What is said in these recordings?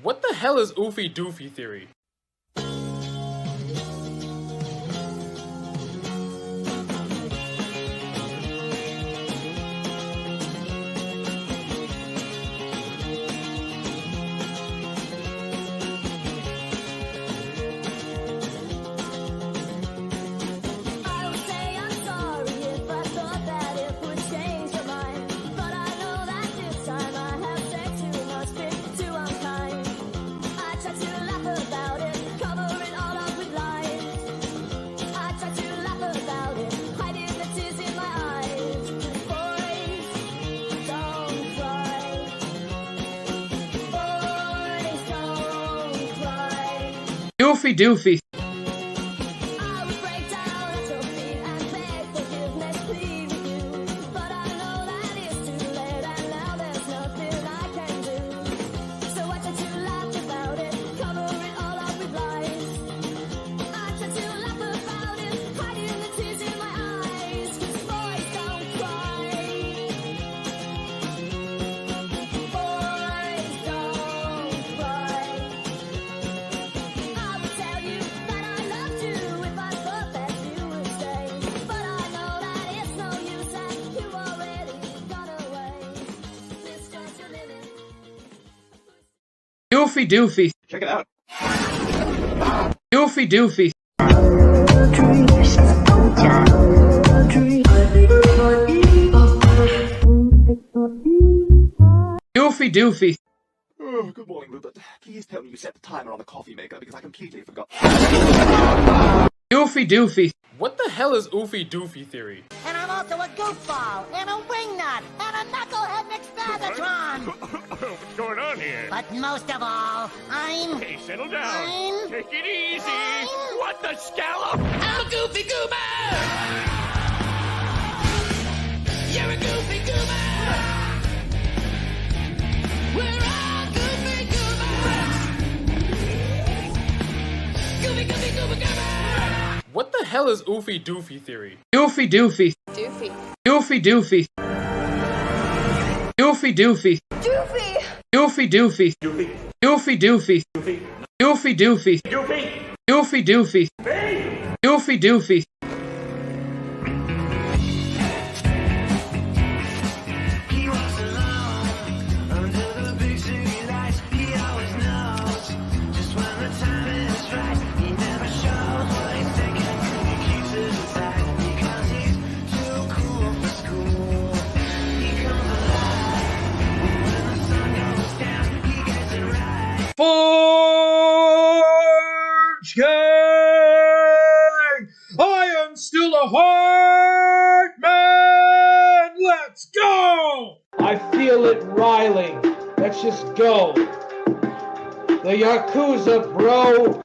What the hell is OOFY DOOFY theory? OOFY DOOFY. OOFY DOOFY. Check it out. OOFY DOOFY. OOFY DOOFY. Oh, good morning, Rupert. Please tell me you set the timer on the coffee maker because I completely forgot. OOFY DOOFY. What the hell is OOFY DOOFY theory? And I'm also a goofball, and a wingnut, and a knucklehead McSpagatron! What's going on here? But most of all, I'm... Hey, settle down. Take it easy. What the scallop? I'm a goofy goober! You're a goofy goober! We're all goofy goobers! Goofy, goofy, goober, goober! What the hell is OOFY DOOFY theory? OOFY DOOFY. Doofy. OOFY DOOFY. OOFY DOOFY. Doofy! OOFY DOOFY. Doofy. OOFY DOOFY. Doofy. OOFY DOOFy. Doofy. OOFY DOOFy. Hey! OOFY DOOFy. Forge Gang! I am still a heart man! Let's go! I feel it riling. Let's just go. The Yakuza, bro.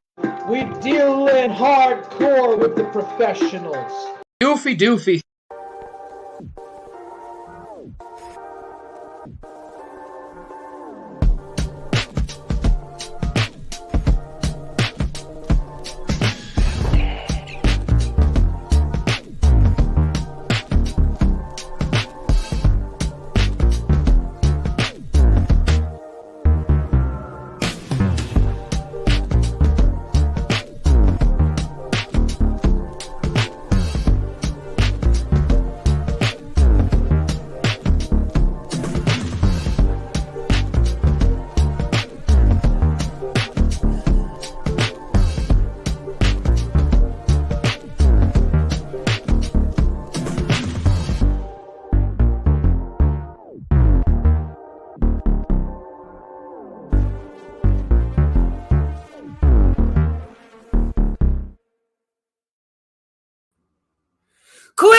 We deal in hardcore with the professionals. OOFY DOOFY. Queen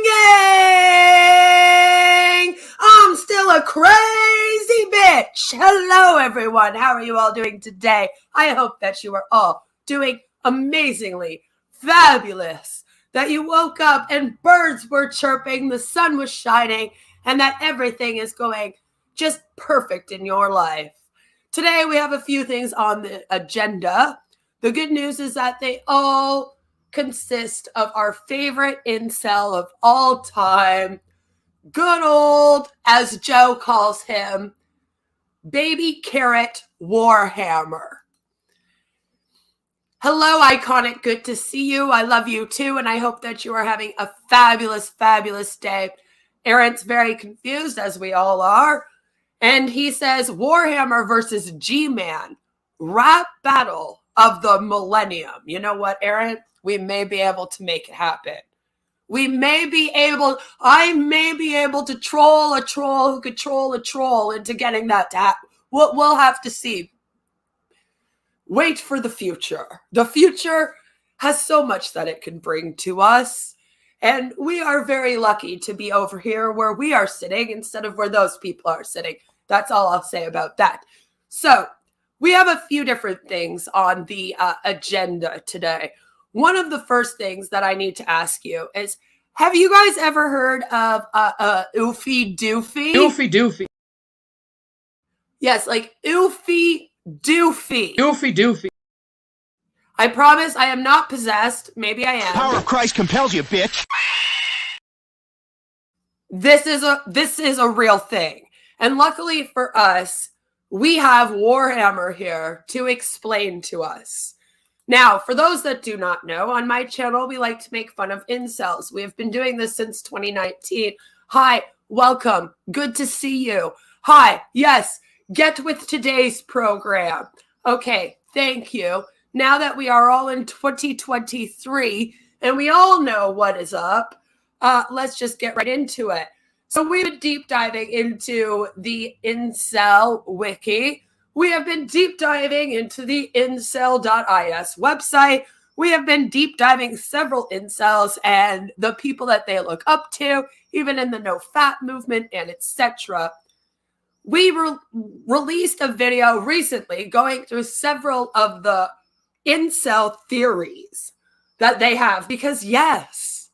Gang! I'm still a crazy bitch. Hello, everyone. How are you all doing today? I hope that you are all doing amazingly fabulous, that you woke up and birds were chirping, the sun was shining, and that everything is going just perfect in your life. Today, we have a few things on the agenda. The good news is that they all consist of our favorite incel of all time, good old, as Joe calls him, Baby Carrot Warhammer. Hello, Iconic. Good to see you. I love you too, and I hope that you are having a fabulous, fabulous day. Aaron's very confused, as we all are, and he says Warhammer versus G-Man, rap battle of the millennium. You know what, Aaron? We may be able to make it happen. I may be able to troll a troll who could troll a troll into getting that to happen. We'll have to see. Wait for the future. The future has so much that it can bring to us. And we are very lucky to be over here where we are sitting instead of where those people are sitting. That's all I'll say about that. So we have a few different things on the agenda today. One of the first things that I need to ask you is, have you guys ever heard of OOFY DOOFY? OOFY DOOFY. Yes, like OOFY DOOFY. OOFY DOOFY. I promise I am not possessed. Maybe I am. Power of Christ compels you, bitch. This is a real thing. And luckily for us, we have Warhammer here to explain to us. Now, for those that do not know, on my channel, we like to make fun of incels. We have been doing this since 2019. Hi, welcome. Good to see you. Hi, yes, get with today's program. Okay, thank you. Now that we are all in 2023 and we all know what is up, let's just get right into it. So we've been deep diving into the incel wiki. We have been deep diving into the incel.is website. We have been deep diving several incels and the people that they look up to, even in the no fat movement and etc. We released a video recently going through several of the incel theories that they have, because yes,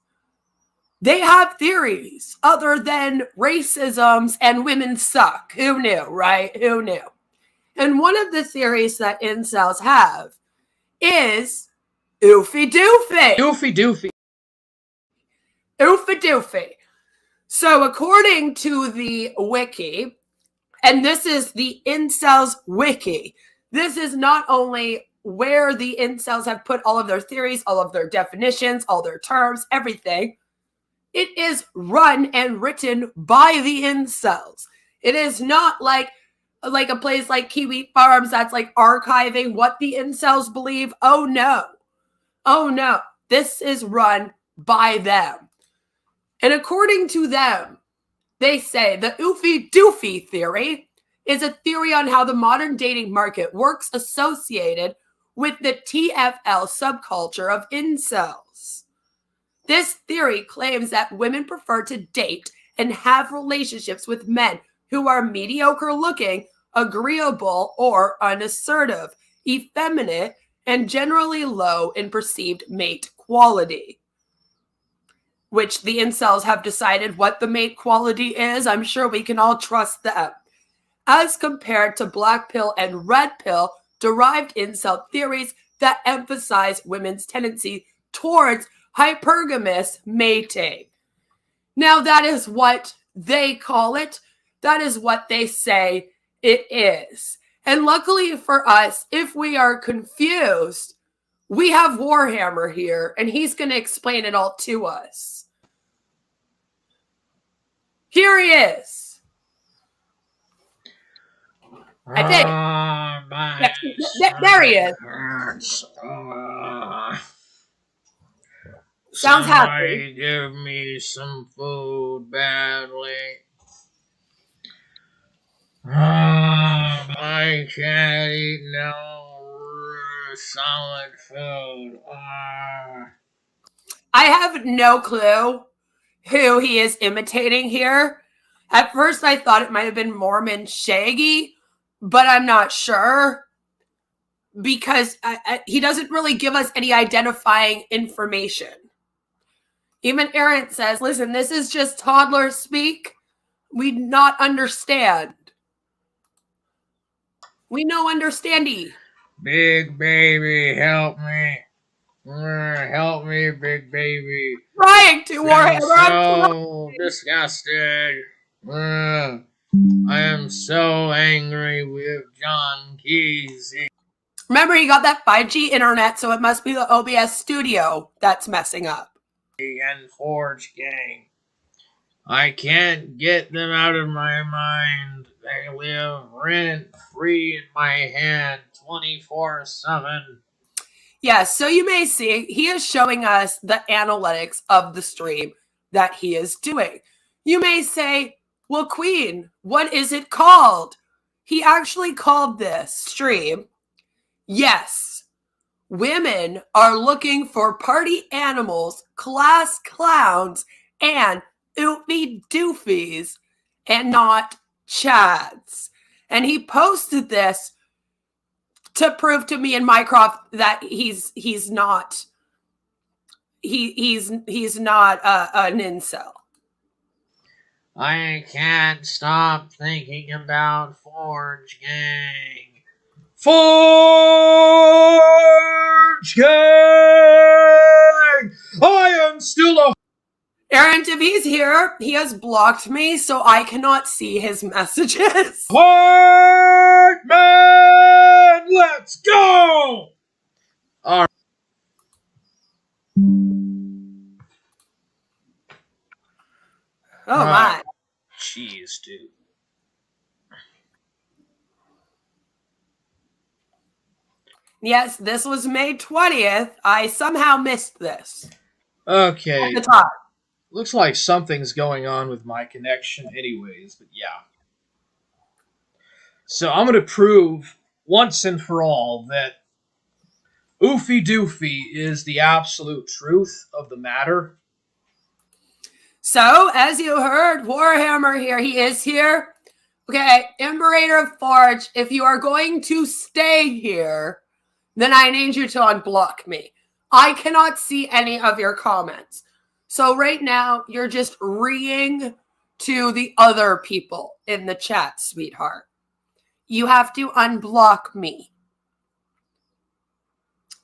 they have theories other than racisms and women suck. Who knew, right? Who knew? And one of the theories that incels have is OOFY DOOFY. OOFY DOOFY. OOFY DOOFY. So according to the wiki, and this is the incels wiki, this is not only where the incels have put all of their theories, all of their definitions, all their terms, everything. It is run and written by the incels. It is not like a place like Kiwi Farms that's like archiving what the incels believe. Oh no. Oh no. This is run by them. And according to them, they say the OOFY DOOFY theory is a theory on how the modern dating market works associated with the TFL subculture of incels. This theory claims that women prefer to date and have relationships with men who are mediocre looking, agreeable, or unassertive, effeminate, and generally low in perceived mate quality. Which the incels have decided what the mate quality is. I'm sure we can all trust them. As compared to black pill and red pill derived incel theories that emphasize women's tendency towards hypergamous mating. Now that is what they call it. That is what they say it is. And luckily for us, if we are confused, we have Warhammer here, and he's going to explain it all to us. Here he is. I think. There he is. Sounds happy. Give me some food badly. I can't eat no solid food. I have no clue who he is imitating here. At first, I thought it might have been Mormon Shaggy, but I'm not sure because he doesn't really give us any identifying information. Even Aaron says, listen, this is just toddler speak. We not understand. We no understandy. Big baby, help me. Help me, big baby. Trying to, I'm Warhammer. I'm so disgusted. I am so angry with John Kesey Remember, he got that 5G internet, so it must be the OBS studio that's messing up. and Forge Gang. I can't get them out of my mind. They live rent-free in my head 24/7. Yes, so you may see he is showing us the analytics of the stream that he is doing. You may say, well, Queen, what is it called? He actually called this stream, yes, women are looking for party animals, class clowns, and oofy doofies, and not chads. And he posted this to prove to me and Mycroft that he's not an incel. I can't stop thinking about Forge Gang. Forge Gang! I am still a Aaron, if he's here, he has blocked me, so I cannot see his messages. heart man! Let's go! All right. Oh my. Jeez, dude. Yes, this was May 20th. I somehow missed this. Okay. At the time. Looks like something's going on with my connection anyways, but yeah. So I'm going to prove once and for all that OOFY DOOFY is the absolute truth of the matter. So, as you heard, Warhammer here, he is here. Okay, Imperator of Forge, if you are going to stay here, then I need you to unblock me. I cannot see any of your comments. So right now, you're just reading to the other people in the chat, sweetheart. You have to unblock me.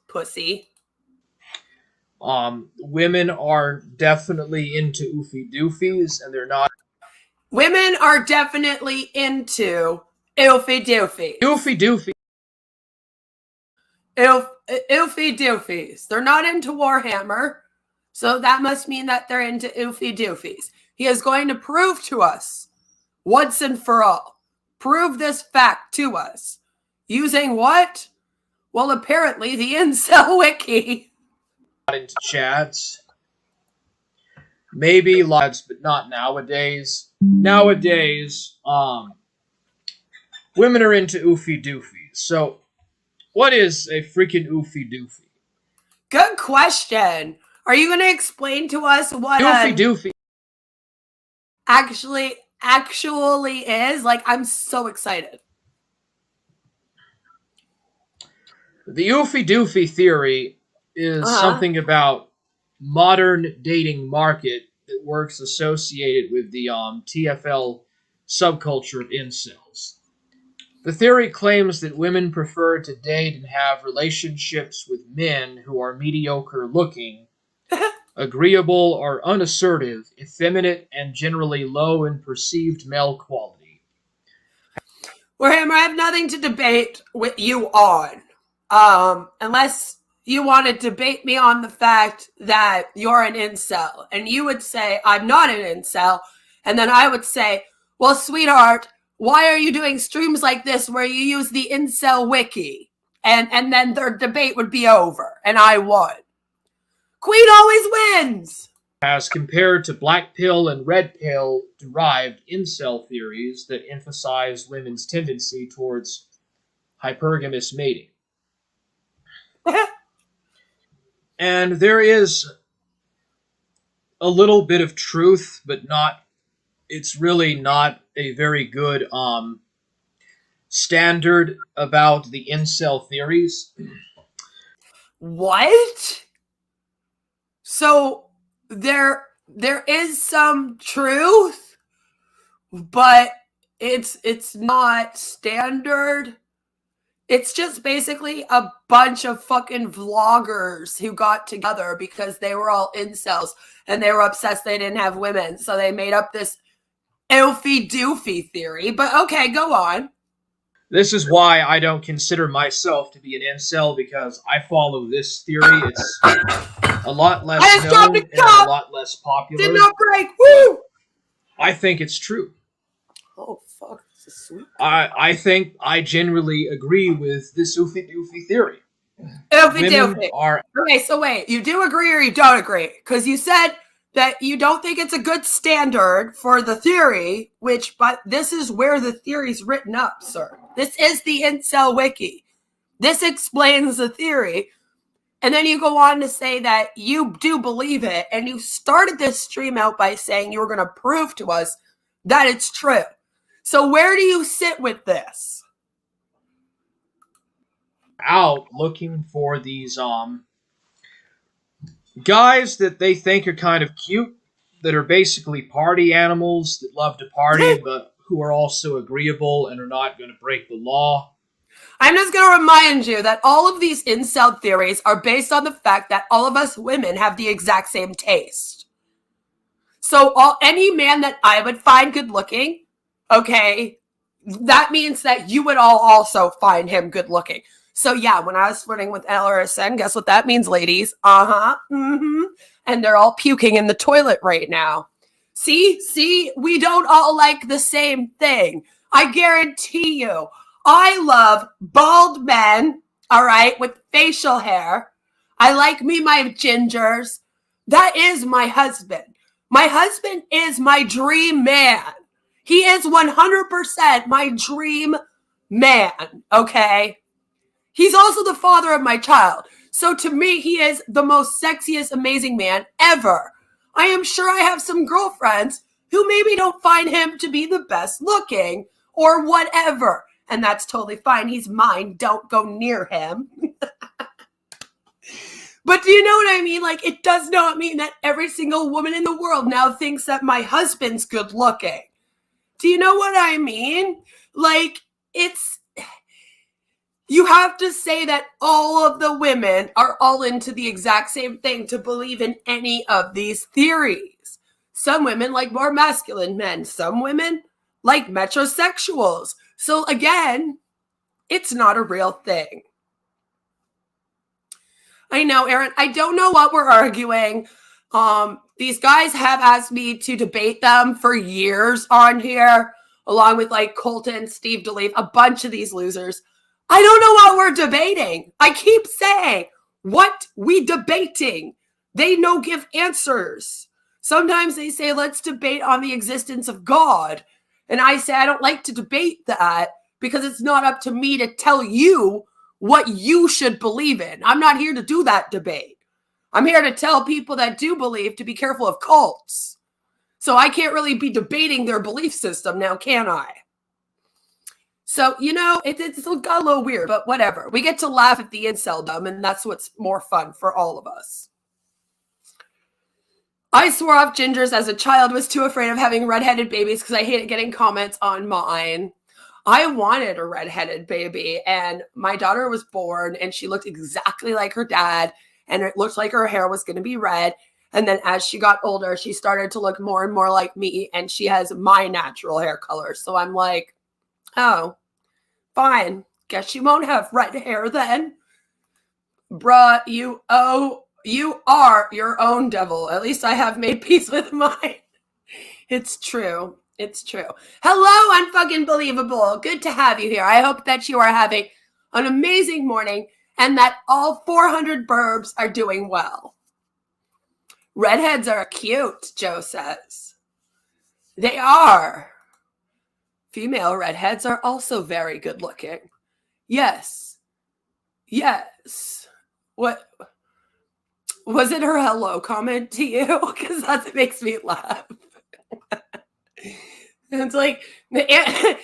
Pussy. Women are definitely into OOFY DOOFYs, and they're not. Women are definitely into OOFY DOOFY. OOFY DOOFY. OOFY doofies. They're not into Warhammer, so that must mean that they're into OOFY doofies. He is going to prove to us, once and for all, prove this fact to us. Using what? Well, apparently the Incel Wiki. Not into chats. Maybe lives, but not nowadays. Nowadays, women are into OOFY DOOFY. So, what is a freaking OOFY DOOFY? Good question. Are you going to explain to us what OOFY DOOFY actually is? Like, I'm so excited. The OOFY DOOFY theory is something about modern dating market that works associated with the TFL subculture of incels. The theory claims that women prefer to date and have relationships with men who are mediocre looking, agreeable or unassertive, effeminate, and generally low in perceived male quality. Warhammer, I have nothing to debate with you on. Unless you want to debate me on the fact that you're an incel. And you would say, I'm not an incel. And then I would say, well, sweetheart, why are you doing streams like this where you use the Incel Wiki? And then their debate would be over, and I won. Queen always wins! As compared to black pill and red pill derived incel theories that emphasize women's tendency towards hypergamous mating. And there is a little bit of truth, but it's really not a very good standard about the incel theories. What? So there is some truth, but it's not standard. It's just basically a bunch of fucking vloggers who got together because they were all incels and they were obsessed they didn't have women. So they made up this OOFY DOOFY theory. But okay, go on. This is why I don't consider myself to be an incel, because I follow this theory. It's a lot less known and a lot less popular. Did not break. Woo! I think it's true. Oh, fuck. This is sweet. I think I generally agree with this OOFY DOOFY theory. OOFY DOOFY. Okay, so wait. You do agree or you don't agree? Because you said that you don't think it's a good standard for the theory, but this is where the theory's written up, sir. This is the Incel Wiki. This explains the theory. And then you go on to say that you do believe it, and you started this stream out by saying you were going to prove to us that it's true. So where do you sit with this? Out looking for these guys that they think are kind of cute, that are basically party animals that love to party, but who are also agreeable and are not going to break the law. I'm just going to remind you that all of these incel theories are based on the fact that all of us women have the exact same taste. So any man that I would find good looking, okay, that means that you would all also find him good looking. So yeah, when I was flirting with LRSN, guess what that means, ladies? And they're all puking in the toilet right now. See, we don't all like the same thing. I guarantee you. I love bald men, all right, with facial hair. I like my gingers. That is my husband. My husband is my dream man. He is 100% my dream man, okay? He's also the father of my child. So to me, he is the most sexiest, amazing man ever. I am sure I have some girlfriends who maybe don't find him to be the best looking or whatever. And that's totally fine. He's mine. Don't go near him. But do you know what I mean? Like, it does not mean that every single woman in the world now thinks that my husband's good looking. Do you know what I mean? Like, you have to say that all of the women are all into the exact same thing to believe in any of these theories. Some women like more masculine men. Some women like metrosexuals. So again, it's not a real thing. I know, Aaron, I don't know what we're arguing. These guys have asked me to debate them for years on here, along with like Colton, Steve DeLeaf, a bunch of these losers. I don't know what we're debating. I keep saying, what we debating? They no give answers. Sometimes they say, let's debate on the existence of God. And I say, I don't like to debate that because it's not up to me to tell you what you should believe in. I'm not here to do that debate. I'm here to tell people that do believe to be careful of cults. So I can't really be debating their belief system now, can I? So, you know, it's got a little weird, but whatever. We get to laugh at the inceldom, and that's what's more fun for all of us. I swore off gingers as a child, was too afraid of having redheaded babies because I hated getting comments on mine. I wanted a redheaded baby, and my daughter was born, and she looked exactly like her dad, and it looked like her hair was going to be red. And then as she got older, she started to look more and more like me, and she has my natural hair color. So I'm like, oh, fine. Guess you won't have red hair then. Bruh, you are your own devil. At least I have made peace with mine. It's true. It's true. Hello, unfucking believable. Good to have you here. I hope that you are having an amazing morning and that all 400 burbs are doing well. Redheads are cute, Joe says. They are. Female redheads are also very good looking. Yes. Yes. What? Was it her hello comment to you? Because that makes me laugh. It's like,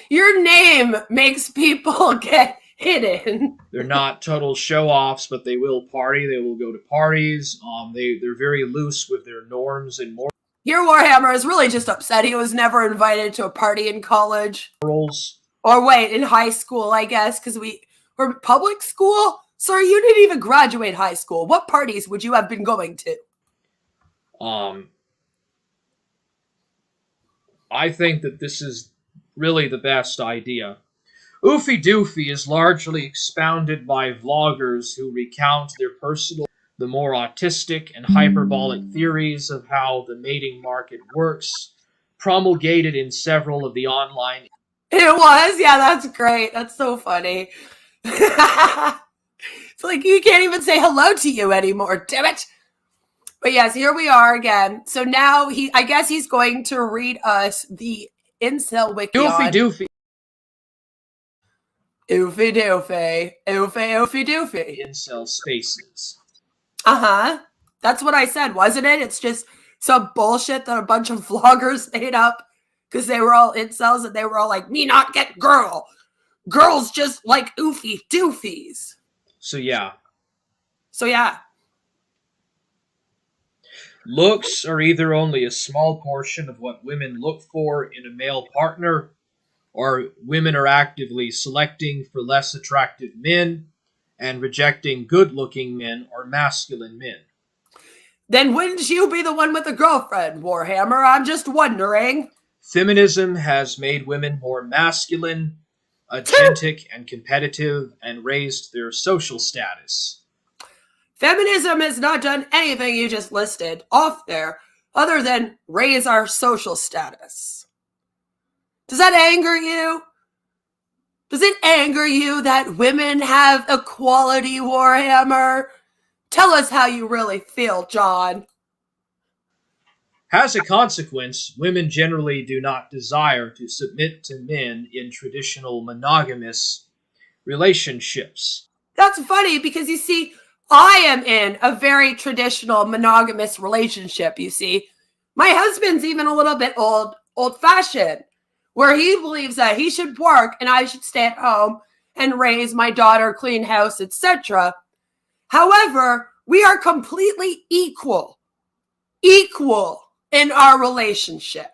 your name makes people get hidden. They're not total show-offs, but they will party. They will go to parties. They're very loose with their norms and morals. Your Warhammer is really just upset he was never invited to a party in college. Or wait, in high school, I guess, because we or public school? Sir, you didn't even graduate high school. What parties would you have been going to? I think that this is really the best idea. OOFY DOOFY is largely expounded by vloggers who recount their personal, the more autistic and hyperbolic theories of how the mating market works, promulgated in several of the online. It was? Yeah, that's great. That's so funny. It's like you can't even say hello to you anymore, damn it. But yes, here we are again. So now I guess he's going to read us the incel wiki. OOFY DOOFY. OOFY DOOFY. OOFY DOOFY. Incel spaces. Uh-huh. That's what I said, wasn't it? It's just some bullshit that a bunch of vloggers made up because they were all incels and they were all like, me not get girl. Girls just like OOFY DOOFYs. So yeah. Looks are either only a small portion of what women look for in a male partner, or women are actively selecting for less attractive men and rejecting good-looking men or masculine men. Then wouldn't you be the one with a girlfriend, Warhammer? I'm just wondering. Feminism has made women more masculine, agentic, and competitive, and raised their social status. Feminism has not done anything you just listed off there other than raise our social status. Does that anger you? Does it anger you that women have equality, Warhammer? Tell us how you really feel, John. As a consequence, women generally do not desire to submit to men in traditional monogamous relationships. That's funny because you see, I am in a very traditional monogamous relationship, you see. My husband's even a little bit old-fashioned, where he believes that he should work and I should stay at home and raise my daughter, clean house, etc. However, we are completely equal in our relationship.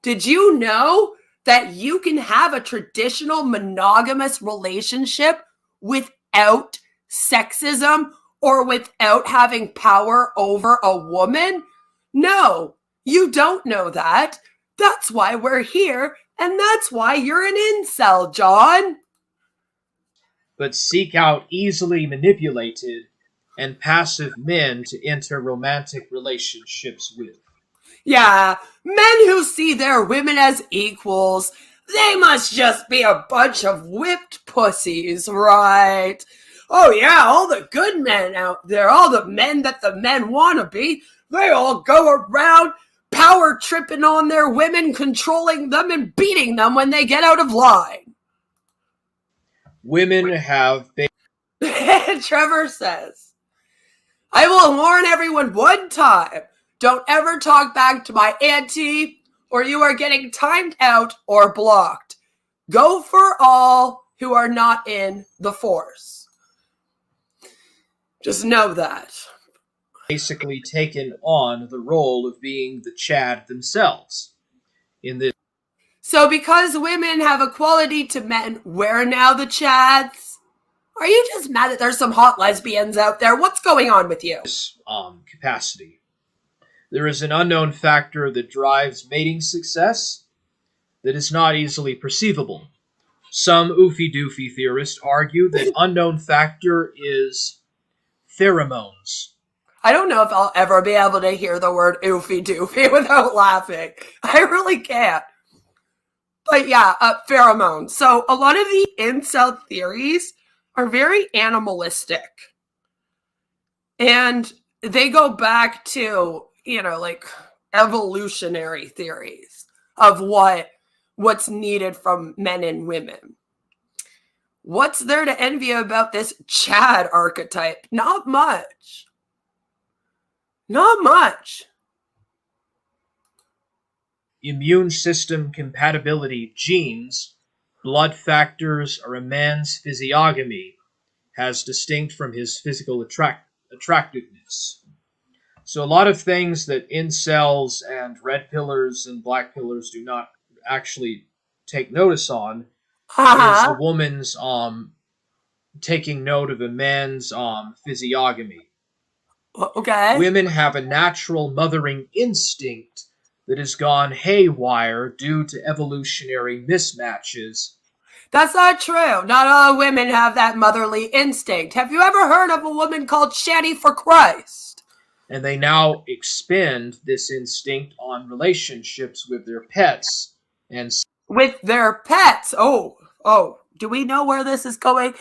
Did you know that you can have a traditional monogamous relationship without sexism or without having power over a woman? No, you don't know that. That's why we're here, and that's why you're an incel, John. But seek out easily manipulated and passive men to enter romantic relationships with. Yeah, men who see their women as equals, they must just be a bunch of whipped pussies, right? Oh yeah, all the good men out there, all the men that the men want to be, they all go around power tripping on their women, controlling them and beating them when they get out of line. Women have Trevor says, I will warn everyone one time, don't ever talk back to my auntie or you are getting timed out or blocked. Go for all who are not in the force. Just know that. basically taken on the role of being the Chad themselves. In this, So because women have equality to men, we're now the Chads? Are you just mad that there's some hot lesbians out there? What's going on with you? capacity. There is an unknown factor that drives mating success that is not easily perceivable. Some OOFY DOOFY theorists argue that unknown factor is pheromones. I don't know if I'll ever be able to hear the word OOFY DOOFY without laughing. I really can't. But yeah, pheromones. So a lot of the incel theories are very animalistic. And they go back to, like evolutionary theories of what's needed from men and women. What's there to envy about this Chad archetype? Not much. Not much. Immune system compatibility genes, blood factors, or a man's physiognomy has distinct from his physical attractiveness. So a lot of things that incels and red pillars and black pillars do not actually take notice on is a woman's taking note of a man's physiognomy. Okay. Women have a natural mothering instinct that has gone haywire due to evolutionary mismatches. That's not true. Not all women have that motherly instinct. Have you ever heard of a woman called Shanny for Christ? And they now expend this instinct on relationships with their pets. And with their pets. Oh, do we know where this is going?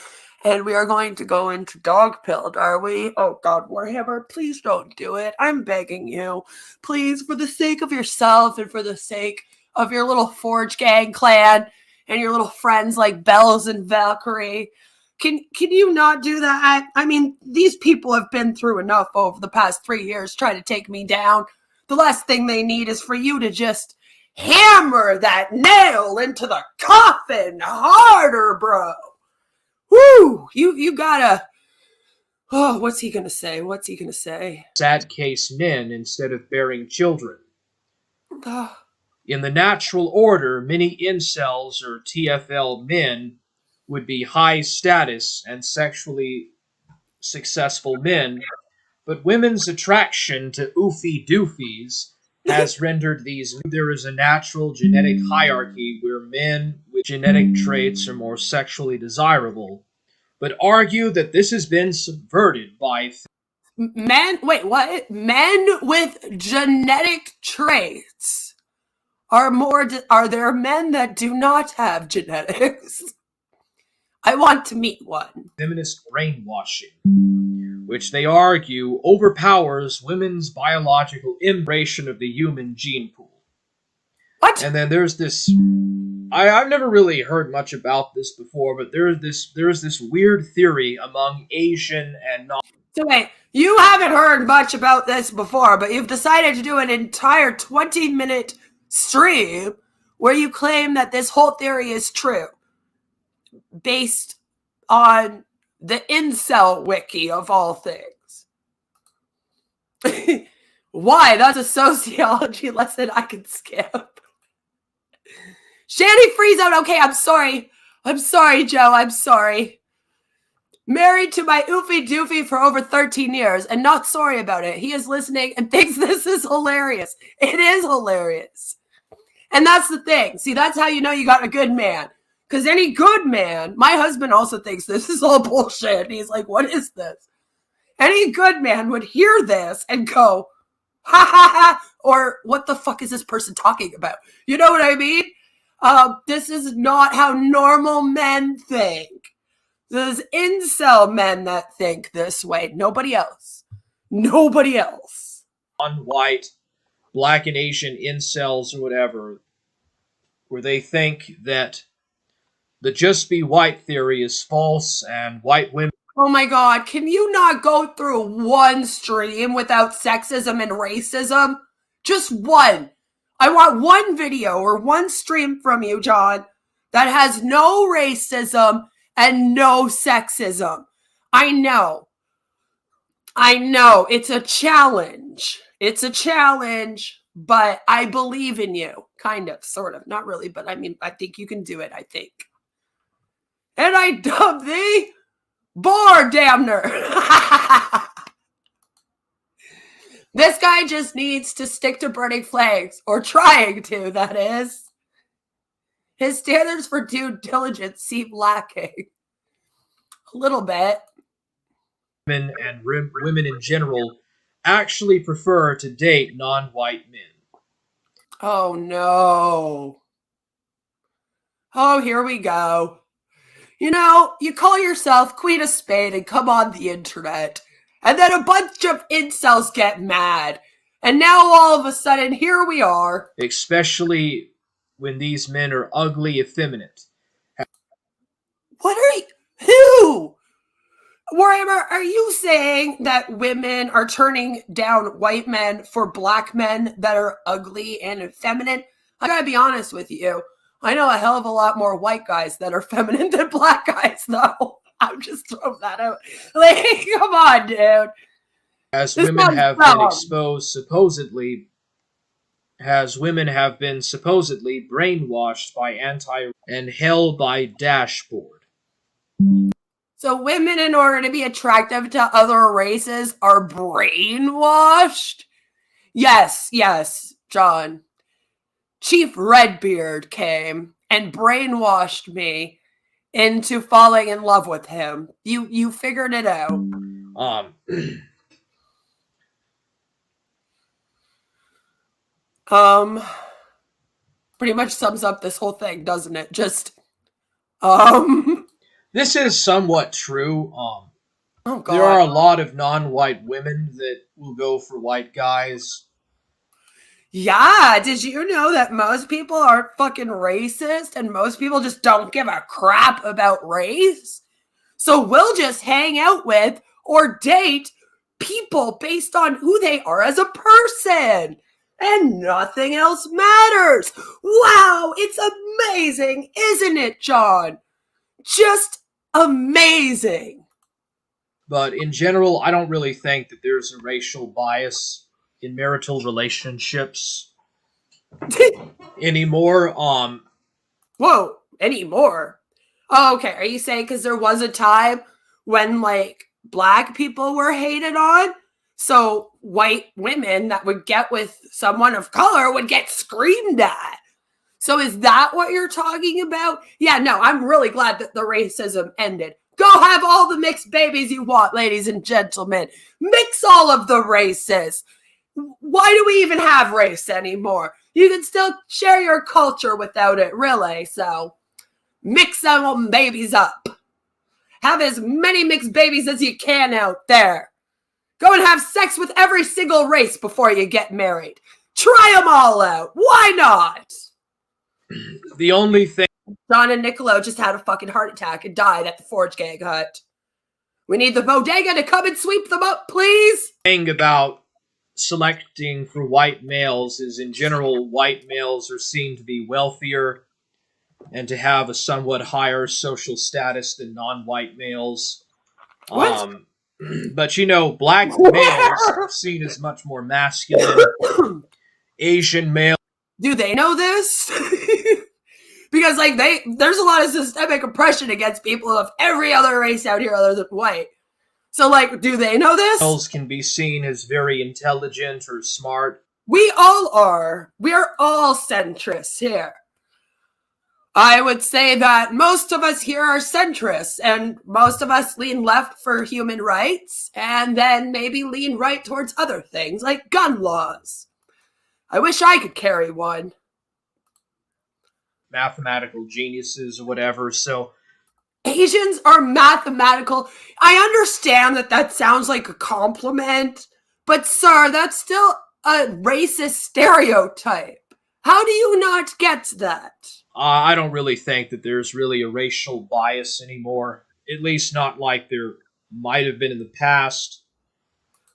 And we are going to go into dog pilled, are we? Oh God, Warhammer, please don't do it. I'm begging you. Please, for the sake of yourself and for the sake of your little Forge Gang clan and your little friends like Bells and Valkyrie. Can you not do that? I mean, these people have been through enough over the past 3 years trying to take me down. The last thing they need is for you to just hammer that nail into the coffin harder, bro. Woo! You gotta. Oh, what's he gonna say? What's he gonna say? sad case men instead of bearing children. In the natural order, many incels or TFL men would be high status and sexually successful men, but women's attraction to OOFY DOOFYs has rendered these. There is a natural genetic hierarchy where men with genetic traits are more sexually desirable, but argue that this has been subverted by men. Wait, what? Men with genetic traits are more. Are there men that do not have genetics? I want to meet one. Feminist brainwashing, which they argue overpowers women's biological immigration of the human gene pool. What? And then there's this. I've never really heard much about this before, but there is this weird theory among Asian and non. So wait, you haven't heard much about this before, but you've decided to do an entire 20-minute stream where you claim that this whole theory is true, based on the incel wiki of all things. Why? That's a sociology lesson I can skip. Shanny freeze out. Okay, I'm sorry. I'm sorry, Joe. I'm sorry. Married to my OOFY DOOFY for over 13 years and not sorry about it. He is listening and thinks this is hilarious. It is hilarious. And that's the thing. See, that's how you know you got a good man. Because any good man, my husband also thinks this is all bullshit. He's like, what is this? Any good man would hear this and go, ha ha ha, or what the fuck is this person talking about? You know what I mean? This is not how normal men think. There's incel men that think this way. Nobody else. Nobody else. Non-white, black and Asian incels or whatever, where they think that the just be white theory is false and white women. Oh my God, can you not go through one stream without sexism and racism? Just one. I want one video or one stream from you, John, that has no racism and no sexism. I know. It's a challenge. It's a challenge, but I believe in you. Kind of, sort of. Not really, but I mean, I think you can do it, I think. And I dub thee Bar Damner. This guy just needs to stick to burning flags, or trying to, that is. His standards for due diligence seem lacking. A little bit. Women and women in general actually prefer to date non-white men. Oh no. Oh, here we go. You know, you call yourself Queen of Spade and come on the internet. And then a bunch of incels get mad. And now all of a sudden, here we are. Especially when these men are ugly, effeminate. What are you? Who? Warhammer, are you saying that women are turning down white men for black men that are ugly and effeminate? I gotta be honest with you. I know a hell of a lot more white guys that are feminine than black guys, though. I'm just throwing that out. Like, come on, dude. As women have been exposed, supposedly, brainwashed by and held by dashboard. So women, in order to be attractive to other races, are brainwashed? Yes, John. Chief Redbeard came and brainwashed me into falling in love with him. You figured it out. Pretty much sums up this whole thing, doesn't it? Just This is somewhat true. Oh God. There are a lot of non-white women that will go for white guys. Yeah, did you know that most people aren't fucking racist and most people just don't give a crap about race? So we'll just hang out with or date people based on who they are as a person. And nothing else matters. Wow, it's amazing, isn't it, John? Just amazing. But in general, I don't really think that there's a racial bias in marital relationships anymore. Whoa, anymore? Oh, okay, are you saying because there was a time when, like, black people were hated on? So white women that would get with someone of color would get screamed at. So is that what you're talking about? Yeah, no, I'm really glad that the racism ended. Go have all the mixed babies you want, ladies and gentlemen. Mix all of the races. Why do we even have race anymore? You can still share your culture without it, really. So mix them babies up. Have as many mixed babies as you can out there. Go and have sex with every single race before you get married. Try them all out. Why not? The only thing John and Niccolo just had a fucking heart attack and died at the Forge Gang hut. We need the bodega to come and sweep them up, please. thing about selecting for white males is, in general, white males are seen to be wealthier and to have a somewhat higher social status than non-white males. What? But you know, black males are seen as much more masculine. Asian males. Do they know this? Because like there's a lot of systemic oppression against people of every other race out here other than white. So like, do they know this? Males can be seen as very intelligent or smart. We all are. We are all centrists here. I would say that most of us here are centrists, and most of us lean left for human rights, and then maybe lean right towards other things, like gun laws. I wish I could carry one. Mathematical geniuses or whatever, so... Asians are mathematical. I understand that sounds like a compliment, but sir, that's still a racist stereotype. How do you not get that? I don't really think that there's really a racial bias anymore. At least not like there might have been in the past.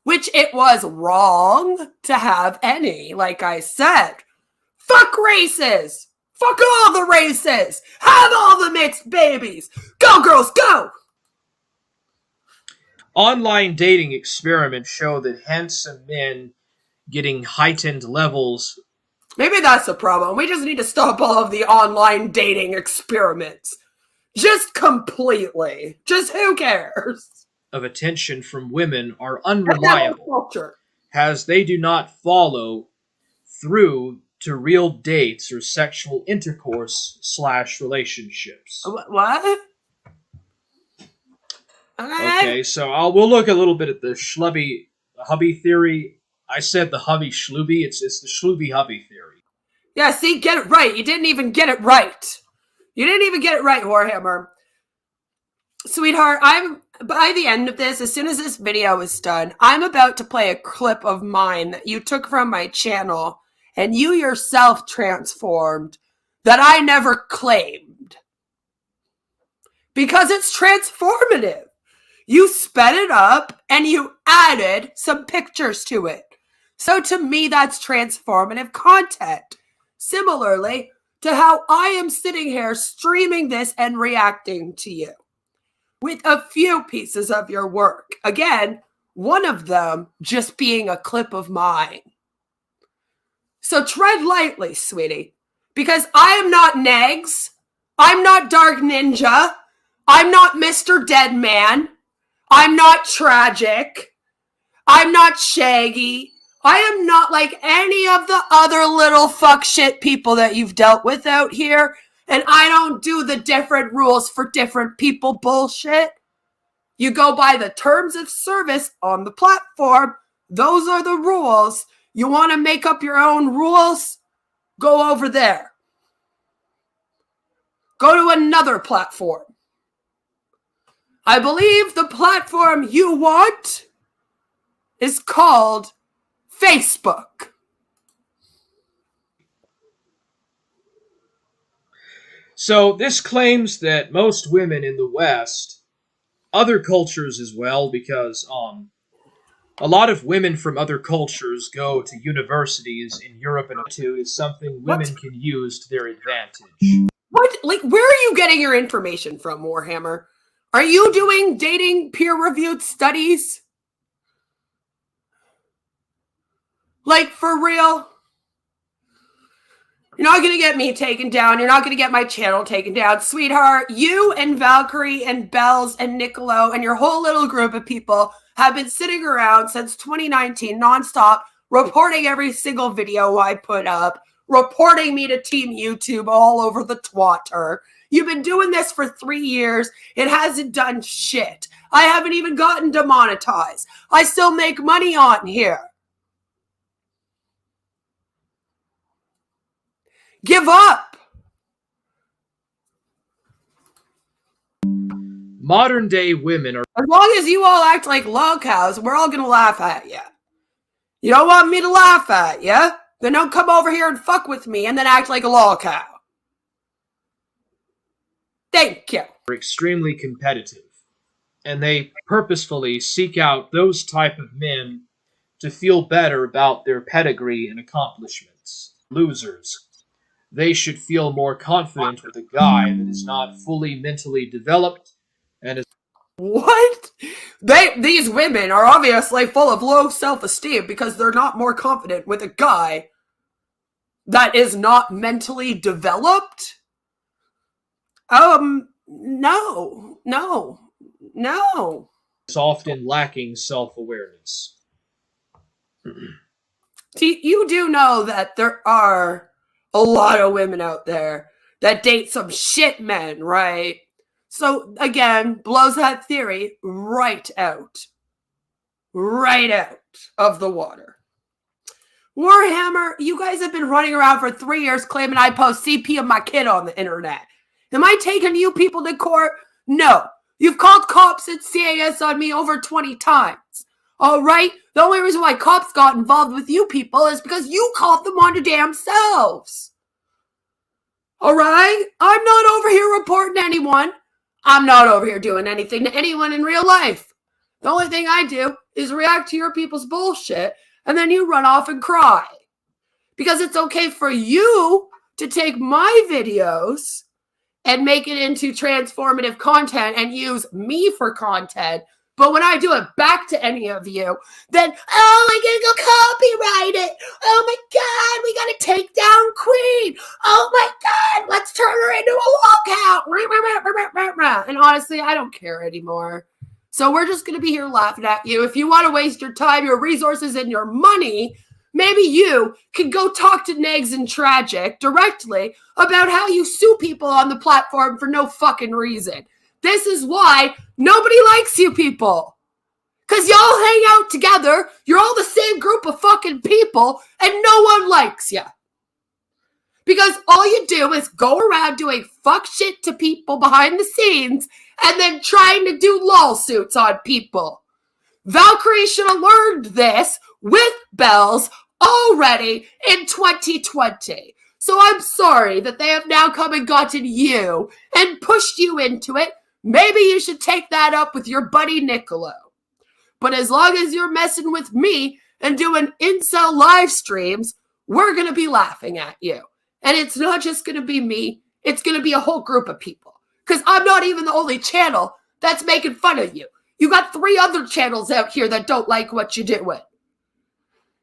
Which it was wrong to have any, like I said. Fuck races! Fuck all the races! Have all the mixed babies! Go girls, go! Online dating experiments show that handsome men getting heightened levels... Maybe that's the problem. We just need to stop all of the online dating experiments. Just completely. Just who cares? ...of attention from women are unreliable, as they do not follow through to real dates or sexual intercourse/relationships. What? Okay, so we'll look a little bit at the schlubby hubby theory. I said the hubby schlooby. It's the schlooby hubby theory. Yeah, see, get it right. You didn't even get it right. You didn't even get it right, Warhammer. Sweetheart, by the end of this, as soon as this video is done, I'm about to play a clip of mine that you took from my channel and you yourself transformed that I never claimed. Because it's transformative. You sped it up and you added some pictures to it. So to me, that's transformative content. Similarly to how I am sitting here streaming this and reacting to you with a few pieces of your work. Again, one of them just being a clip of mine. So tread lightly, sweetie, because I am not Negs. I'm not Dark Ninja. I'm not Mr. Dead Man. I'm not Tragic. I'm not Shaggy. I am not like any of the other little fuck shit people that you've dealt with out here. And I don't do the different rules for different people bullshit. You go by the terms of service on the platform. Those are the rules. You want to make up your own rules? Go over there. Go to another platform. I believe the platform you want is called Facebook. So this claims that most women in the West, other cultures as well, because a lot of women from other cultures go to universities in Europe and too is something women can use to their advantage. What? Like, where are you getting your information from, Warhammer? Are you doing dating peer-reviewed studies? Like, for real? You're not going to get me taken down. You're not going to get my channel taken down. Sweetheart, you and Valkyrie and Bells and Niccolo and your whole little group of people have been sitting around since 2019 nonstop, reporting every single video I put up, reporting me to Team YouTube all over the twatter. You've been doing this for 3 years. It hasn't done shit. I haven't even gotten demonetized. I still make money on here. Give up. Modern day women are... As long as you all act like lolcows, we're all going to laugh at you. You don't want me to laugh at you? Then don't come over here and fuck with me and then act like a lolcow. Thank you. Extremely competitive, and they purposefully seek out those type of men to feel better about their pedigree and accomplishments. Losers. They should feel more confident with a guy that is not fully mentally developed and is... What? These women are obviously full of low self-esteem because they're not more confident with a guy that is not mentally developed? No. It's often lacking self-awareness. See, you do know that there are a lot of women out there that date some shit men, right? So, again, blows that theory right out of the water. Warhammer, you guys have been running around for 3 years claiming I post CP of my kid on the internet. Am I taking you people to court? No. You've called cops and CAS on me over 20 times. All right? The only reason why cops got involved with you people is because you called them on your damn selves. All right? I'm not over here reporting anyone. I'm not over here doing anything to anyone in real life. The only thing I do is react to your people's bullshit, and then you run off and cry. Because it's okay for you to take my videos and make it into transformative content and use me for content. But when I do it back to any of you, then, oh, I'm going to go copyright it. Oh, my God, we got to take down Queen. Oh, my God, let's turn her into a lockout. And honestly, I don't care anymore. So we're just going to be here laughing at you. If you want to waste your time, your resources, and your money, maybe you can go talk to Nags and Tragic directly about how you sue people on the platform for no fucking reason. This is why nobody likes you people. Because y'all hang out together, you're all the same group of fucking people, and no one likes you. Because all you do is go around doing fuck shit to people behind the scenes and then trying to do lawsuits on people. Valkyrie should have learned this with Bells already in 2020. So I'm sorry that they have now come and gotten you and pushed you into it. Maybe you should take that up with your buddy Niccolo. But as long as you're messing with me and doing incel live streams, we're going to be laughing at you. And it's not just going to be me. It's going to be a whole group of people. Because I'm not even the only channel that's making fun of you. You got 3 other channels out here that don't like what you're doing.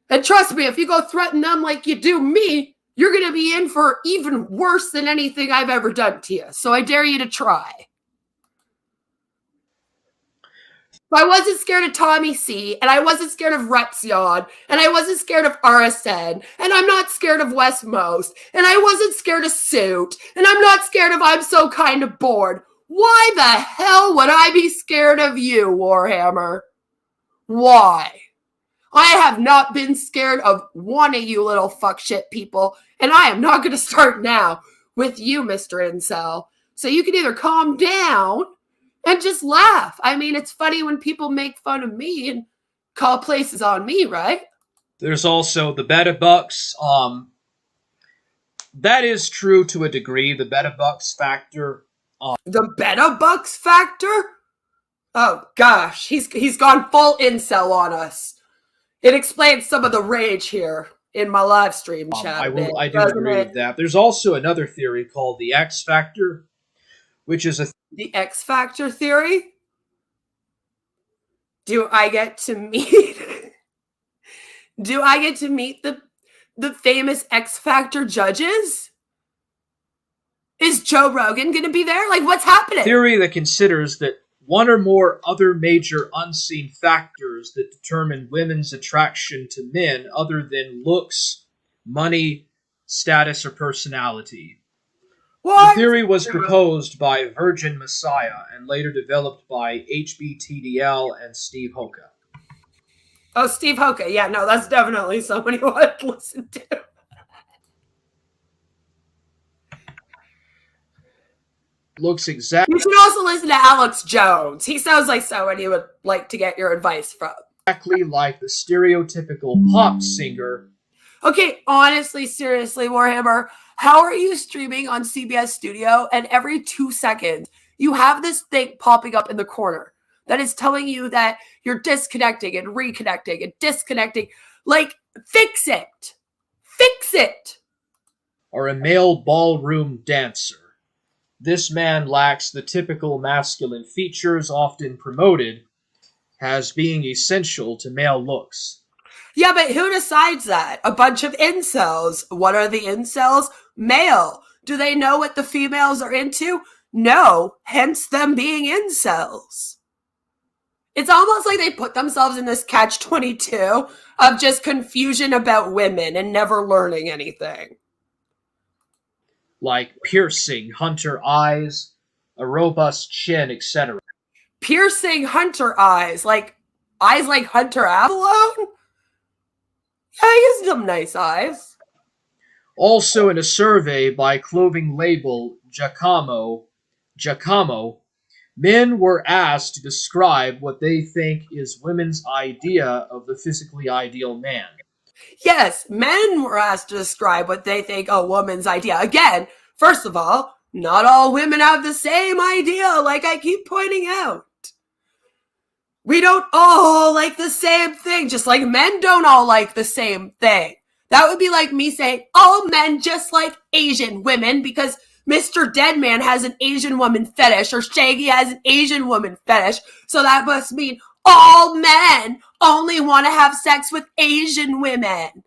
And trust me, if you go threaten them like you do me, you're going to be in for even worse than anything I've ever done to you. So I dare you to try. I wasn't scared of Tommy C, and I wasn't scared of Retzion, and I wasn't scared of RSN, and I'm not scared of Westmost, and I wasn't scared of Suit, and I'm not scared of I'm So Kind of Bored. Why the hell would I be scared of you, Warhammer? Why? I have not been scared of one of you little fuckshit people, and I am not going to start now with you, Mr. Incel. So you can either calm down and just laugh. I mean, it's funny when people make fun of me and call places on me, right? There's also the beta bucks. That is true to a degree. The beta bucks factor. The beta bucks factor? Oh gosh, he's gone full incel on us. It explains some of the rage here in my live stream chat. I do agree with that. There's also another theory called the X factor, which is the X Factor theory? Do I get to meet the famous X Factor judges? Is Joe Rogan going to be there? Like, what's happening? Theory that considers that one or more other major unseen factors that determine women's attraction to men other than looks, money, status, or personality. What? The theory was proposed by Virgin Messiah and later developed by HBTDL and Steve Hoka. Oh, Steve Hoka. Yeah, no, that's definitely somebody who I'd listen to. Looks exactly. You should also listen to Alex Jones. He sounds like someone you would like to get your advice from. Exactly like the stereotypical pop singer. Okay, honestly, seriously, Warhammer, how are you streaming on CBS Studio and every 2 seconds you have this thing popping up in the corner that is telling you that you're disconnecting and reconnecting and disconnecting? Like, fix it. Fix it. Or a male ballroom dancer. This man lacks the typical masculine features often promoted as being essential to male looks. Yeah, but who decides that? A bunch of incels. What are the incels? Male. Do they know what the females are into? No, hence them being incels. It's almost like they put themselves in this catch-22 of just confusion about women and never learning anything. Like piercing hunter eyes, a robust chin, etc. Piercing hunter eyes like Hunter Avalon? Yeah, he has some nice eyes. Also, in a survey by clothing label Giacomo, men were asked to describe what they think is women's idea of the physically ideal man. Yes, men were asked to describe what they think a woman's idea. Again, first of all, not all women have the same idea, like I keep pointing out. We don't all like the same thing, just like men don't all like the same thing. That would be like me saying, all men just like Asian women because Mr. Deadman has an Asian woman fetish or Shaggy has an Asian woman fetish. So that must mean all men only want to have sex with Asian women.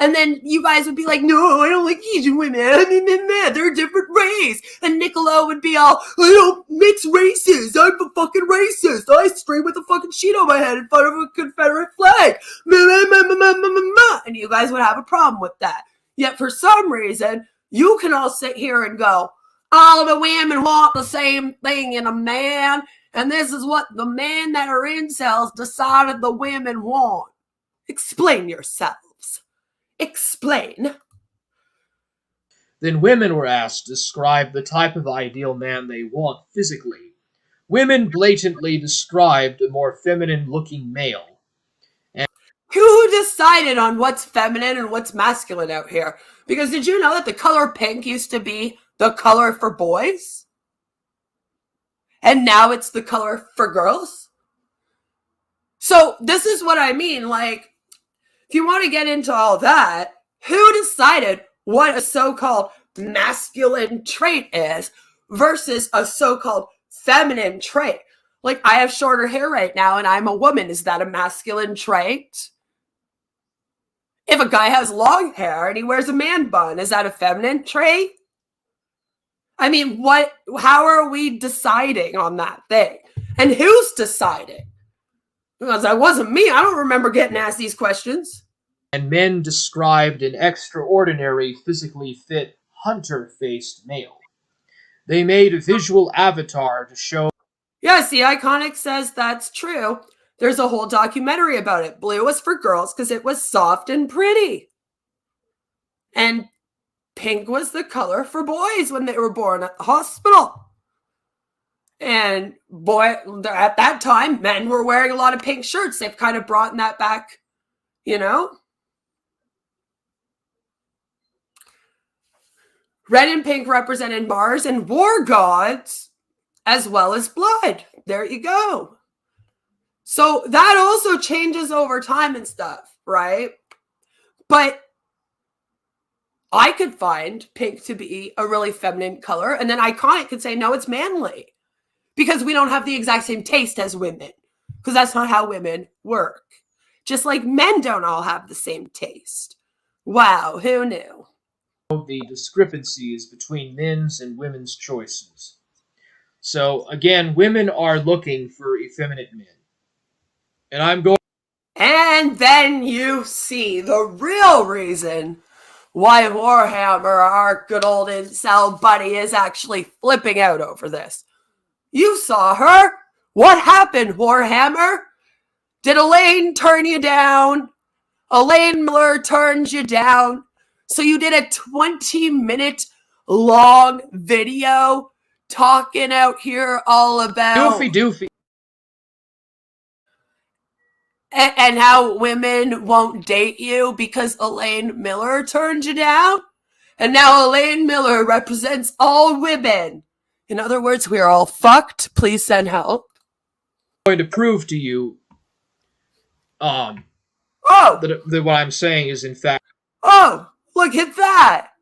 And then you guys would be like, no, I don't like Asian women. I mean, they're a different race. And Niccolo would be all, I don't mix races. I'm a fucking racist. I stream with a fucking sheet on my head in front of a Confederate flag. And you guys would have a problem with that. Yet for some reason, you can all sit here and go, all the women want the same thing in a man. And this is what the men that are incels decided the women want. Explain yourselves. Explain. Then women were asked to describe the type of ideal man they want physically. Women blatantly described a more feminine-looking male. And who decided on what's feminine and what's masculine out here? Because did you know that the color pink used to be the color for boys? And now it's the color for girls? So this is what I mean, like, if you want to get into all that, who decided what a so-called masculine trait is versus a so-called feminine trait? Like, I have shorter hair right now and I'm a woman. Is that a masculine trait? If a guy has long hair and he wears a man bun, is that a feminine trait? I mean, how are we deciding on that thing? And who's deciding? Because that wasn't me. I don't remember getting asked these questions. And men described an extraordinary, physically fit, hunter-faced male. They made a visual avatar to show. Yeah, see, Iconic says that's true. There's a whole documentary about it. Blue was for girls because it was soft and pretty. And pink was the color for boys when they were born at the hospital. And at that time, men were wearing a lot of pink shirts. They've kind of brought that back, you know? Red and pink represented Mars and war gods, as well as blood. There you go. So that also changes over time and stuff, right? But I could find pink to be a really feminine color, and then Iconic could say, no, it's manly. Because we don't have the exact same taste as women. Because that's not how women work. Just like men don't all have the same taste. Wow, who knew? The discrepancies between men's and women's choices. So, again, women are looking for effeminate men. And I'm going. And then you see the real reason why Warhammer, our good old incel buddy, is actually flipping out over this. You saw her. What happened, Warhammer? Did Elaine turn you down? Elaine Miller turned you down. So you did a 20-minute long video talking out here all about Oofy doofy. And how women won't date you because Elaine Miller turned you down? And now Elaine Miller represents all women. In other words, we are all fucked. Please send help. I'm going to prove to you that what I'm saying is in fact. Oh, look at that.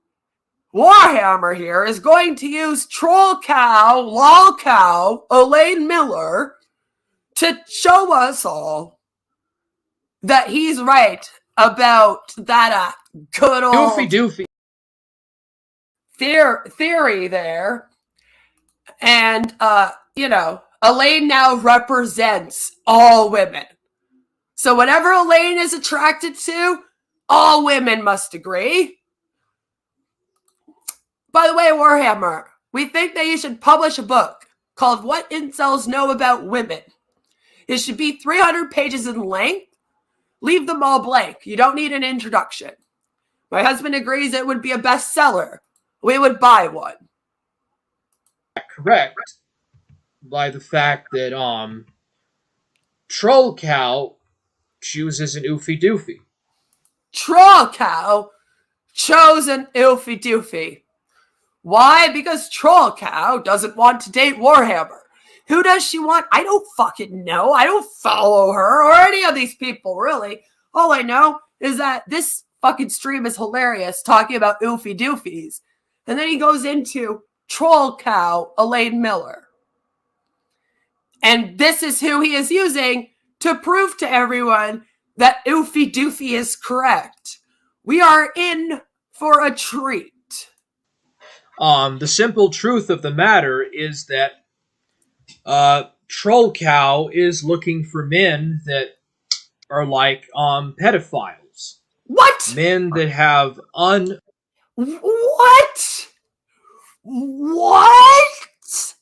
Warhammer here is going to use Troll Cow, Lol Cow, Elaine Miller to show us all that he's right about that good old Oofy doofy. theory there. And, Elaine now represents all women. So whatever Elaine is attracted to, all women must agree. By the way, Warhammer, we think that you should publish a book called What Incels Know About Women. It should be 300 pages in length. Leave them all blank. You don't need an introduction. My husband agrees it would be a bestseller. We would buy one. Correct by the fact that Troll Cow chooses an Oofy doofy. Troll Cow chose an Oofy doofy. Why? Because Troll Cow doesn't want to date Warhammer. Who does she want? I don't fucking know. I don't follow her or any of these people, really. All I know is that this fucking stream is hilarious talking about Oofy doofies. And then he goes into Troll Cow, Elaine Miller. And this is who he is using to prove to everyone that Oofy doofy is correct. We are in for a treat. The simple truth of the matter is that Troll Cow is looking for men that are like pedophiles. What? Men that have What? What?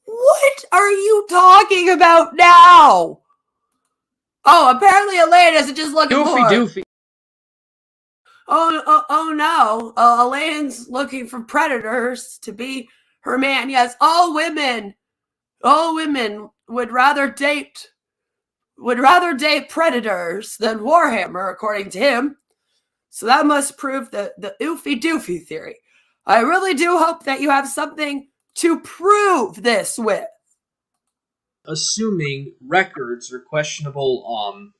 What are you talking about now? Oh, apparently Elaine isn't just looking for Oofy doofy. Oh no. Elaine's looking for predators to be her man. Yes, all women would rather date predators than Warhammer, according to him. So that must prove the Oofy doofy theory. I really do hope that you have something to prove this with. Assuming records or questionable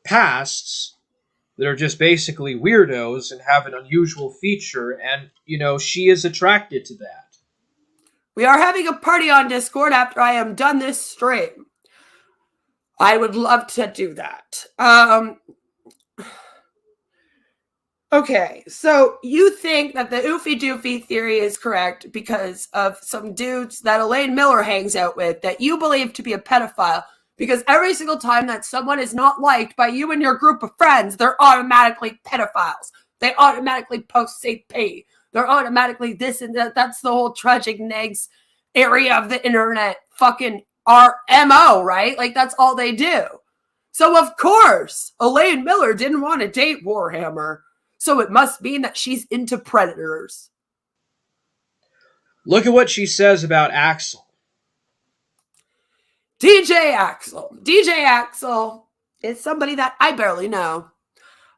pasts that are just basically weirdos and have an unusual feature, and, she is attracted to that. We are having a party on Discord after I am done this stream. I would love to do that. Okay, so you think that the Oofy doofy theory is correct because of some dudes that Elaine Miller hangs out with that you believe to be a pedophile, Because every single time that someone is not liked by you and your group of friends, they're automatically pedophiles. They automatically post safe pay. They're automatically this and that. That's the whole tragic negs area of the internet. Fucking our MO, right? Like, that's all they do. So, of course, Elaine Miller didn't want to date Warhammer. So it must mean that she's into predators. Look at what she says about Axel. DJ Axel. DJ Axel is somebody that I barely know.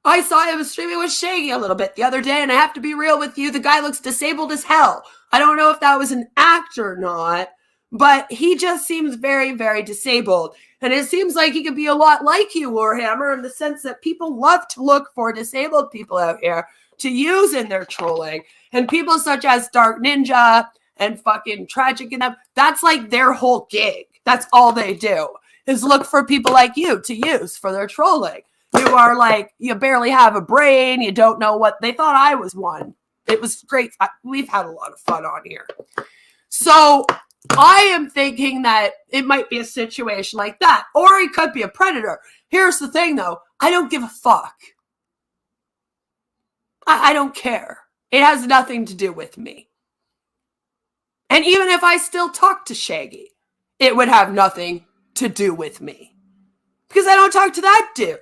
I saw him streaming with Shaggy a little bit the other day, and I have to be real with you, the guy looks disabled as hell. I don't know if that was an act or not, but he just seems very, very disabled. And it seems like he could be a lot like you, Warhammer, in the sense that people love to look for disabled people out here to use in their trolling. And people such as Dark Ninja and fucking Tragic and them, that's like their whole gig. That's all they do, is look for people like you to use for their trolling. You are like, you barely have a brain. You don't know what they thought I was one. It was great. We've had a lot of fun on here. So I am thinking that it might be a situation like that, or he could be a predator. Here's the thing, though. I don't give a fuck. I don't care. It has nothing to do with me. And even if I still talk to Shaggy, it would have nothing to do with me. Because I don't talk to that dude.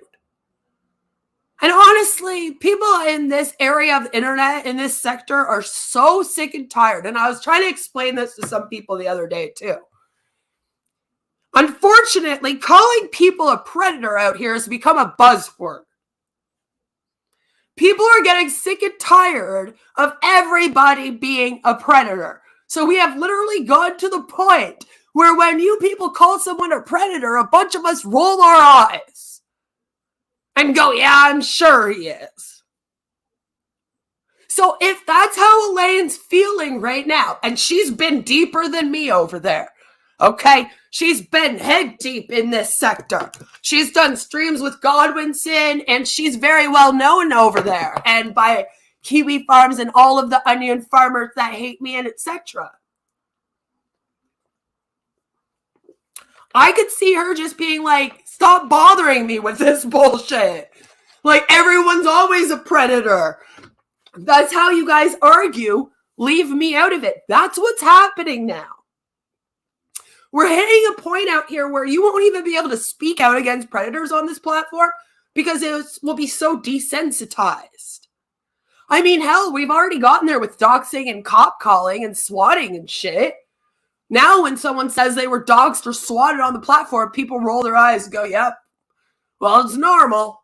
And honestly, people in this area of the internet, in this sector, are so sick and tired. And I was trying to explain this to some people the other day, too. Unfortunately, calling people a predator out here has become a buzzword. People are getting sick and tired of everybody being a predator. So we have literally gone to the point where when you people call someone a predator, a bunch of us roll our eyes and go, yeah, I'm sure he is. So if that's how Elaine's feeling right now, and she's been deeper than me over there, okay? She's been head deep in this sector. She's done streams with Godwinson, and she's very well known over there, and by Kiwi Farms and all of the onion farmers that hate me and etc. I could see her just being like, stop bothering me with this bullshit. Like, everyone's always a predator. That's how you guys argue. Leave me out of it. That's what's happening now. We're hitting a point out here where you won't even be able to speak out against predators on this platform because it will be so desensitized. I mean, hell, we've already gotten there with doxing and cop calling and swatting and shit. Now when someone says they were doxed or swatted on the platform, people roll their eyes and go, yep, well, it's normal.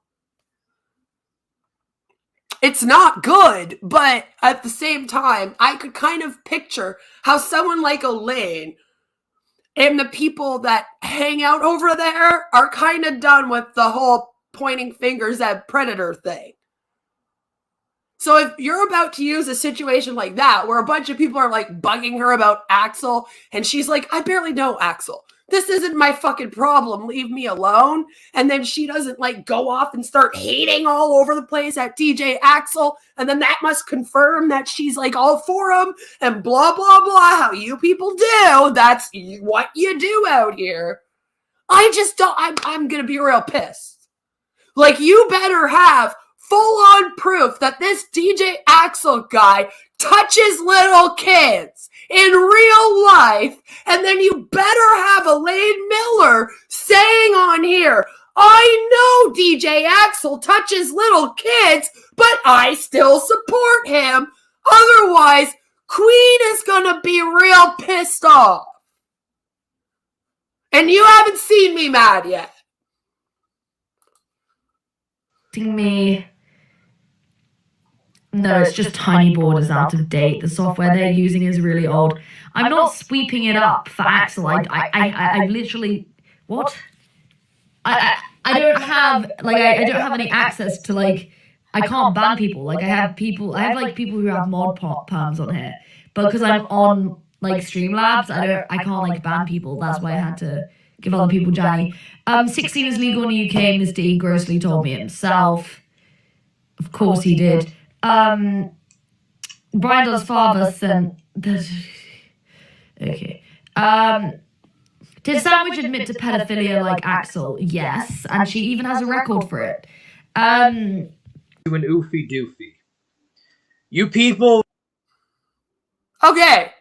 It's not good, but at the same time, I could kind of picture how someone like Elaine and the people that hang out over there are kind of done with the whole pointing fingers at predator thing. So if you're about to use a situation like that, where a bunch of people are like bugging her about Axel, and she's like, I barely know Axel. This isn't my fucking problem. Leave me alone. And then she doesn't like go off and start hating all over the place at DJ Axel. And then that must confirm that she's like all for him and blah, blah, blah. How you people do. That's what you do out here. I just don't, I'm going to be real pissed. Like, you better have full-on proof that this DJ Axel guy touches little kids in real life, and then you better have Elaine Miller saying on here, I know DJ Axel touches little kids, but I still support him. Otherwise, Queen is gonna be real pissed off. And you haven't seen me mad yet. Me. No, it's just Tiny Board is out of date. The software they're using is really old. I'm not sweeping it up for Axel. I literally, what? I don't have, like, I don't have any access to, like, I can't ban people. Like, I have people who have mod perms on here. But because I'm on, like, Streamlabs, I can't, like, ban people. That's why I had to give other people Janny. 16 is legal in the UK, Mr. E grossly told me himself. Of course he did. Brian father sent that. Okay. Did Sandwich admit to pedophilia like Axel? Yes, and she even has a record for it. To an OOFY DOOFY. You people. Okay.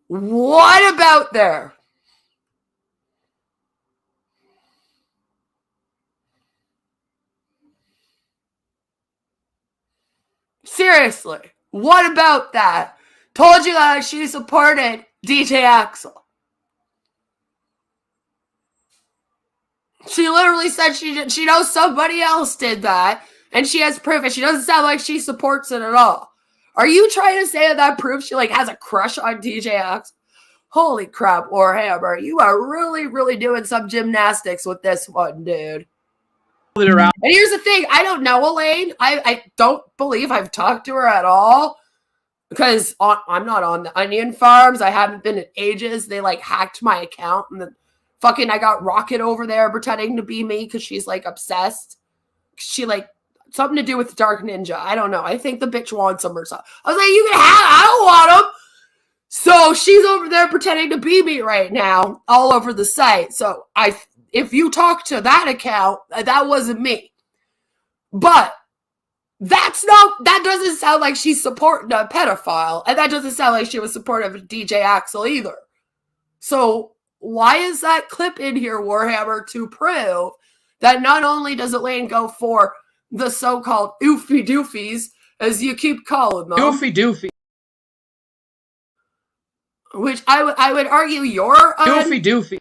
What about there? Seriously, what about that? Told you that she supported DJ Axel. She literally said she knows somebody else did that, and she has proof, and she doesn't sound like she supports it at all. Are you trying to say that proves she like has a crush on DJ Axel? Holy crap, Warhammer, you are really, really doing some gymnastics with this one, dude. And here's the thing, I don't know Elaine. I don't believe I've talked to her at all. Because I'm not on the Onion Farms. I haven't been in ages. They like hacked my account and then fucking I got Rocket over there pretending to be me because she's like obsessed. She like something to do with Dark Ninja. I don't know. I think the bitch wants him or something. I was like, you can have I don't want him. So she's over there pretending to be me right now all over the site. So if you talk to that account, that wasn't me. But that doesn't sound like she's supporting a pedophile, and that doesn't sound like she was supportive of DJ Axel either. So why is that clip in here, Warhammer, to prove that not only does Elaine go for the so-called OOFY DOOFYs, as you keep calling them, OOFY DOOFY. Which I would argue you're OOFY DOOFY.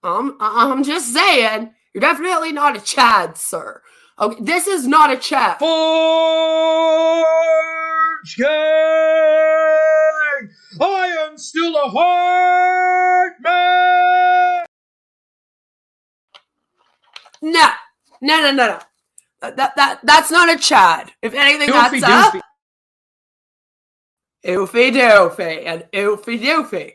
I'm just saying, you're definitely not a Chad, sir. Okay, this is not a Chad. Forge Gang! I am still a heart man! No. That's not a Chad. If anything, OOFY that's DOOFY. OOFY DOOFY and OOFY DOOFY.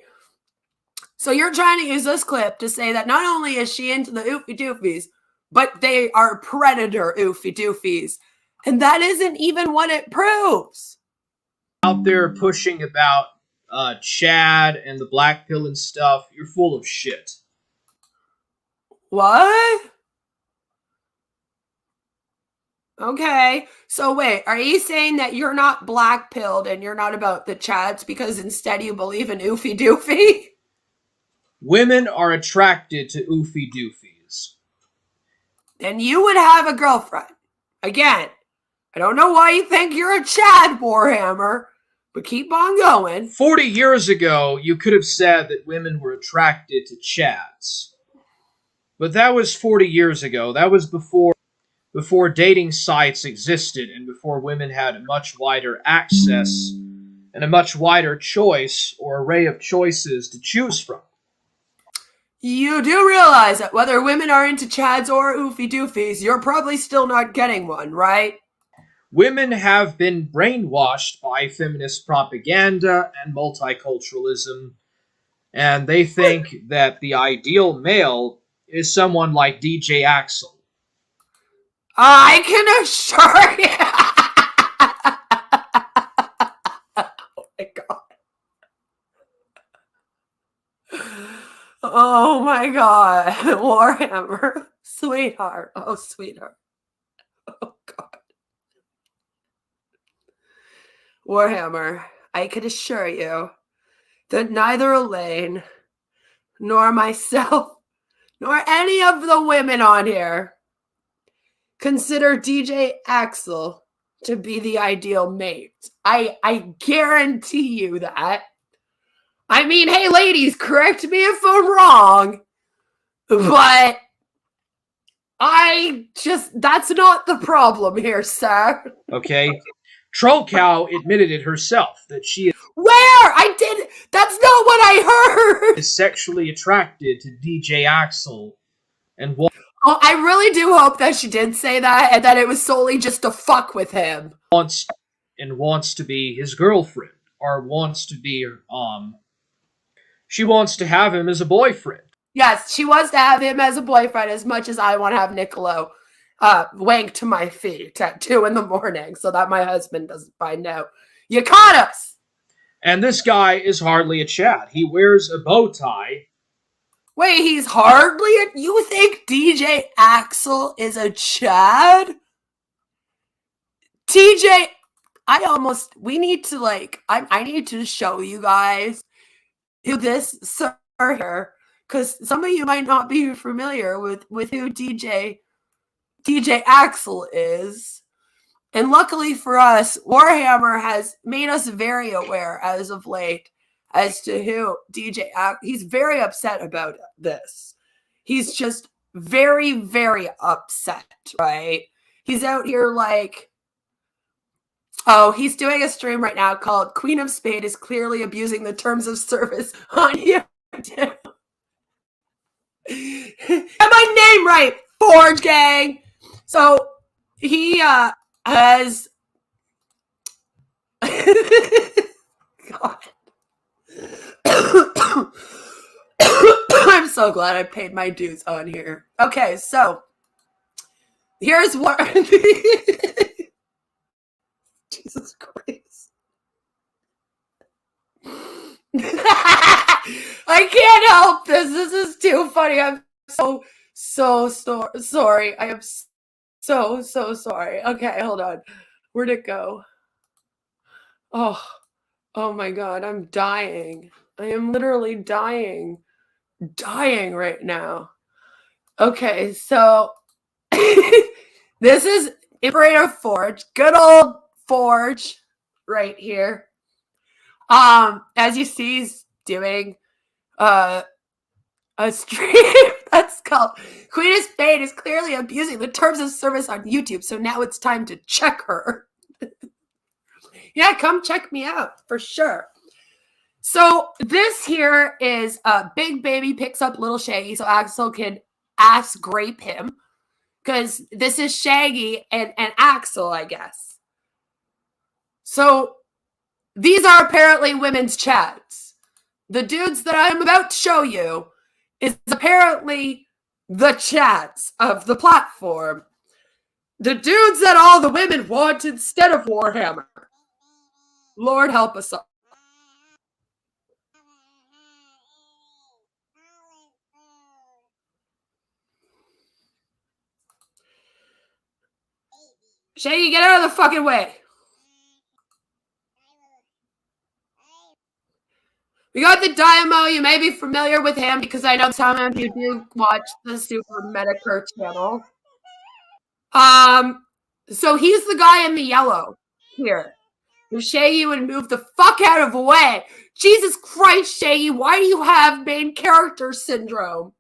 So you're trying to use this clip to say that not only is she into the OOFY DOOFYs, but they are predator OOFY DOOFYs. And that isn't even what it proves. Out there pushing about Chad and the black pill and stuff, you're full of shit. What? Okay, so wait, are you saying that you're not black-pilled and you're not about the Chads because instead you believe in OOFY DOOFY? Women are attracted to OOFY DOOFYs. Then you would have a girlfriend. Again, I don't know why you think you're a Chad, Warhammer, but keep on going. 40 years ago, you could have said that women were attracted to Chads. But that was 40 years ago. That was before dating sites existed and before women had a much wider access and a much wider choice or array of choices to choose from. You do realize that whether women are into Chads or OOFY DOOFYs, you're probably still not getting one, right? Women have been brainwashed by feminist propaganda and multiculturalism, and they think that the ideal male is someone like DJ Axel. I can assure you. Oh my god. Oh my god. Warhammer. Sweetheart. Oh, sweetheart. Oh god. Warhammer, I can assure you that neither Elaine nor myself nor any of the women on here consider DJ Axel to be the ideal mate. I guarantee you that. I mean, hey ladies, correct me if I'm wrong, but that's not the problem here, sir. Okay? Troll Cow admitted it herself that she Where? That's not what I heard. is sexually attracted to DJ Axel and Oh, I really do hope that she did say that and that it was solely just to fuck with him. wants to be his girlfriend, or wants to be she wants to have him as a boyfriend. Yes, she wants to have him as a boyfriend as much as I want to have Niccolo wank to my feet at 2 a.m. so that my husband doesn't find out. You caught us! And this guy is hardly a Chad. He wears a bow tie. Wait, he's hardly a... You think DJ Axel is a Chad? TJ, we need to like, I need to show you guys who this sir here, because some of you might not be familiar with who DJ Axel is. And luckily for us, Warhammer has made us very aware as of late as to who DJ Axel. He's very upset about this. He's just very, very upset, right? He's out here like, oh, he's doing a stream right now called Queen of Spade is clearly abusing the terms of service on YouTube. Get my name right, Forge Gang. So he has God. I'm so glad I paid my dues on here. Okay, so here's what Jesus Christ. I can't help this. This is too funny. I'm so sorry. I am so sorry. Okay, hold on. Where'd it go? Oh my God. I'm dying. I am literally dying right now. Okay, so this is Imperator of Forge. Good old Forge right here. As you see, he's doing a stream that's called Queen of Spade is clearly abusing the terms of service on YouTube, so now it's time to check her. Yeah, come check me out for sure. So this here is Big Baby picks up Little Shaggy so Axel can ass grape him, because this is Shaggy and Axel, I guess. So these are apparently women's chats. The dudes that I'm about to show you is apparently the chats of the platform. The dudes that all the women want instead of Warhammer. Lord help us all. Shaggy, get out of the fucking way. We got the Dynamo. You may be familiar with him because I know some of you do watch the Super Medicare channel. So he's the guy in the yellow here. If Shaggy would move the fuck out of the way. Jesus Christ, Shaggy, why do you have main character syndrome?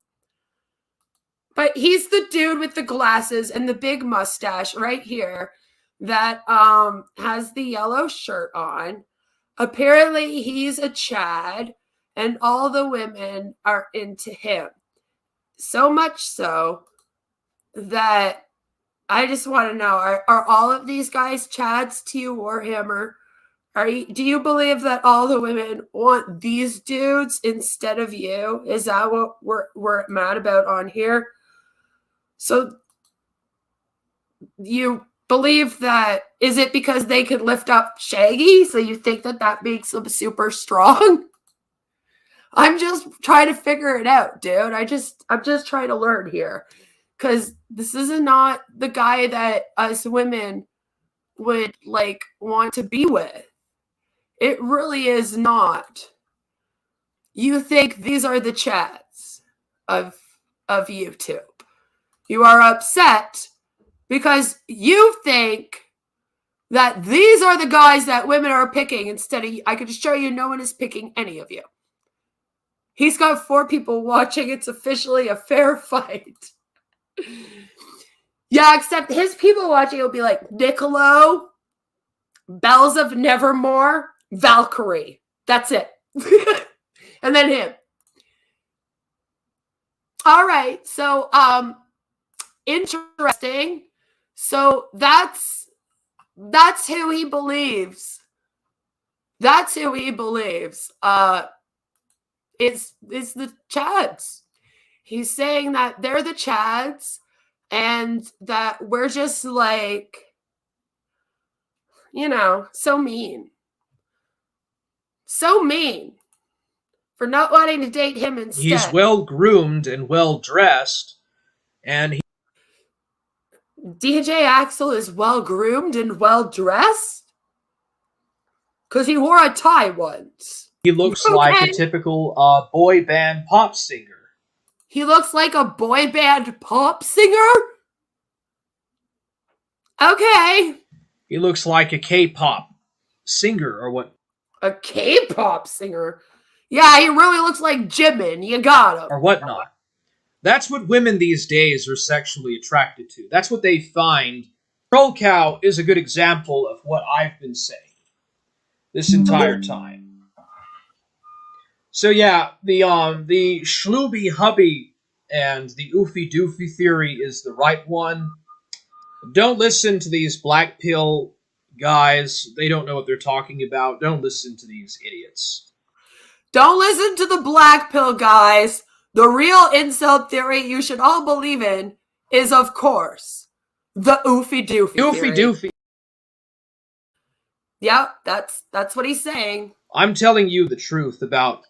But he's the dude with the glasses and the big mustache right here that has the yellow shirt on. Apparently, he's a Chad, and all the women are into him. So much so that I just want to know, are all of these guys Chads to you, Warhammer? Do you believe that all the women want these dudes instead of you? Is that what we're mad about on here? So you believe that, is it because they could lift up Shaggy? So you think that makes them super strong? I'm just trying to figure it out, dude. I'm just trying to learn here. Because this is not the guy that us women would like want to be with. It really is not. You think these are the chats of YouTube. You are upset because you think that these are the guys that women are picking instead of, I can assure you no one is picking any of you. He's got 4 people watching. It's officially a fair fight. Yeah, except his people watching will be like Niccolo, Bells of Nevermore, Valkyrie. That's it. And then him. All right. So, interesting. So that's who he believes. That's who he believes. Is the Chads. He's saying that they're the Chads and that we're just like, you know, so mean. So mean. For not wanting to date him instead. He's well groomed and well dressed, and DJ Axel is well groomed and well dressed? Because he wore a tie once. he looks like a typical boy band pop singer. He looks like a boy band pop singer? Okay. He looks like a K-pop singer or what? A K-pop singer? Yeah, he really looks like Jimin. You got him. Or whatnot. That's what women these days are sexually attracted to. That's what they find. Troll Cow is a good example of what I've been saying this entire time. So yeah, the Schlooby Hubby and the Oofy Doofy theory is the right one. Don't listen to these black pill guys. They don't know what they're talking about. Don't listen to these idiots. Don't listen to the black pill guys. The real incel theory you should all believe in is, of course, the Oofy Doofy Oofy Doofy. Yep, that's what he's saying. I'm telling you the truth about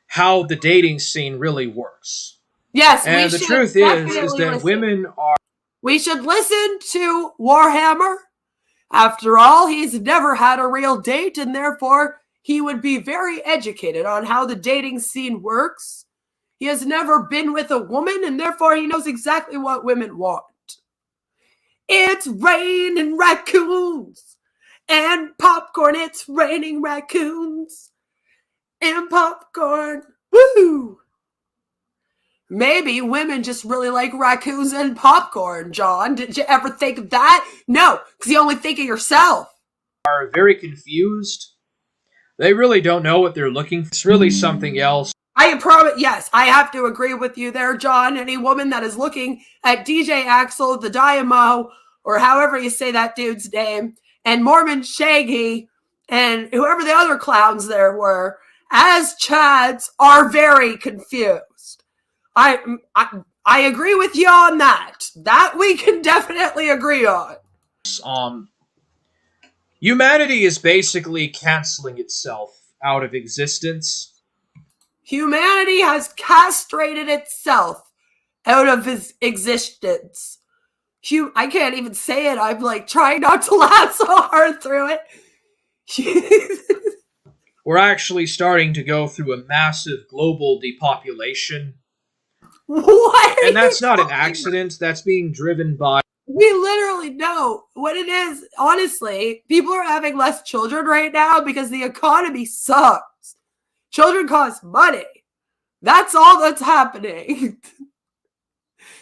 how the dating scene really works. Yes, and the truth is that women are... We should listen to Warhammer. After all, he's never had a real date, and therefore he would be very educated on how the dating scene works. He has never been with a woman, and therefore he knows exactly what women want. It's raining raccoons and popcorn. It's raining raccoons and popcorn. Woohoo! Maybe women just really like raccoons and popcorn, John. Did you ever think of that? No, because you only think of yourself. Are very confused. They really don't know what they're looking for. It's really something else. Yes, I have to agree with you there, John. Any woman that is looking at DJ Axel, the Dynamo, or however you say that dude's name, and Mormon Shaggy, and whoever the other clowns there were, as Chads, are very confused. I agree with you on that. That we can definitely agree on. Humanity is basically canceling itself out of existence. Humanity has castrated itself out of its existence. I can't even say it. I'm like trying not to laugh so hard through it. We're actually starting to go through a massive global depopulation. What? And that's not an accident. That's being driven by... We literally know what it is. Honestly, people are having less children right now because the economy sucks. Children cost money. That's all that's happening.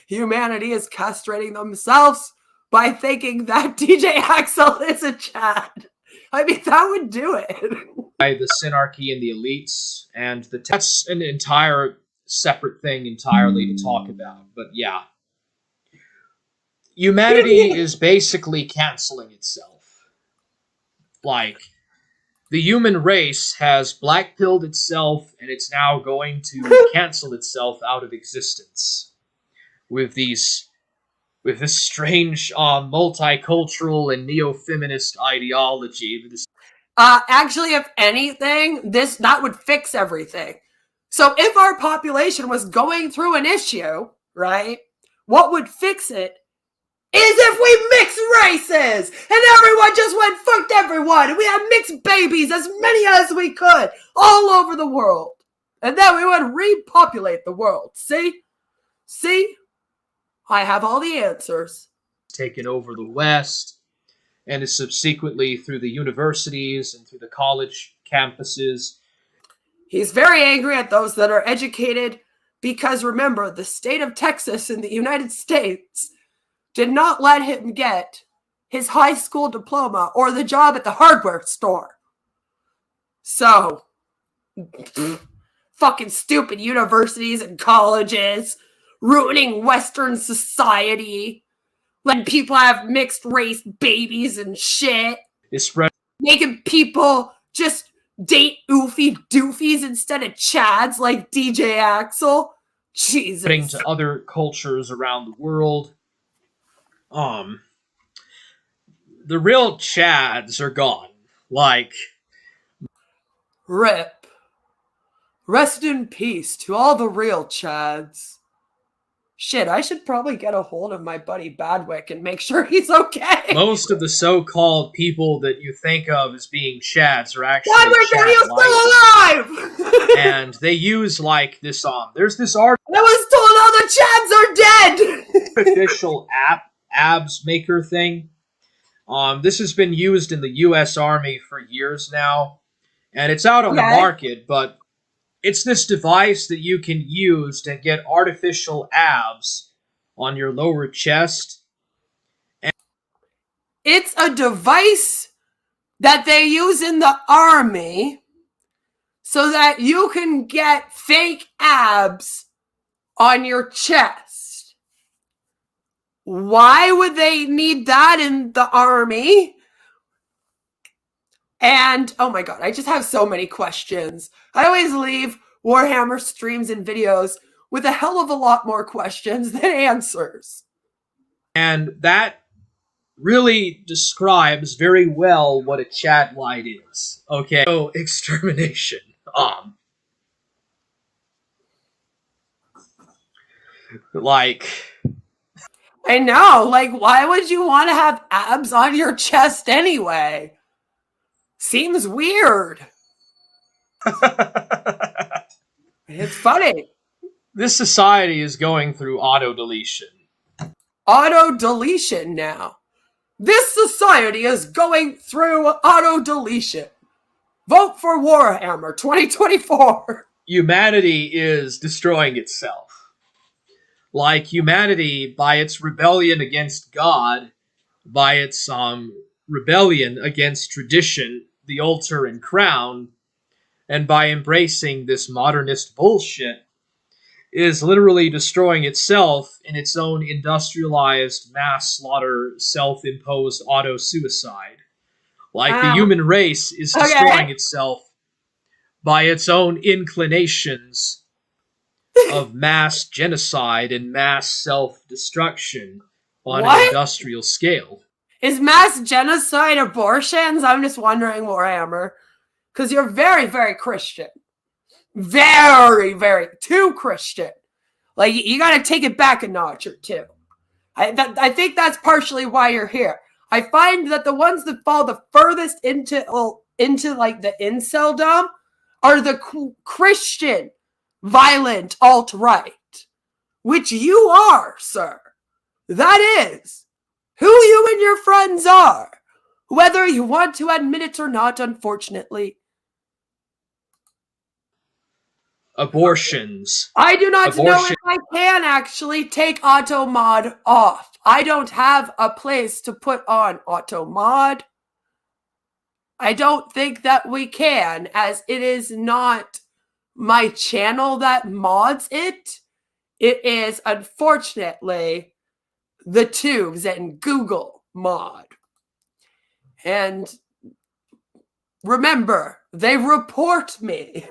Humanity is castrating themselves by thinking that DJ Axel is a Chad. I mean, that would do it. By the synarchy and the elites, and that's an entire separate thing entirely to talk about. But yeah. Humanity is basically canceling itself. Like, the human race has black-pilled itself, and it's now going to cancel itself out of existence. With this strange multicultural and neo-feminist ideology. Actually, if anything, that would fix everything. So if our population was going through an issue, right, what would fix it is if we mix races and everyone just went fucked everyone and we had mixed babies, as many as we could, all over the world. And then we would repopulate the world. See? I have all the answers. Taken over the West, and is subsequently through the universities and through the college campuses. He's very angry at those that are educated because, remember, the state of Texas in the United States did not let him get his high school diploma or the job at the hardware store. So, fucking stupid universities and colleges ruining Western society, letting people have mixed race babies and shit. It's spread, making people just date oofy doofies instead of Chads like DJ Axel. Jesus. Spreading to other cultures around the world. The real Chads are gone. Like, Rip. Rest in peace to all the real Chads. Shit, I should probably get a hold of my buddy Badwick and make sure he's okay. Most of the so-called people that you think of as being Chads are actually Badwick, are you still alive? And they use like this there's this art I was told all the Chads are dead. artificial abs maker thing. This has been used in the US Army for years now, and it's out on the market, but it's this device that you can use to get artificial abs on your lower chest. It's a device that they use in the army so that you can get fake abs on your chest. Why would they need that in the army? And, oh my god, I just have so many questions. I always leave Warhammer streams and videos with a hell of a lot more questions than answers. And that really describes very well what a Chad light is. Okay, so extermination. Like... I know, like, why would you want to have abs on your chest anyway? Seems weird. It's funny. This society is going through auto-deletion. Auto-deletion now. This society is going through auto-deletion. Vote for Warhammer 2024. Humanity is destroying itself. Like humanity, by its rebellion against God, by its rebellion against tradition, the altar and crown, and by embracing this modernist bullshit, is literally destroying itself in its own industrialized mass slaughter, self-imposed auto-suicide. Like the human race is destroying itself by its own inclinations of mass genocide and mass self-destruction on an industrial scale. Is mass genocide abortions? I'm just wondering, Warhammer. Because you're very, very Christian. Very, very, too Christian. Like, you gotta take it back a notch or two. I think that's partially why you're here. I find that the ones that fall the furthest into like the inceldom are the Christian violent alt-right, which you are, sir. That is who you and your friends are, whether you want to admit it or not, unfortunately. Abortions. I do not know if I can actually take auto mod off. I don't have a place to put on auto mod. I don't think that we can, as it is not my channel that mods it. It is, unfortunately, the Toobz and Google mod. And remember, they report me.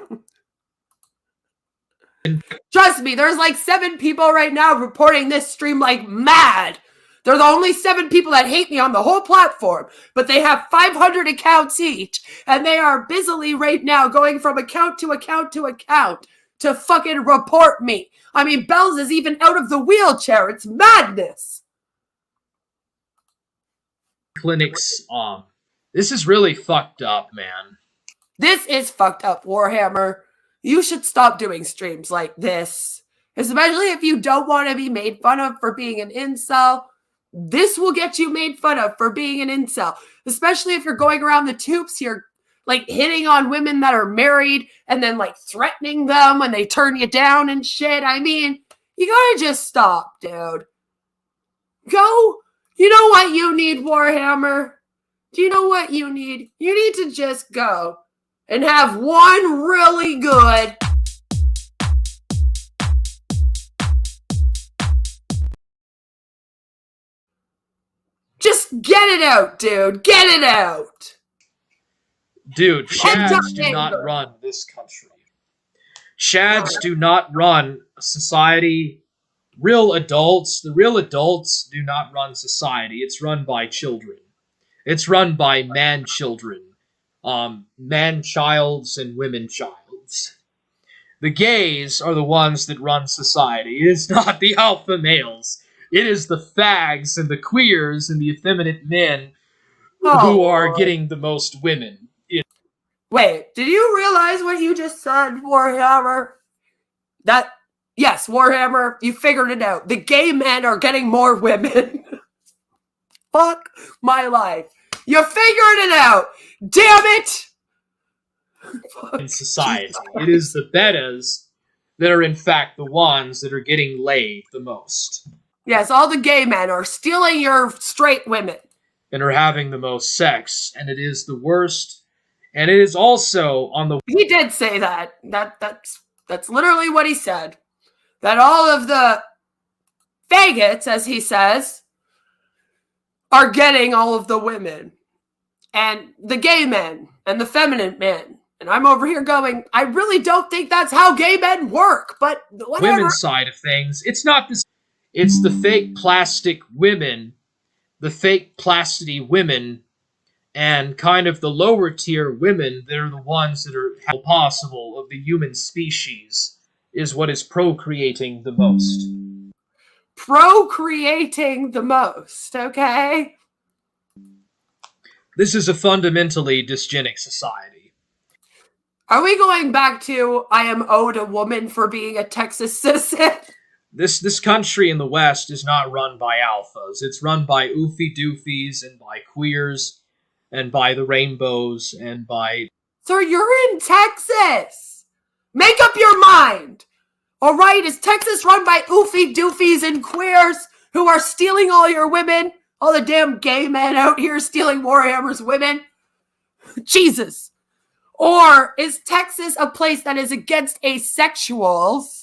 Trust me, there's like 7 people right now reporting this stream like mad. They're the only 7 people that hate me on the whole platform, but they have 500 accounts each, and they are busily right now going from account to account to account to fucking report me. I mean, Bells is even out of the wheelchair. It's madness. Clinics, this is really fucked up, man. This is fucked up, Warhammer. You should stop doing streams like this, especially if you don't want to be made fun of for being an incel. This will get you made fun of for being an incel, especially if you're going around the Toobz here, like hitting on women that are married and then like threatening them when they turn you down and shit. I mean, you gotta just stop, dude. Go. You know what you need, Warhammer? Do you know what you need? You need to just go and have one really good just get it out, dude. Get it out. Dude, Chads do not run this country. Chads do not run a society. Real adults, the real adults do not run society. It's run by children. It's run by man-children man-childs and women-childs. The gays are the ones that run society. It is not the alpha males. It is the fags and the queers and the effeminate men who are getting the most women. Wait, did you realize what you just said, Warhammer? Yes, Warhammer, you figured it out. The gay men are getting more women. Fuck my life. You figured it out. Damn it. In society. It is the betas that are in fact the ones that are getting laid the most. Yes, all the gay men are stealing your straight women. And are having the most sex, and it is the worst. And it is also on the... He did say that. That's literally what he said. That all of the faggots, as he says, are getting all of the women. And the gay men and the feminine men. And I'm over here going, I really don't think that's how gay men work, but whatever. Women's side of things, it's not this. It's the fake plastic women, the fake plasticity women, and kind of the lower tier women that are the ones that are how possible of the human species is what is procreating the most. Procreating the most, okay? This is a fundamentally dysgenic society. Are we going back to I am owed a woman for being a Texas citizen? This country in the West is not run by alphas. It's run by OOFY doofies and by queers and by the rainbows and by... Sir, you're in Texas. Make up your mind. All right, is Texas run by OOFY doofies and queers who are stealing all your women? All the damn gay men out here stealing Warhammer's women? Jesus. Or is Texas a place that is against asexuals?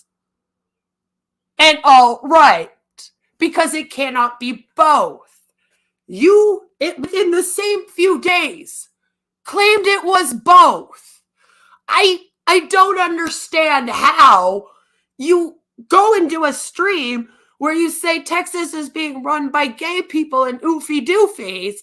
And all right, because it cannot be both. You, in the same few days, claimed it was both. I don't understand how you go and do a stream where you say Texas is being run by gay people and OOFY doofies,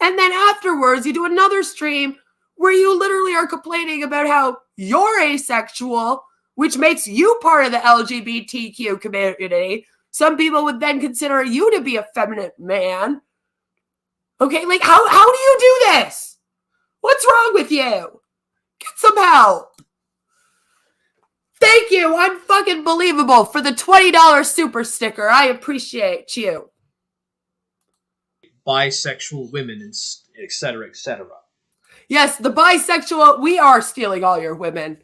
and then afterwards you do another stream where you literally are complaining about how you're asexual, which makes you part of the LGBTQ community. Some people would then consider you to be a feminine man. Okay, like, how do you do this? What's wrong with you? Get some help. Thank you. I'm fucking believable for the $20 super sticker. I appreciate you. Bisexual women, etc., etc. Yes, the bisexual, we are stealing all your women.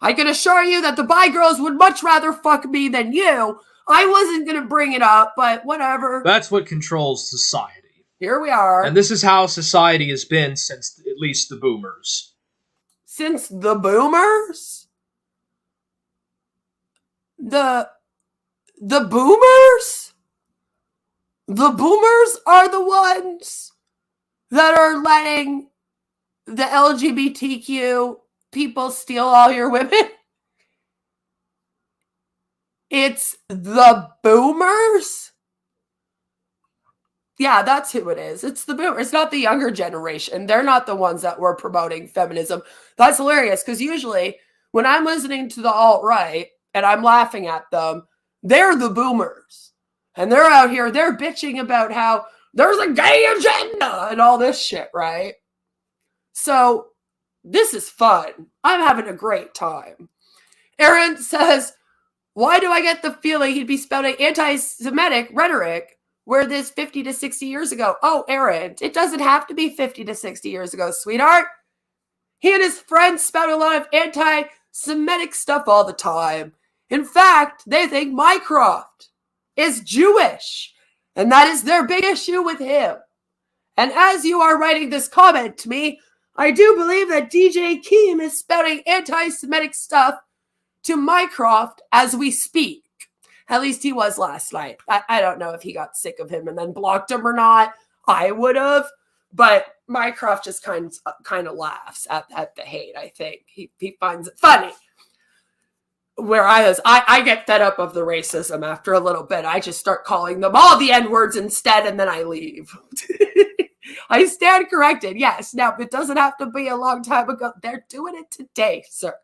I can assure you that the bi girls would much rather fuck me than you. I wasn't going to bring it up, but whatever. That's what controls society. Here we are. And this is how society has been since at least the boomers. Since the boomers? The boomers? The boomers are the ones that are letting the LGBTQ people steal all your women? It's the boomers? Yeah, that's who it is. It's the boomers. It's not the younger generation. They're not the ones that were promoting feminism. That's hilarious because usually when I'm listening to the alt-right and I'm laughing at them, they're the boomers. And they're out here, they're bitching about how there's a gay agenda and all this shit, right? So this is fun. I'm having a great time. Aaron says, why do I get the feeling he'd be spouting anti-Semitic rhetoric where this 50 to 60 years ago? Oh, Aaron, it doesn't have to be 50 to 60 years ago, sweetheart. He and his friends spout a lot of anti-Semitic stuff all the time. In fact, they think Mycroft is Jewish, and that is their big issue with him. And as you are writing this comment to me, I do believe that DJ Keem is spouting anti-Semitic stuff to Mycroft as we speak. At least he was last night. I don't know if he got sick of him and then blocked him or not. I would have. But Mycroft just kind of laughs at the hate, I think. He finds it funny. Whereas I get fed up of the racism after a little bit. I just start calling them all the N-words instead, and then I leave. I stand corrected. Yes. Now, it doesn't have to be a long time ago. They're doing it today, sir.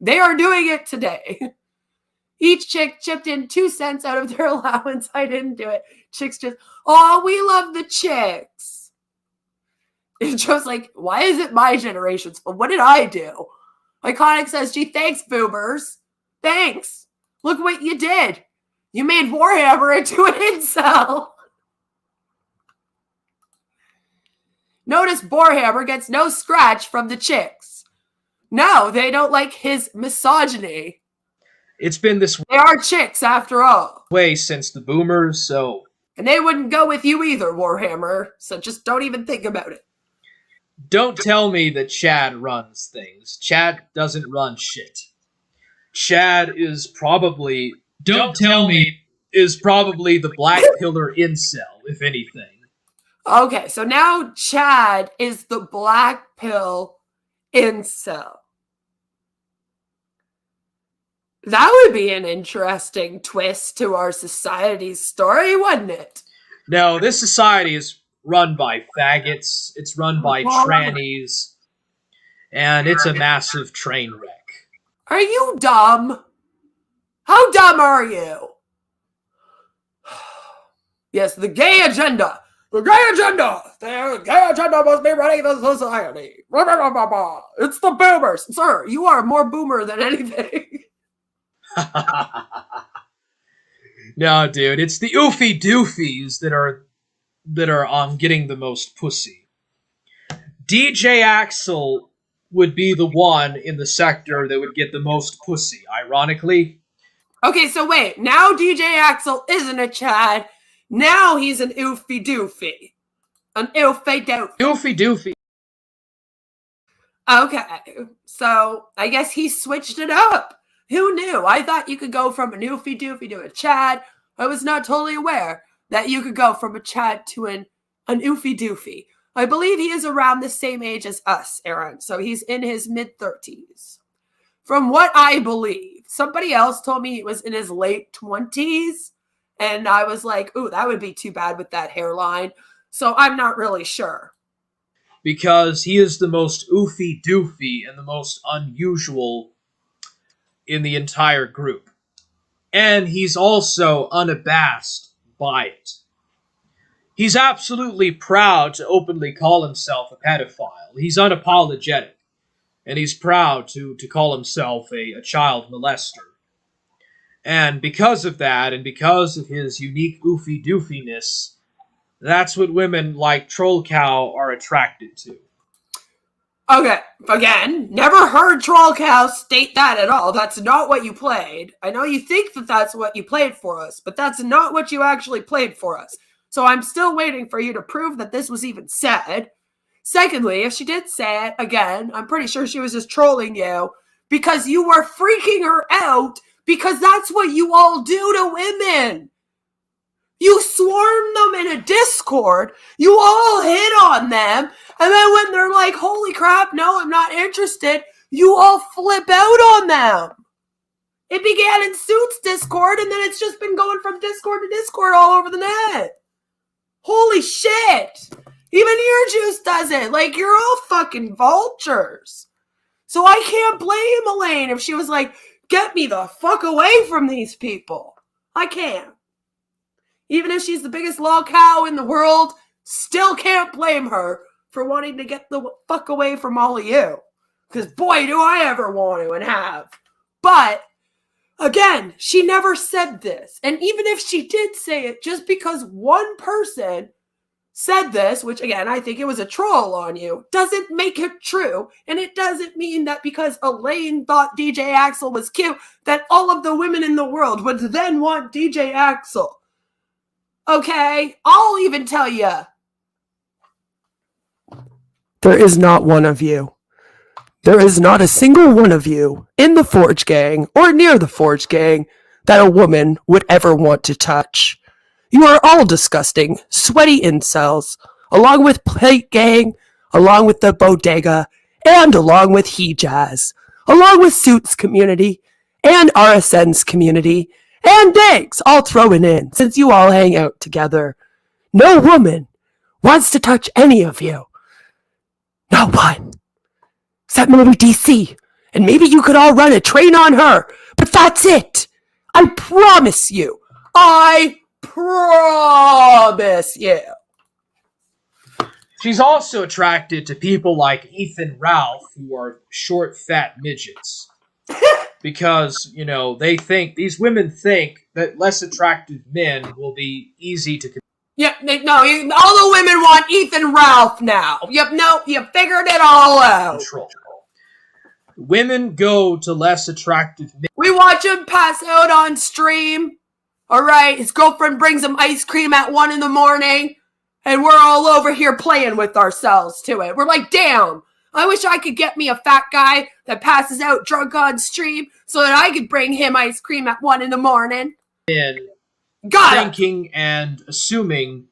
They are doing it today. Each chick chipped in 2 cents out of their allowance. I didn't do it. Chicks just, oh, we love the chicks. And Joe's like, why is it my generation's fault? What did I do? Iconic says, gee, thanks, boomers. Thanks. Look what you did. You made Warhammer into an incel. Notice Warhammer gets no scratch from the chicks. No, they don't like his misogyny. It's been this They are chicks, after all. way since the boomers, so... And they wouldn't go with you either, Warhammer. So just don't even think about it. Don't tell me that Chad runs things. Chad doesn't run shit. Chad is probably... Don't tell me... Is probably the black pillar incel, if anything. Okay, so now Chad is the black pill incel. That would be an interesting twist to our society's story, wouldn't it? No, this society is run by faggots, it's run by trannies, and it's a massive train wreck. Are you dumb? How dumb are you? Yes, the gay agenda. The gay agenda! The gay agenda must be running the society. It's the boomers. Sir, you are more boomer than anything. No, dude, it's the OOFY doofies that are getting the most pussy. DJ Axel would be the one in the sector that would get the most pussy, ironically. Okay, so wait. Now DJ Axel isn't a Chad. Now he's an OOFY doofy. An OOFY doofy. OOFY doofy. Okay, so I guess he switched it up. Who knew? I thought you could go from an OOFY doofy to a Chad. I was not totally aware that you could go from a Chad to an OOFY doofy. I believe he is around the same age as us, Aaron. So he's in his mid-30s. From what I believe. Somebody else told me he was in his late 20s. And I was like, ooh, that would be too bad with that hairline. So I'm not really sure. Because he is the most OOFY doofy and the most unusual in the entire group. And he's also unabashed by it. He's absolutely proud to openly call himself a pedophile. He's unapologetic. And he's proud to call himself a child molester. And because of that, and because of his unique OOFY doofiness, that's what women like Troll Cow are attracted to. Okay, again, never heard Troll Cow state that at all. That's not what you played. I know you think that that's what you played for us, but that's not what you actually played for us. So I'm still waiting for you to prove that this was even said. Secondly, if she did say it, again, I'm pretty sure she was just trolling you because you were freaking her out because that's what you all do to women. You swarm them in a Discord, you all hit on them, and then when they're like, holy crap, no, I'm not interested, you all flip out on them. It began in Suits Discord, and then it's just been going from Discord to Discord all over the net. Holy shit. Even your juice does it. Like, you're all fucking vultures. So I can't blame Elaine if she was like, get me the fuck away from these people. I can't. Even if she's the biggest lol cow in the world, still can't blame her for wanting to get the fuck away from all of you. Because boy, do I ever want to and have. But, again, she never said this. And even if she did say it, just because one person said this, which again, I think it was a troll on you, doesn't make it true. And it doesn't mean that because Elaine thought DJ Axel was cute, that all of the women in the world would then want DJ Axel. Okay, I'll even tell you. There is not one of you. There is not a single one of you in the Forge Gang or near the Forge Gang that a woman would ever want to touch. You are all disgusting, sweaty incels, along with Plate Gang, along with the Bodega, and along with He-Jazz, along with Suits community, and RSN's community, and Dags, all throwing in, since you all hang out together. No woman wants to touch any of you. No one. Except maybe DC. And maybe you could all run a train on her. But that's it. I promise you. I promise you. She's also attracted to people like Ethan Ralph, who are short, fat midgets. Because, you know, these women think that less attractive men will be easy to control. Yeah, no, all the women want Ethan Ralph now. Yep, no, you figured it all out. Women go to less attractive men. We watch him pass out on stream. Alright, his girlfriend brings him ice cream at 1 a.m. and we're all over here playing with ourselves to it. We're like, damn, I wish I could get me a fat guy that passes out drunk on stream so that I could bring him ice cream at 1 a.m. Thinking and assuming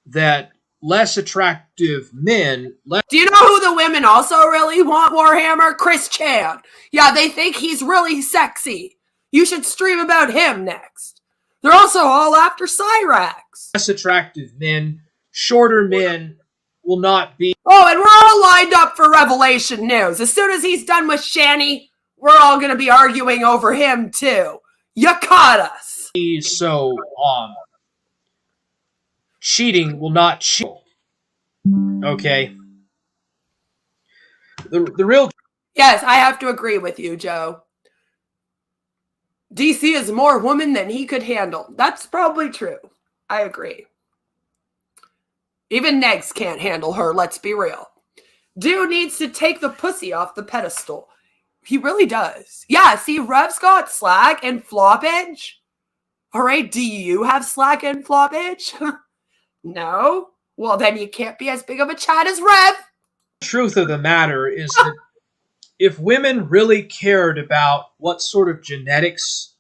that less attractive men... Do you know who the women also really want, Warhammer? Chris Chan. Yeah, they think he's really sexy. You should stream about him next. They're also all after Cyrax. Less attractive men, shorter men will not be... Oh, and we're all lined up for Revelation News. As soon as he's done with Shanny, we're all going to be arguing over him too. You caught us. So, cheating will not cheat. Okay. The real... Yes, I have to agree with you, Joe. DC is more woman than he could handle. That's probably true. I agree. Even Negs can't handle her, let's be real. Dude needs to take the pussy off the pedestal. He really does. Yeah, see, Rev's got slack and floppage. Alright, do you have slack and floppage? No? Well, then you can't be as big of a Chad as Rev. The truth of the matter is that if women really cared about what sort of genetics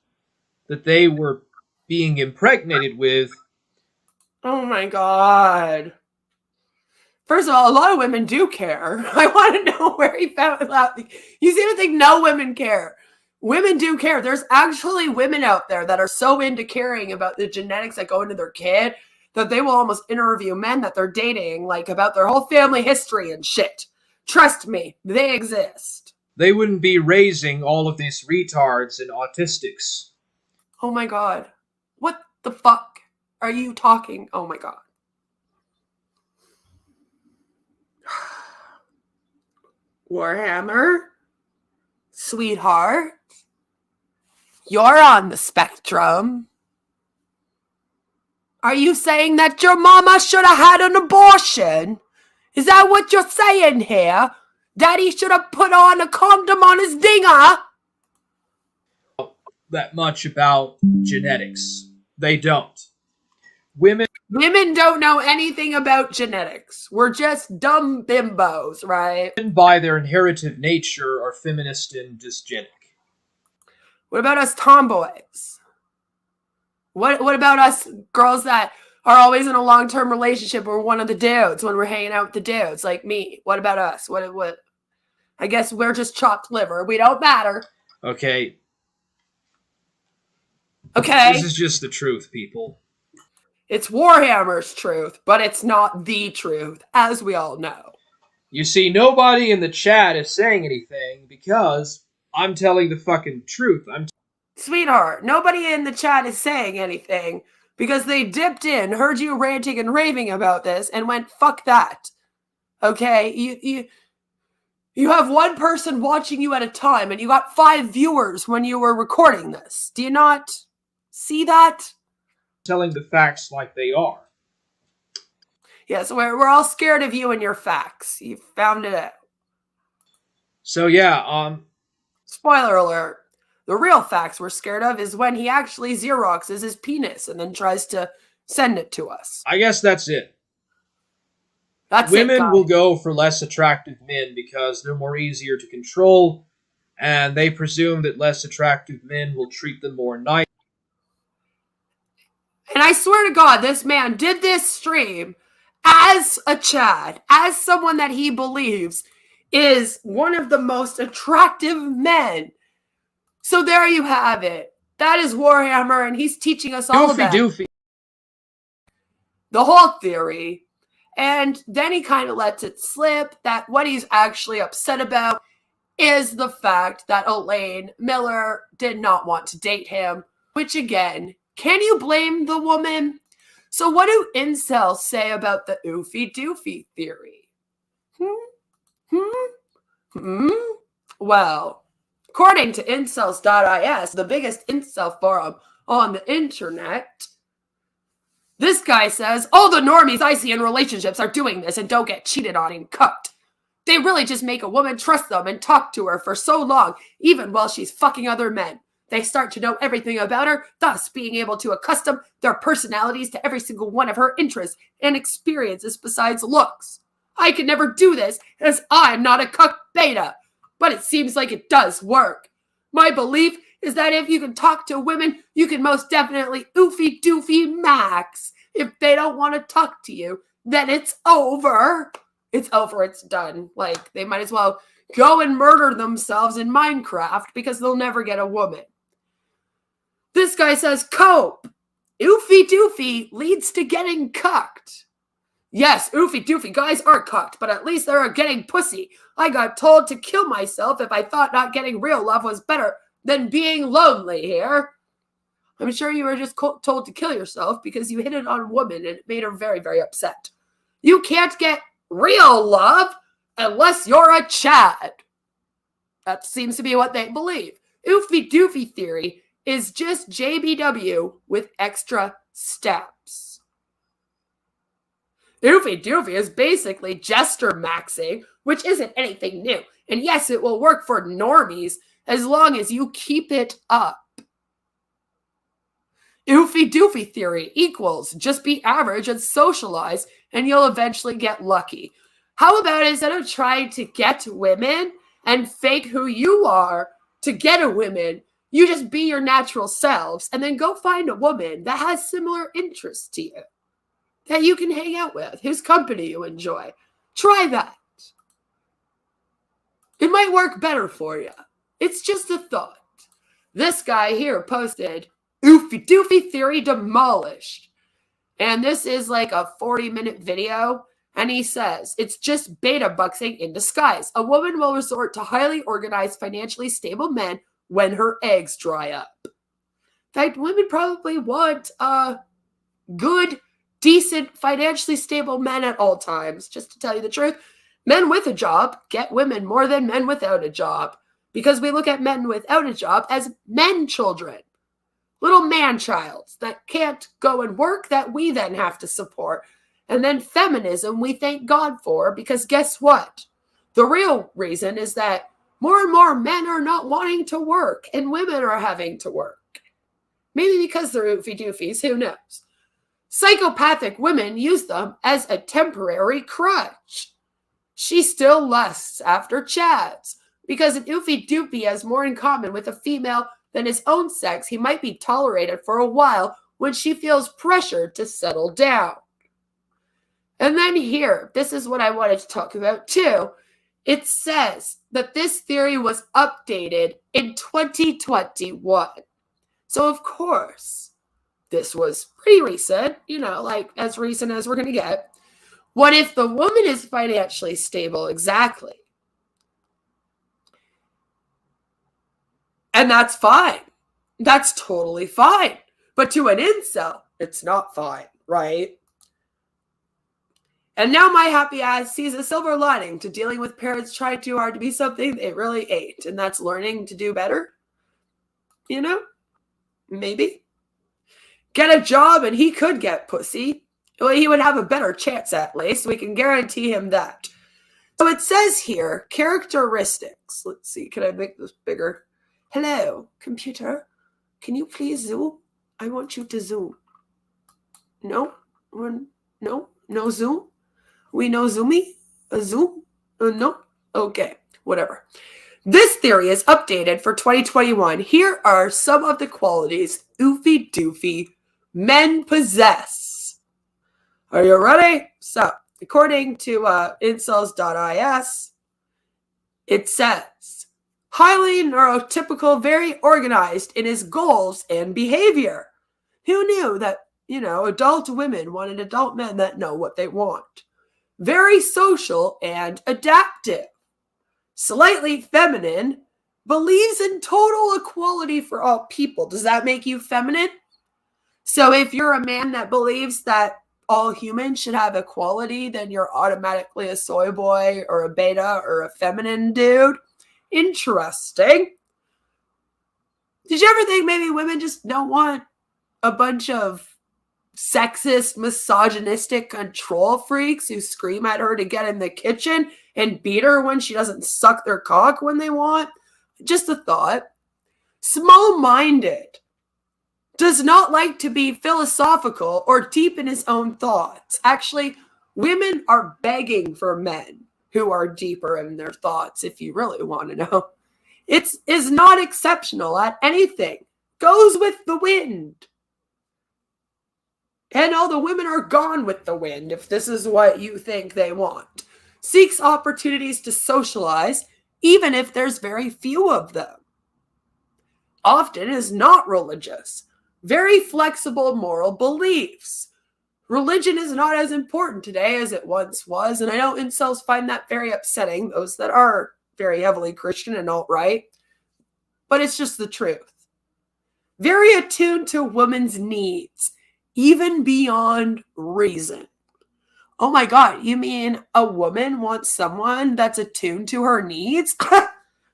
that they were being impregnated with... Oh my god. First of all, a lot of women do care. I want to know where he found that. You seem to think no women care. Women do care. There's actually women out there that are so into caring about the genetics that go into their kid that they will almost interview men that they're dating, like about their whole family history and shit. Trust me, they exist. They wouldn't be raising all of these retards and autistics. Oh my god. What the fuck are you talking? Oh my god. Warhammer? Sweetheart? You're on the spectrum. Are you saying that your mama should have had an abortion? Is that what you're saying here? Daddy should have put on a condom on his dinger? That much about genetics. They don't. Women don't know anything about genetics. We're just dumb bimbos, right? by their inherited nature are feminist and dysgenic. What about us tomboys? What about us girls that are always in a long-term relationship with one of the dudes when we're hanging out with the dudes, like me? What about us? What? I guess we're just chopped liver. We don't matter. Okay. Okay. This is just the truth, people. It's Warhammer's truth, but it's not the truth, as we all know. You see, nobody in the chat is saying anything because I'm telling the fucking truth. Sweetheart, nobody in the chat is saying anything because they dipped in, heard you ranting and raving about this, and went, fuck that. Okay? You have one person watching you at a time, and you got 5 viewers when you were recording this. Do you not see that? Telling the facts like they are. Yes, we're all scared of you and your facts. You found it out. So yeah, spoiler alert. The real facts we're scared of is when he actually Xeroxes his penis and then tries to send it to us. I guess that's it. Women will go for less attractive men because they're more easier to control, and they presume that less attractive men will treat them more nice. And I swear to God, this man did this stream as a Chad, as someone that he believes is one of the most attractive men. So there you have it. That is Warhammer, and he's teaching us all about Doofy. the whole theory. And then he kind of lets it slip that what he's actually upset about is the fact that Elaine Miller did not want to date him, which again, can you blame the woman? So what do incels say about the OOFY DOOFY theory? Well, according to incels.is, the biggest incel forum on the internet, this guy says, all the normies I see in relationships are doing this and don't get cheated on and cucked. They really just make a woman trust them and talk to her for so long, even while she's fucking other men. They start to know everything about her, thus being able to accustom their personalities to every single one of her interests and experiences besides looks. I could never do this as I'm not a cuck beta, but it seems like it does work. My belief is that if you can talk to women, you can most definitely OOFY DOOFY max. If they don't want to talk to you, then it's over. It's over, it's done. Like, they might as well go and murder themselves in Minecraft because they'll never get a woman. This guy says, cope. OOFY DOOFY leads to getting cucked. Yes, OOFY DOOFY guys are cucked, but at least they're getting pussy. I got told to kill myself if I thought not getting real love was better than being lonely here. I'm sure you were just told to kill yourself because you hit it on a woman and it made her very, very upset. You can't get real love unless you're a Chad. That seems to be what they believe. OOFY DOOFY theory is just JBW with extra steps. OOFY DOOFY is basically jester maxing, which isn't anything new. And yes, it will work for normies as long as you keep it up. OOFY DOOFY theory equals just be average and socialize and you'll eventually get lucky. How about instead of trying to get women and fake who you are to get a woman, you just be your natural selves and then go find a woman that has similar interests to you, that you can hang out with, whose company you enjoy. Try that. It might work better for you. It's just a thought. This guy here posted, OOFY DOOFY theory demolished. And this is like a 40-minute video. And he says, it's just beta buxing in disguise. A woman will resort to highly organized, financially stable men when her eggs dry up. In fact, women probably want good, decent, financially stable men at all times. Just to tell you the truth, men with a job get women more than men without a job. Because we look at men without a job as men children. Little man-childs that can't go and work that we then have to support. And then feminism we thank God for, because guess what? The real reason is that more and more men are not wanting to work and women are having to work. Maybe because they're OOFY DOOFYs, who knows? Psychopathic women use them as a temporary crutch. She still lusts after Chads because an OOFY DOOFY has more in common with a female than his own sex. He might be tolerated for a while when she feels pressured to settle down. And then here, this is what I wanted to talk about too. It says that this theory was updated in 2021. So of course, this was pretty recent, you know, like as recent as we're going to get. What if the woman is financially stable? Exactly. And that's fine. That's totally fine. But to an incel, it's not fine, right? And now my happy ass sees a silver lining to dealing with parents trying too hard to be something they really ain't. And that's learning to do better. You know? Maybe. Get a job and he could get pussy. Well, he would have a better chance at least. We can guarantee him that. So it says here, characteristics. Let's see. Can I make this bigger? Hello, computer. Can you please zoom? I want you to zoom. No? No zoom? We know zoomy? A zoom? No? Okay, whatever. This theory is updated for 2021. Here are some of the qualities OOFY DOOFY men possess. Are you ready? So, according to incels.is, it says, highly neurotypical, very organized in his goals and behavior. Who knew that, you know, adult women wanted adult men that know what they want? very social and adaptive. Slightly feminine, believes in total equality for all people. Does that make you feminine? So if you're a man that believes that all humans should have equality, then you're automatically a soy boy or a beta or a feminine dude. Interesting. Did you ever think maybe women just don't want a bunch of sexist, misogynistic control freaks who scream at her to get in the kitchen and beat her when she doesn't suck their cock when they want? Just a thought. Small-minded. Does not like to be philosophical or deep in his own thoughts. Actually, women are begging for men who are deeper in their thoughts, if you really want to know. It is not exceptional at anything. Goes with the wind. And all the women are gone with the wind, if this is what you think they want. Seeks opportunities to socialize, even if there's very few of them. Often is not religious. Very flexible moral beliefs. Religion is not as important today as it once was, and I know incels find that very upsetting, those that are very heavily Christian and alt-right, but it's just the truth. Very attuned to women's needs, even beyond reason. Oh my God, you mean a woman wants someone that's attuned to her needs?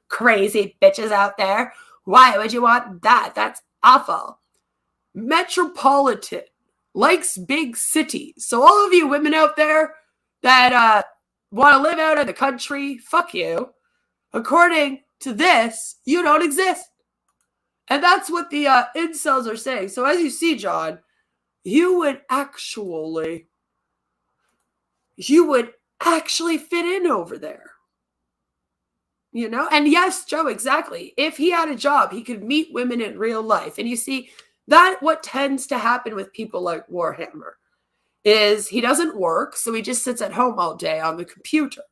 Crazy bitches out there. Why would you want that? That's awful. Metropolitan. Likes big cities. So all of you women out there that want to live out in the country, fuck you. According to this, you don't exist. And that's what the incels are saying. So as you see, John, you would actually fit in over there. You know? And yes, Joe, exactly. If he had a job, he could meet women in real life. And you see, that what tends to happen with people like Warhammer is he doesn't work, so he just sits at home all day on the computer,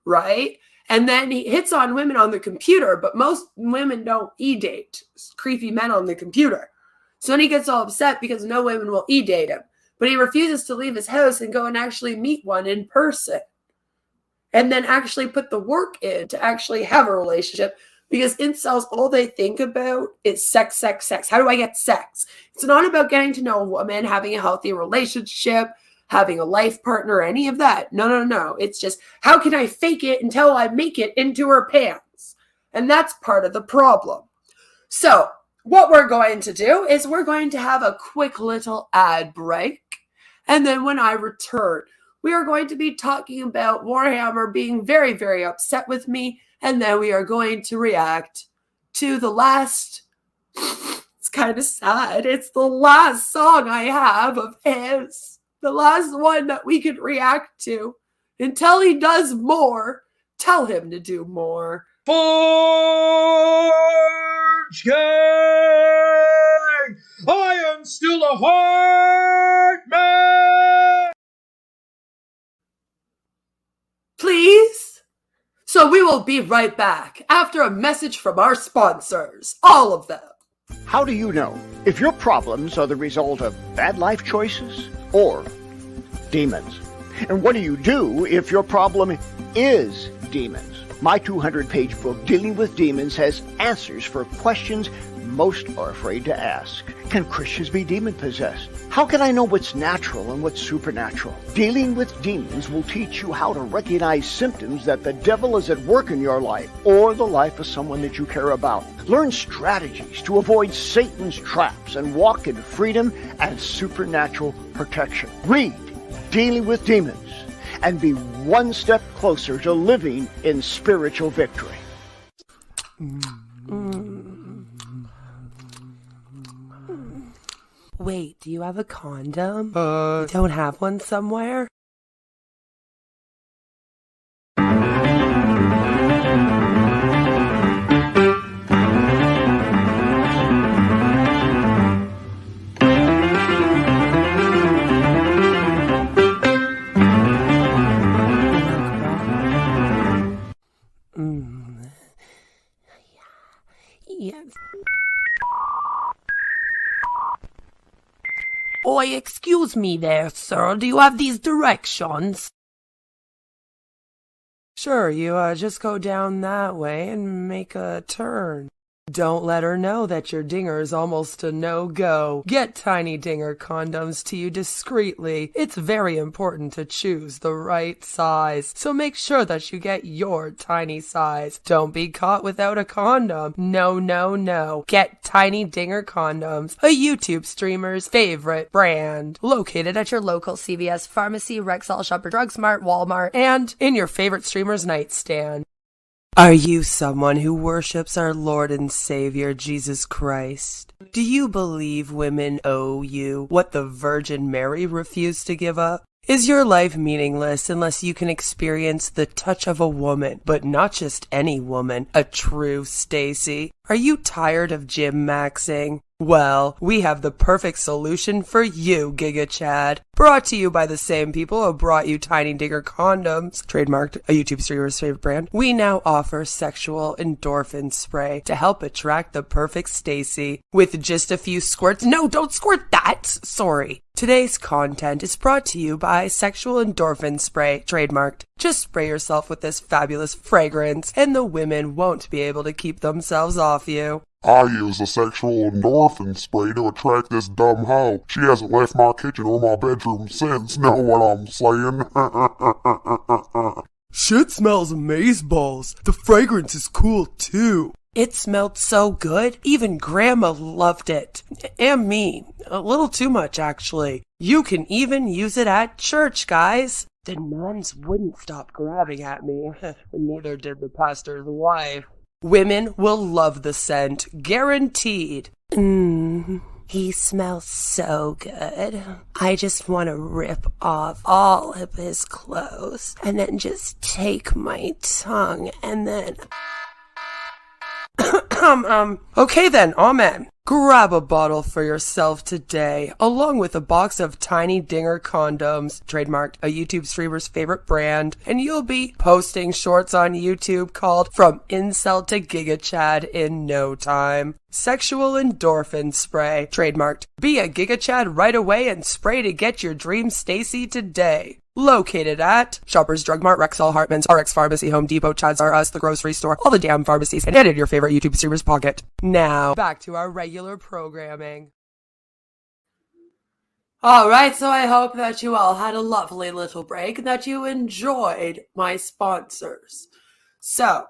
right? And then he hits on women on the computer, but most women don't e-date creepy men on the computer. So then he gets all upset because no women will e-date him. But he refuses to leave his house and go and actually meet one in person. And then actually put the work in to actually have a relationship. Because incels, all they think about is sex, sex, sex. How do I get sex? It's not about getting to know a woman, having a healthy relationship, having a life partner, any of that. No. It's just, how can I fake it until I make it into her pants? And that's part of the problem. So what we're going to do is we're going to have a quick little ad break. And then when I return, we are going to be talking about Warhammer being very, very upset with me. And then we are going to react to the last, it's kind of sad, it's the last song I have of his. The last one that we could react to. Until he does more, tell him to do more. Forge Gang! I am still a heart man! Please? So we will be right back after a message from our sponsors, all of them. How do you know if your problems are the result of bad life choices or demons? And what do you do if your problem is demons? My 200-page book, Dealing with Demons, has answers for questions most are afraid to ask. Can Christians be demon-possessed? How can I know what's natural and what's supernatural? Dealing with Demons will teach you how to recognize symptoms that the devil is at work in your life or the life of someone that you care about. Learn strategies to avoid Satan's traps and walk in freedom and supernatural protection. Read Dealing with Demons and be one step closer to living in spiritual victory. Wait, do you have a condom? You don't have one somewhere? Yes. Oi, excuse me there, sir. Do you have these directions? Sure, you just go down that way and make a turn. Don't let her know that your dinger is almost a no-go. Get Tiny Dinger condoms to you discreetly. It's very important to choose the right size, so make sure that you get your tiny size. Don't be caught without a condom. No, no, no. Get Tiny Dinger condoms, a YouTube streamer's favorite brand. Located at your local CVS, pharmacy, Rexall, Shopper, Drug Smart, Walmart, and in your favorite streamer's nightstand. Are you someone who worships our Lord and Savior, Jesus Christ? Do you believe women owe you what the Virgin Mary refused to give up? Is your life meaningless unless you can experience the touch of a woman, but not just any woman, a true Stacy? Are you tired of gym maxing? Well, we have the perfect solution for you, Giga Chad. Brought to you by the same people who brought you Tiny Dinger condoms, trademarked, a YouTube streamer's favorite brand. We now offer sexual endorphin spray to help attract the perfect Stacy. With just a few squirts. No, don't squirt that! Sorry. Today's content is brought to you by Sexual Endorphin Spray, trademarked. Just spray yourself with this fabulous fragrance, and the women won't be able to keep themselves off you. I use a sexual endorphin spray to attract this dumb hoe. She hasn't left my kitchen or my bedroom since, know what I'm saying? Shit smells amazeballs. The fragrance is cool too. It smelled so good, even Grandma loved it. And me. A little too much, actually. You can even use it at church, guys. The nuns wouldn't stop grabbing at me. Neither did the pastor's wife. Women will love the scent, guaranteed. He smells so good. I just want to rip off all of his clothes and then just take my tongue and then... Okay then, amen. Grab a bottle for yourself today, along with a box of Tiny Dinger condoms, trademarked, a YouTube streamer's favorite brand, and you'll be posting shorts on YouTube called From Incel to Giga Chad in no time. Sexual Endorphin Spray, trademarked. Be a Giga Chad right away and spray to get your dream Stacy today. Located at Shoppers, Drug Mart, Rexall, Hartman's, RX Pharmacy, Home Depot, Chad's R Us, the grocery store, all the damn pharmacies, and in your favorite YouTube streamer's pocket. Now, back to our regular programming. Alright, so I hope that you all had a lovely little break and that you enjoyed my sponsors. So,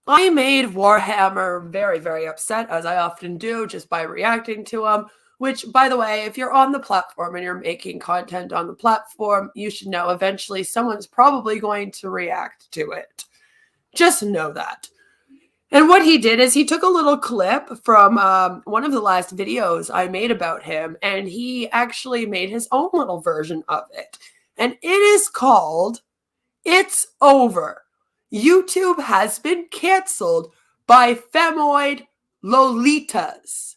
I made Warhammer very, very upset, as I often do, just by reacting to them. Which, by the way, if you're on the platform and you're making content on the platform, you should know eventually someone's probably going to react to it. Just know that. And what he did is he took a little clip from one of the last videos I made about him, and he actually made his own little version of it. And it is called It's Over. YouTube has been canceled by femoid Lolitas.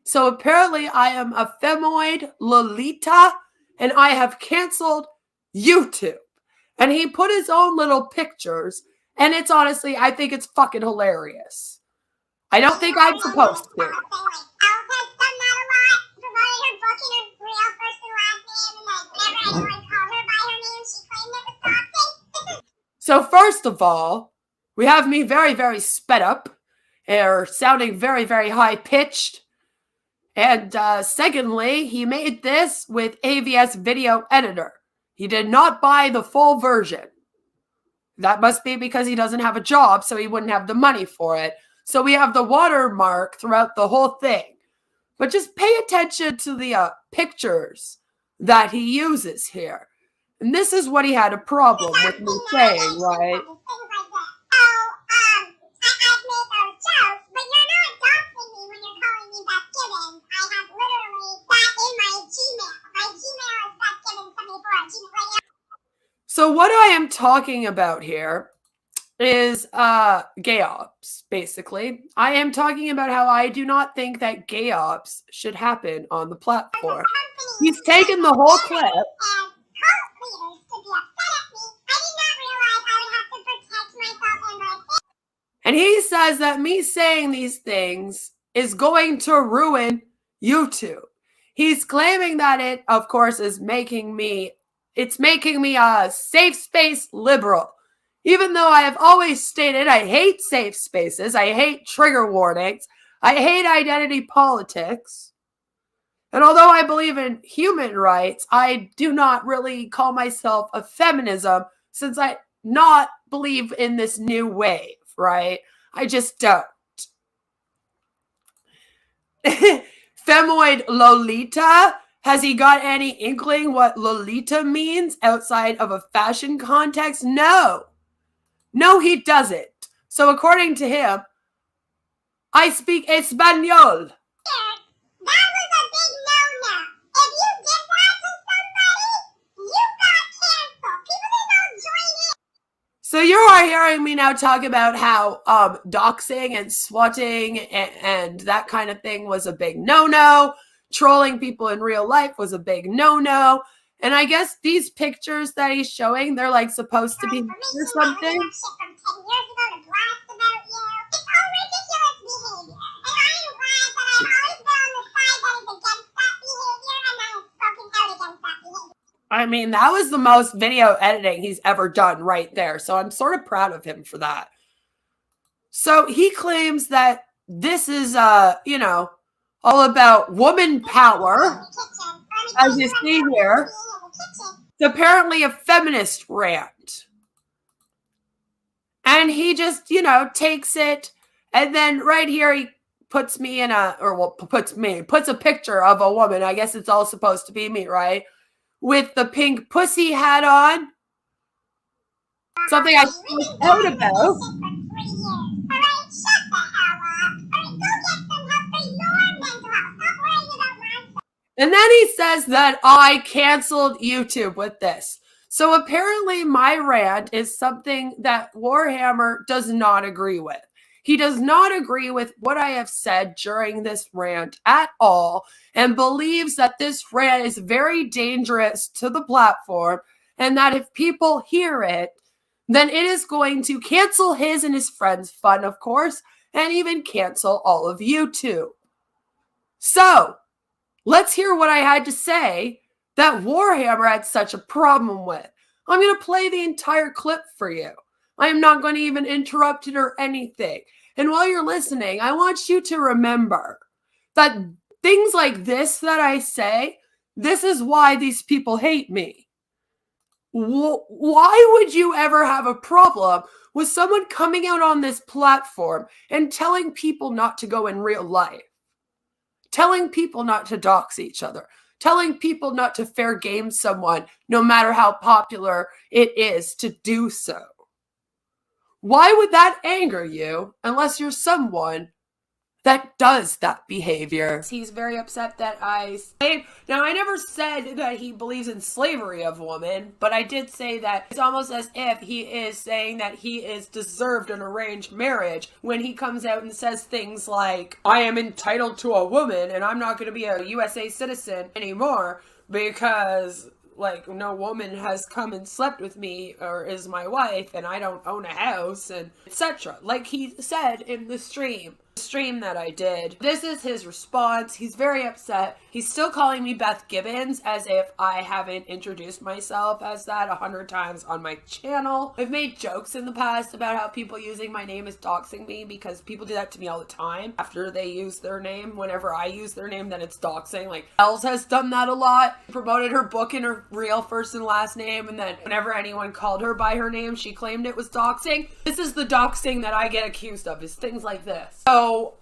So apparently I am a femoid Lolita and I have canceled YouTube. And he put his own little pictures and it's honestly, I think it's fucking hilarious. I don't think I'm supposed to. So first of all, we have me very, very sped up or sounding very, very high pitched. And secondly, he made this with AVS Video Editor. He did not buy the full version. That must be because he doesn't have a job, so he wouldn't have the money for it. So we have the watermark throughout the whole thing. But just pay attention to the pictures that he uses here. And this is what he had a problem with me saying, right? So what I am talking about here is gay ops, basically. I am talking about how I do not think that gay ops should happen on the platform. He's taken the whole clip. And he says that me saying these things is going to ruin YouTube. He's claiming that it, of course, is making me a safe space liberal. Even though I have always stated I hate safe spaces, I hate trigger warnings, I hate identity politics. And although I believe in human rights, I do not really call myself a feminism since I not believe in this new wave, right? I just don't. Femoid Lolita, has he got any inkling what Lolita means outside of a fashion context? No. No, he doesn't. So according to him, I speak Espanol. So you are hearing me now talk about how doxing and swatting and that kind of thing was a big no-no. Trolling people in real life was a big no-no. And I guess these pictures that he's showing, they're like supposed to be or something. I mean, that was the most video editing he's ever done right there. So I'm sort of proud of him for that. So he claims that this is, you know, all about woman power. As you see here, it's apparently a feminist rant. And he just, you know, takes it. And then right here, he puts me in a, or well, puts a picture of a woman. I guess it's all supposed to be me, right? With the pink pussy hat on. Something I spoke out about. And then he says that I canceled YouTube with this. So apparently my rant is something that Warhammer does not agree with. He does not agree with what I have said during this rant at all and believes that this rant is very dangerous to the platform and that if people hear it, then it is going to cancel his and his friends' fun, of course, and even cancel all of YouTube. So, let's hear what I had to say that Warhammer had such a problem with. I'm going to play the entire clip for you. I am not going to even interrupt it or anything. And while you're listening, I want you to remember that things like this that I say, this is why these people hate me. Why would you ever have a problem with someone coming out on this platform and telling people not to go in real life? Telling people not to dox each other? Telling people not to fair game someone, no matter how popular it is to do so? Why would that anger you unless you're someone that does that behavior? He's very upset that I say. Now, I never said that he believes in slavery of women, but I did say that it's almost as if he is saying that he is deserved an arranged marriage when he comes out and says things like, I am entitled to a woman and I'm not going to be a USA citizen anymore because like no woman has come and slept with me or is my wife and I don't own a house and etc. Like he said in the stream that I did. This is his response. He's very upset. He's still calling me Beth Gibbons as if I haven't introduced myself as that 100 times on my channel. I've made jokes in the past about how people using my name is doxing me because people do that to me all the time. After they use their name, whenever I use their name, then it's doxing. Like Els has done that a lot. Promoted her book in her real first and last name, and then whenever anyone called her by her name, she claimed it was doxing. This is the doxing that I get accused of, is things like this. So,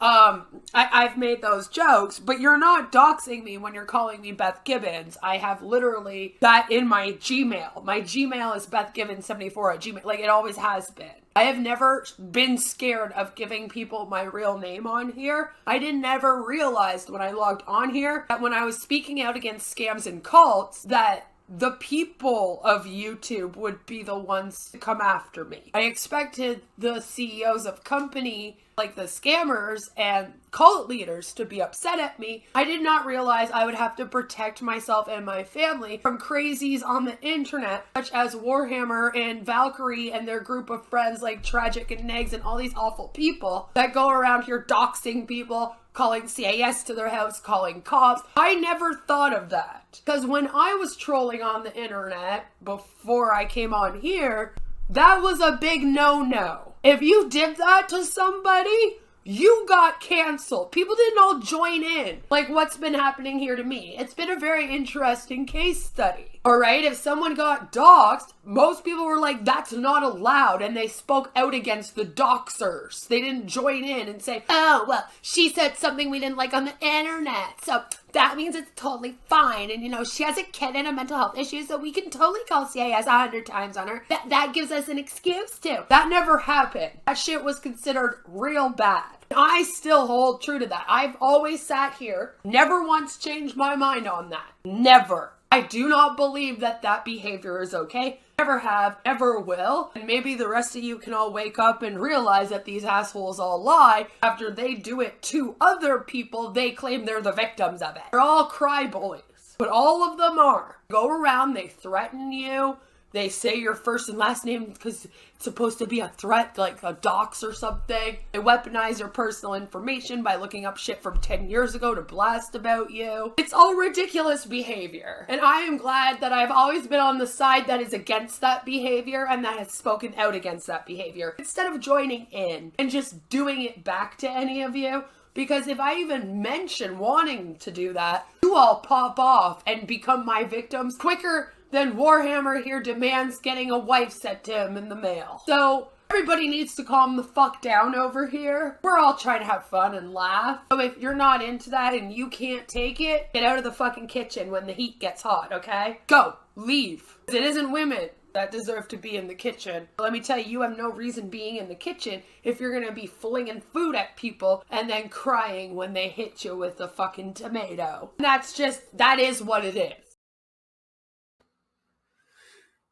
I've made those jokes, but you're not doxing me when you're calling me Beth Gibbons. I have literally that in my Gmail. My Gmail is BethGibbons74@gmail. Like it always has been. I have never been scared of giving people my real name on here. I never realized when I logged on here that when I was speaking out against scams and cults that the people of YouTube would be the ones to come after me. I expected the CEOs of company, like the scammers and cult leaders, to be upset at me. I did not realize I would have to protect myself and my family from crazies on the internet, such as Warhammer and Valkyrie and their group of friends like Tragic and Negs and all these awful people that go around here doxing people, calling CAS to their house, calling cops. I never thought of that. Because when I was trolling on the internet before I came on here, That was a big no-no. If you did that to somebody, you got canceled. People didn't all join in. Like what's been happening here to me. It's been a very interesting case study. All right, if someone got doxxed, most people were like, that's not allowed. And they spoke out against the doxers. They didn't join in and say, oh, well, she said something we didn't like on the internet. So that means it's totally fine. And, you know, she has a kid and a mental health issue, so we can totally call CAS 100 times on her. That gives us an excuse to. That never happened. That shit was considered real bad. I still hold true to that. I've always sat here, never once changed my mind on that. Never. I do not believe that that behavior is okay. Never have, ever will. And maybe the rest of you can all wake up and realize that these assholes all lie. After they do it to other people, they claim they're the victims of it. They're all cry boys. But all of them are. Go around, they threaten you. They say your first and last name because it's supposed to be a threat, like a dox or something. They weaponize your personal information by looking up shit from 10 years ago to blast about you. It's all ridiculous behavior. And I am glad that I've always been on the side that is against that behavior and that has spoken out against that behavior. Instead of joining in and just doing it back to any of you. Because if I even mention wanting to do that, you all pop off and become my victims quicker than Warhammer here demands getting a wife sent to him in the mail. So everybody needs to calm the fuck down over here. We're all trying to have fun and laugh. So if you're not into that and you can't take it, get out of the fucking kitchen when the heat gets hot, okay? Go. Leave. It isn't women that deserve to be in the kitchen. Let me tell you, you have no reason being in the kitchen if you're gonna be flinging food at people and then crying when they hit you with a fucking tomato. That is what it is.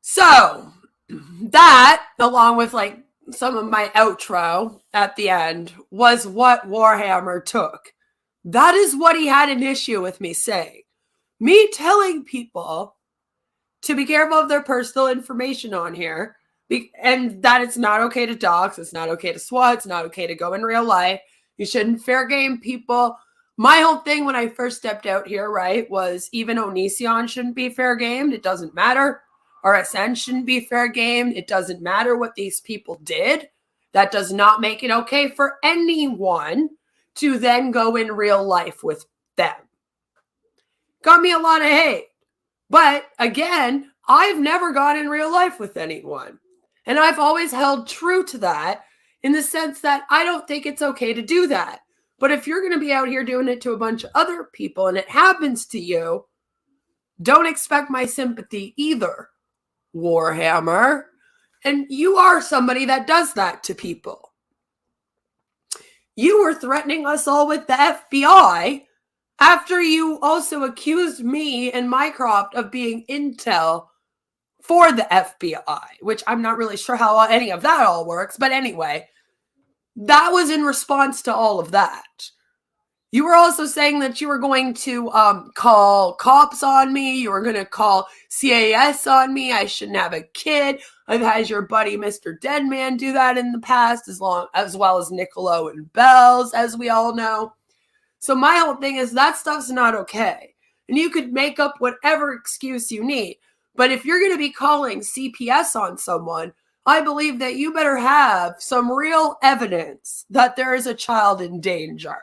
So, that, along with like some of my outro at the end, was what Warhammer took. That is what he had an issue with me saying. Me telling people to be careful of their personal information on here, and that it's not okay to dox, it's not okay to swat, it's not okay to go in real life. You shouldn't fair game people. My whole thing when I first stepped out here, right, was even Onision shouldn't be fair gamed. It doesn't matter. RSN shouldn't be fair gamed. It doesn't matter what these people did. That does not make it okay for anyone to then go in real life with them. Got me a lot of hate. But again, I've never gone in real life with anyone. And I've always held true to that in the sense that I don't think it's okay to do that. But if you're going to be out here doing it to a bunch of other people and it happens to you, don't expect my sympathy either, Warhammer. And you are somebody that does that to people. You were threatening us all with the FBI after you also accused me and Mycroft of being intel for the FBI, which I'm not really sure how any of that all works. But anyway, that was in response to all of that. You were also saying that you were going to call cops on me. You were going to call CAS on me. I shouldn't have a kid. I've had your buddy Mr. Deadman do that in the past, as well as Niccolo and Bells, as we all know. So my whole thing is that stuff's not okay. And you could make up whatever excuse you need. But if you're going to be calling CPS on someone, I believe that you better have some real evidence that there is a child in danger.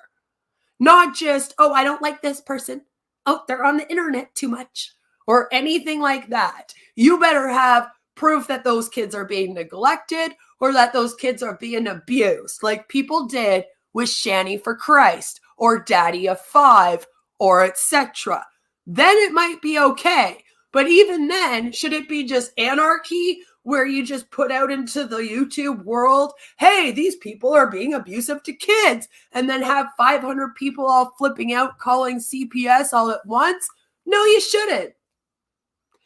Not just, oh, I don't like this person. Oh, they're on the internet too much. Or anything like that. You better have proof that those kids are being neglected or that those kids are being abused. Like people did with Shanny for Christ or Daddy of Five or etc. Then it might be okay. But even then, should it be just anarchy where you just put out into the YouTube world, hey, these people are being abusive to kids, and then have 500 people all flipping out calling CPS all at once? No, you shouldn't.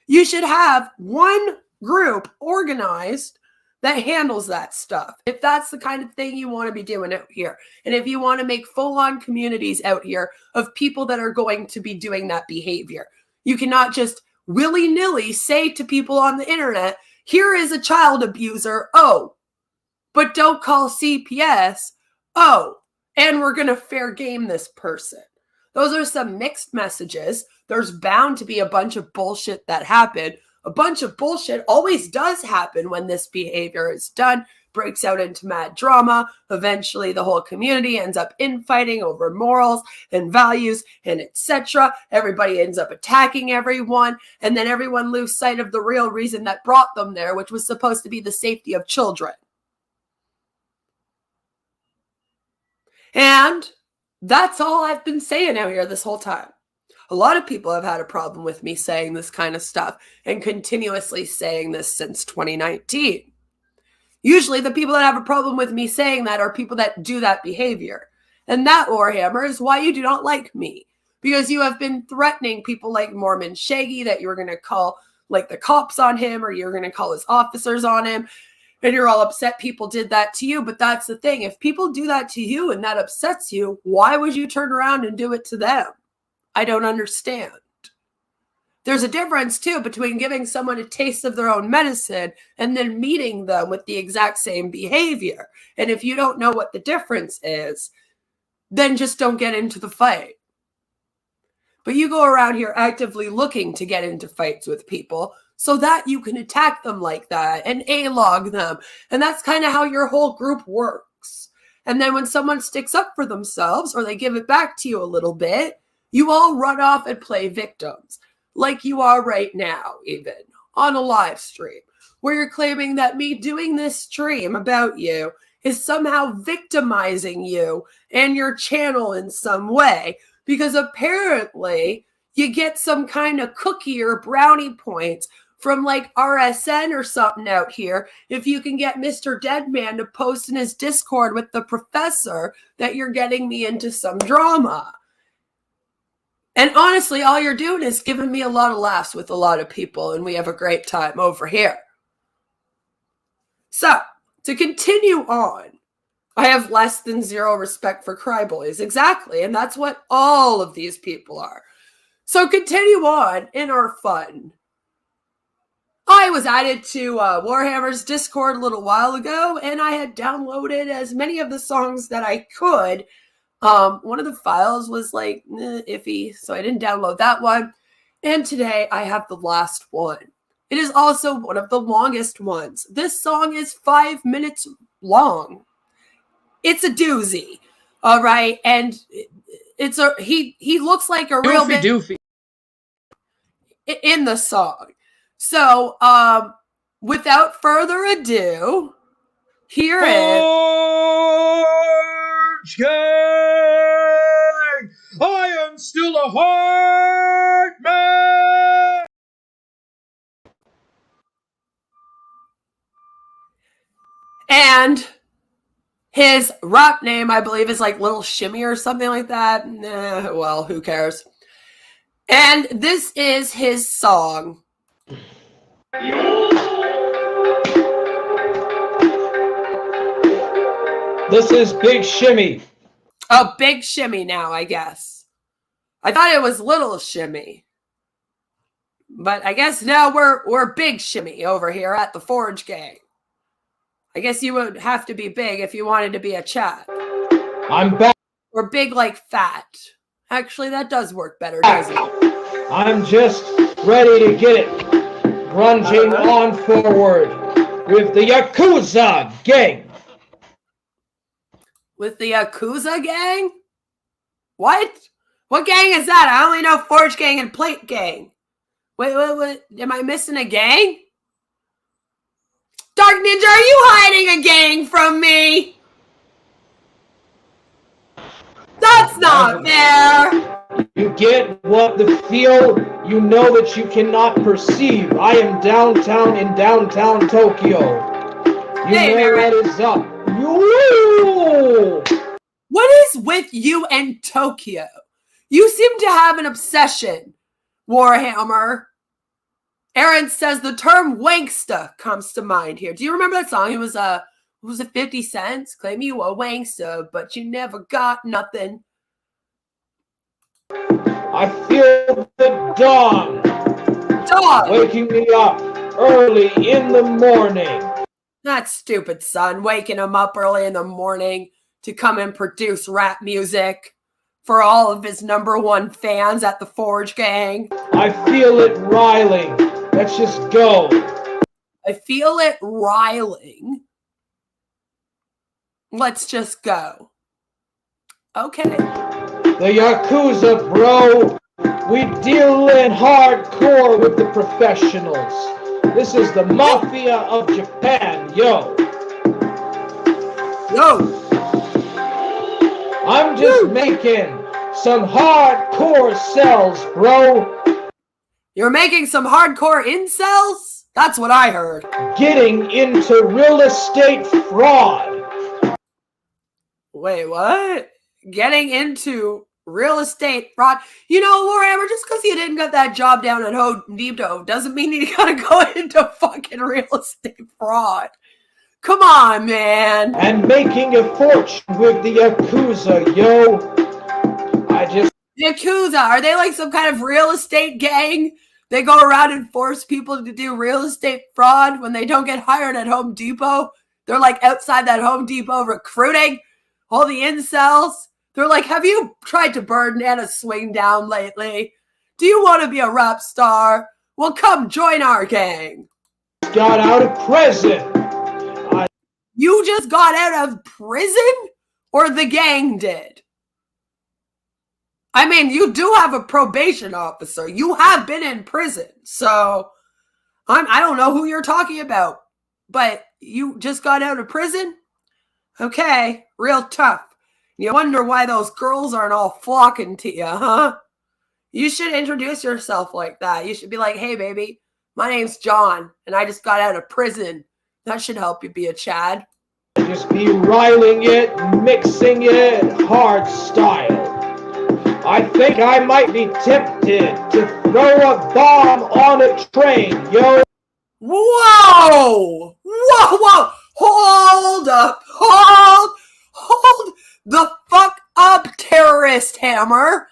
You should have one group organized that handles that stuff. If that's the kind of thing you want to be doing out here. And if you want to make full-on communities out here of people that are going to be doing that behavior. You cannot just willy-nilly say to people on the internet, here is a child abuser, oh, but don't call CPS, oh, and we're going to fair game this person. Those are some mixed messages. There's bound to be a bunch of bullshit that happened. a bunch of bullshit always does happen when this behavior is done, breaks out into mad drama. Eventually, the whole community ends up infighting over morals and values and etc. Everybody ends up attacking everyone, and then everyone loses sight of the real reason that brought them there, which was supposed to be the safety of children. And that's all I've been saying out here this whole time. A lot of people have had a problem with me saying this kind of stuff and continuously saying this since 2019. Usually the people that have a problem with me saying that are people that do that behavior. And that, Warhammer, is why you do not like me. Because you have been threatening people like Mormon Shaggy that you're going to call like the cops on him, or you're going to call his officers on him. And you're all upset people did that to you. But that's the thing. If people do that to you and that upsets you, why would you turn around and do it to them? I don't understand. There's a difference, too, between giving someone a taste of their own medicine and then meeting them with the exact same behavior. And if you don't know what the difference is, then just don't get into the fight. But you go around here actively looking to get into fights with people so that you can attack them like that and A-log them. And that's kind of how your whole group works. And then when someone sticks up for themselves or they give it back to you a little bit, you all run off and play victims. Like you are right now, even on a live stream, where you're claiming that me doing this stream about you is somehow victimizing you and your channel in some way, because apparently you get some kind of cookie or brownie points from like RSN or something out here if you can get Mr. Deadman to post in his Discord with the professor that you're getting me into some drama. And honestly, all you're doing is giving me a lot of laughs with a lot of people, and we have a great time over here. So, to continue on, I have less than zero respect for cryboys. Exactly, and that's what all of these people are. So, continue on in our fun. I was added to Warhammer's Discord a little while ago, and I had downloaded as many of the songs that I could. One of the files was like iffy, so I didn't download that one. And today I have the last one. It is also one of the longest ones. This song is 5 minutes long. It's a doozy, all right. And it's a he looks like a real OOFY DOOFY in the song. So, without further ado, here is Forge Gang! I am still a heart man! And his rap name, I believe, is like Lil Shimmy or something like that. Well, who cares? And this is his song. This is Big Shimmy. Oh, Big Shimmy now, I guess. I thought it was Little Shimmy. But I guess now we're Big Shimmy over here at the Forge Gang. I guess you would have to be big if you wanted to be a chat. I'm back. Or big like fat. Actually, that does work better, doesn't it? I'm just ready to get it. Grunging on forward with the Yakuza Gang. With the Yakuza Gang? What? What gang is that? I only know Forge Gang and Plate Gang. Wait, am I missing a gang? Dark Ninja, are you hiding a gang from me? That's not fair. You get what the feel you know that you cannot perceive. I am downtown in downtown Tokyo. You Hey, know Mary. what is up. Yo! What is with you and Tokyo? You seem to have an obsession, Warhammer. Aaron says the term wanksta comes to mind here. Do you remember that song? It was 50 Cent? Claim you a wanksta, but you never got nothing. I feel the dawn Dog! waking me up early in the morning. That stupid son waking him up early in the morning to come and produce rap music for all of his #1 fans at the Forge Gang. I feel it riling Let's just go. I feel it riling. Let's just go. Okay. The Yakuza, bro. We deal in hardcore with the professionals. This is the Mafia of Japan, yo. Yo. I'm just making some hardcore sells, bro. You're making some hardcore incels? That's what I heard. Getting into real estate fraud. Wait, what? Getting into real estate fraud? You know, Warhammer, just because you didn't get that job down at Home Depot doesn't mean you gotta go into fucking real estate fraud. Come on, man. And making a fortune with the Yakuza, yo. Yakuza, are they like some kind of real estate gang? They go around and force people to do real estate fraud when they don't get hired at Home Depot. They're like outside that Home Depot recruiting all the incels. They're like, have you tried to burn Nana's swing down lately? Do you want to be a rap star? Well, come join our gang. Got out of prison. You just got out of prison? Or the gang did? I mean, you do have a probation officer. You have been in prison. So, I don't know who you're talking about. But you just got out of prison? Okay, real tough. You wonder why those girls aren't all flocking to you, huh? You should introduce yourself like that. You should be like, hey, baby, my name's John, and I just got out of prison. That should help you be a Chad. Just be riling it, mixing it, hard style. I think I might be tempted to throw a bomb on a train, yo. Whoa! Whoa, whoa! Hold up! Hold the fuck up, terrorist hammer!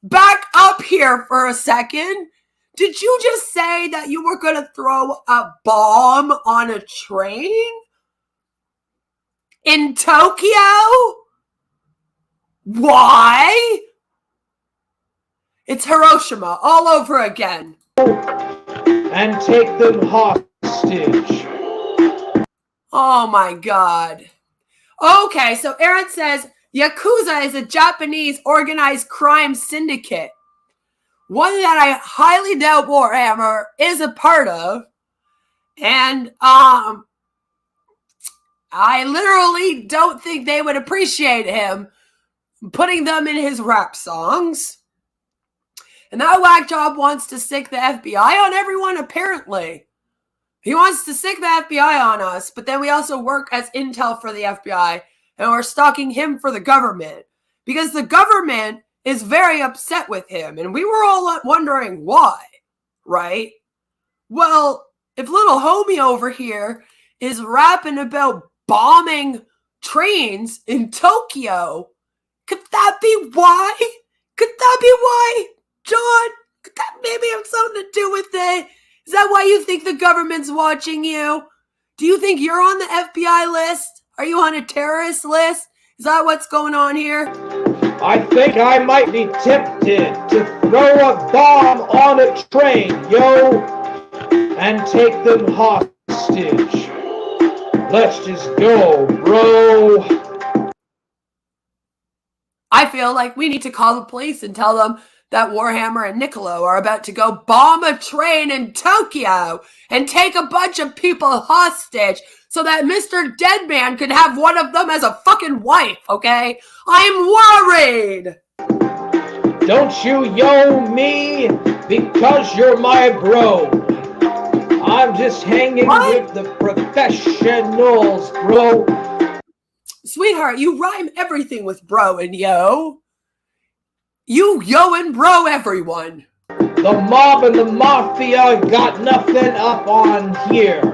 Back up here for a second. Did you just say that you were gonna throw a bomb on a train? In Tokyo? Why? It's Hiroshima all over again. And take them hostage. Oh my god. Okay, so Aaron says, Yakuza is a Japanese organized crime syndicate. One that I highly doubt Warhammer is a part of. And, I literally don't think they would appreciate him putting them in his rap songs. And that whack job wants to stick the FBI on everyone, apparently. He wants to stick the FBI on us, but then we also work as intel for the FBI, and we're stalking him for the government. Because the government is very upset with him, and we were all wondering why, right? Well, if little homie over here is rapping about bombing trains in Tokyo, could that be why? Could that be why, John? Could that maybe have something to do with it? Is that why you think the government's watching you? Do you think you're on the FBI list? Are you on a terrorist list? Is that what's going on here? I think I might be tempted to throw a bomb on a train, yo, and take them hostage. Let's just go, bro. I feel like we need to call the police and tell them that Warhammer and Niccolo are about to go bomb a train in Tokyo and take a bunch of people hostage so that Mr. Deadman could have one of them as a fucking wife, okay? I'm worried! Don't you yo me because you're my bro. I'm just hanging with the professionals, bro. Sweetheart, you rhyme everything with bro and yo. You yo and bro everyone. The mob and the mafia got nothing up on here.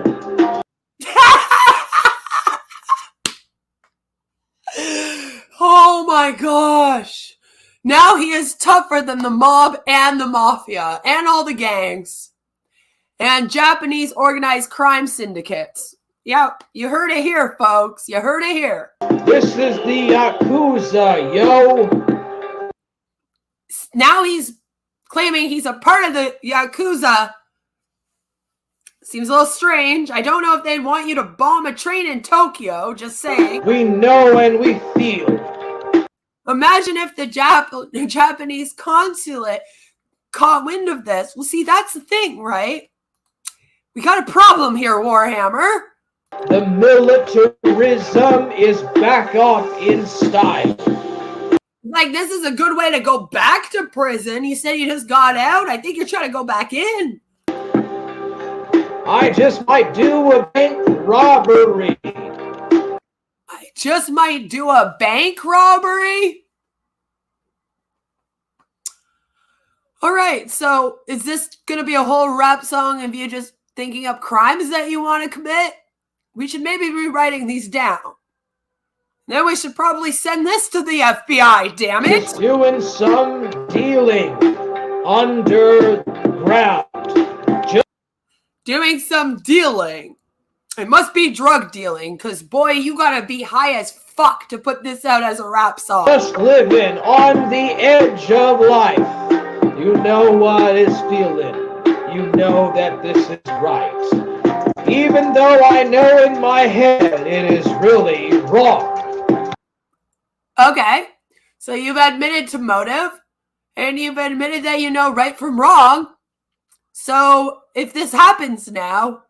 Oh my gosh. Now he is tougher than the mob and the mafia and all the gangs and Japanese organized crime syndicates. Yep, you heard it here, folks. You heard it here. This is the Yakuza, yo. Now he's claiming he's a part of the Yakuza Seems a little strange. I don't know if they'd want you to bomb a train in Tokyo, just saying. We know and we feel. Imagine if the Japanese consulate caught wind of this. Well, see, that's the thing, right? We got a problem here, Warhammer. The militarism is back off in style. Like, this is a good way to go back to prison. You said you just got out. I think you're trying to go back in. I just might do a bank robbery. I just might do a bank robbery. All right, so is this going to be a whole rap song of you just thinking up crimes that you want to commit? We should maybe be writing these down. Then we should probably send this to the FBI, damn it. Just doing some dealing underground. Doing some dealing. It must be drug dealing, because, boy, you gotta be high as fuck to put this out as a rap song. Just living on the edge of life. You know what is feeling. You know that this is right. Even though I know in my head it is really wrong. Okay, so you've admitted to motive, and you've admitted that you know right from wrong. So if this happens now,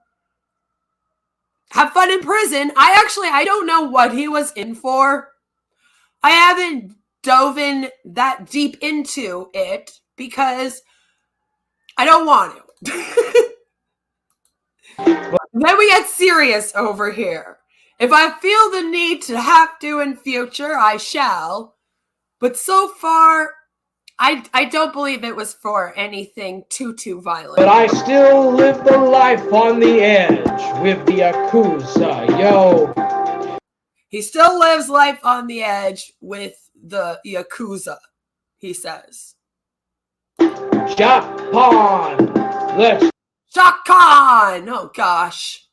have fun in prison. I don't know what he was in for. I haven't dove in that deep into it because I don't want to. Then we get serious over here. If I feel the need to have to in future, I shall. But so far, I don't believe it was for anything too violent. But I still live the life on the edge with the Yakuza, yo. He still lives life on the edge with the Yakuza, he says. Japan! Let's... Shakan! Oh, gosh.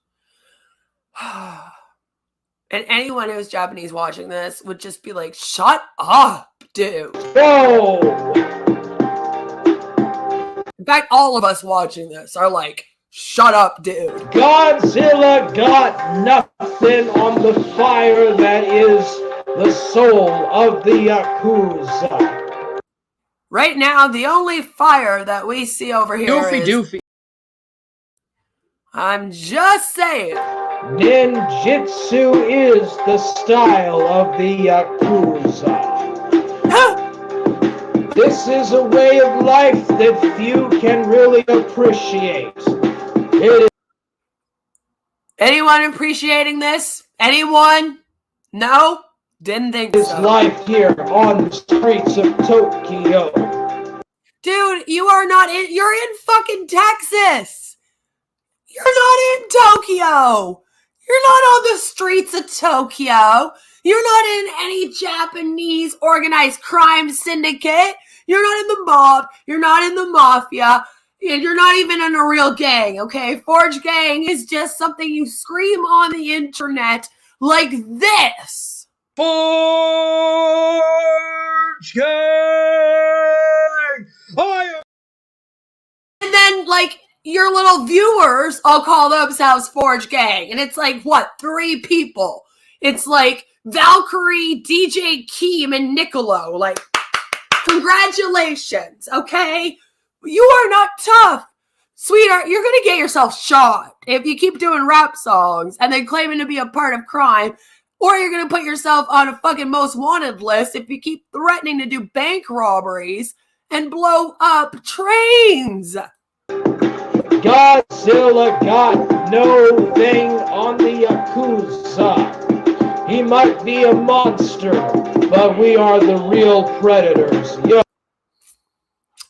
And anyone who's Japanese watching this would just be like, shut up, dude. Go! In fact, all of us watching this are like, shut up, dude. Godzilla got nothing on the fire that is the soul of the Yakuza. Right now, the only fire that we see over here Oofy is... Doofy. I'm just saying. Ninjutsu is the style of the Yakuza. This is a way of life that few can really appreciate. It is... Anyone appreciating this? Anyone? No? Didn't think It's so. life here on the streets of Tokyo. Dude, you are not in... You're in fucking Texas. You're not in Tokyo. You're not on the streets of Tokyo. You're not in any Japanese organized crime syndicate. You're not in the mob. You're not in the mafia. And you're not even in a real gang, okay? Forge gang is just something you scream on the internet like this. Forge gang! And then, like, your little viewers all call themselves Forge gang. And it's like, what, 3 people? It's like Valkyrie, DJ Keem, and Niccolo. Like, congratulations, okay? You are not tough. Sweetheart, you're going to get yourself shot if you keep doing rap songs and then claiming to be a part of crime. Or you're going to put yourself on a fucking most wanted list if you keep threatening to do bank robberies and blow up trains. Godzilla got no thing on the Yakuza. He might be a monster, but we are the real predators. Yo.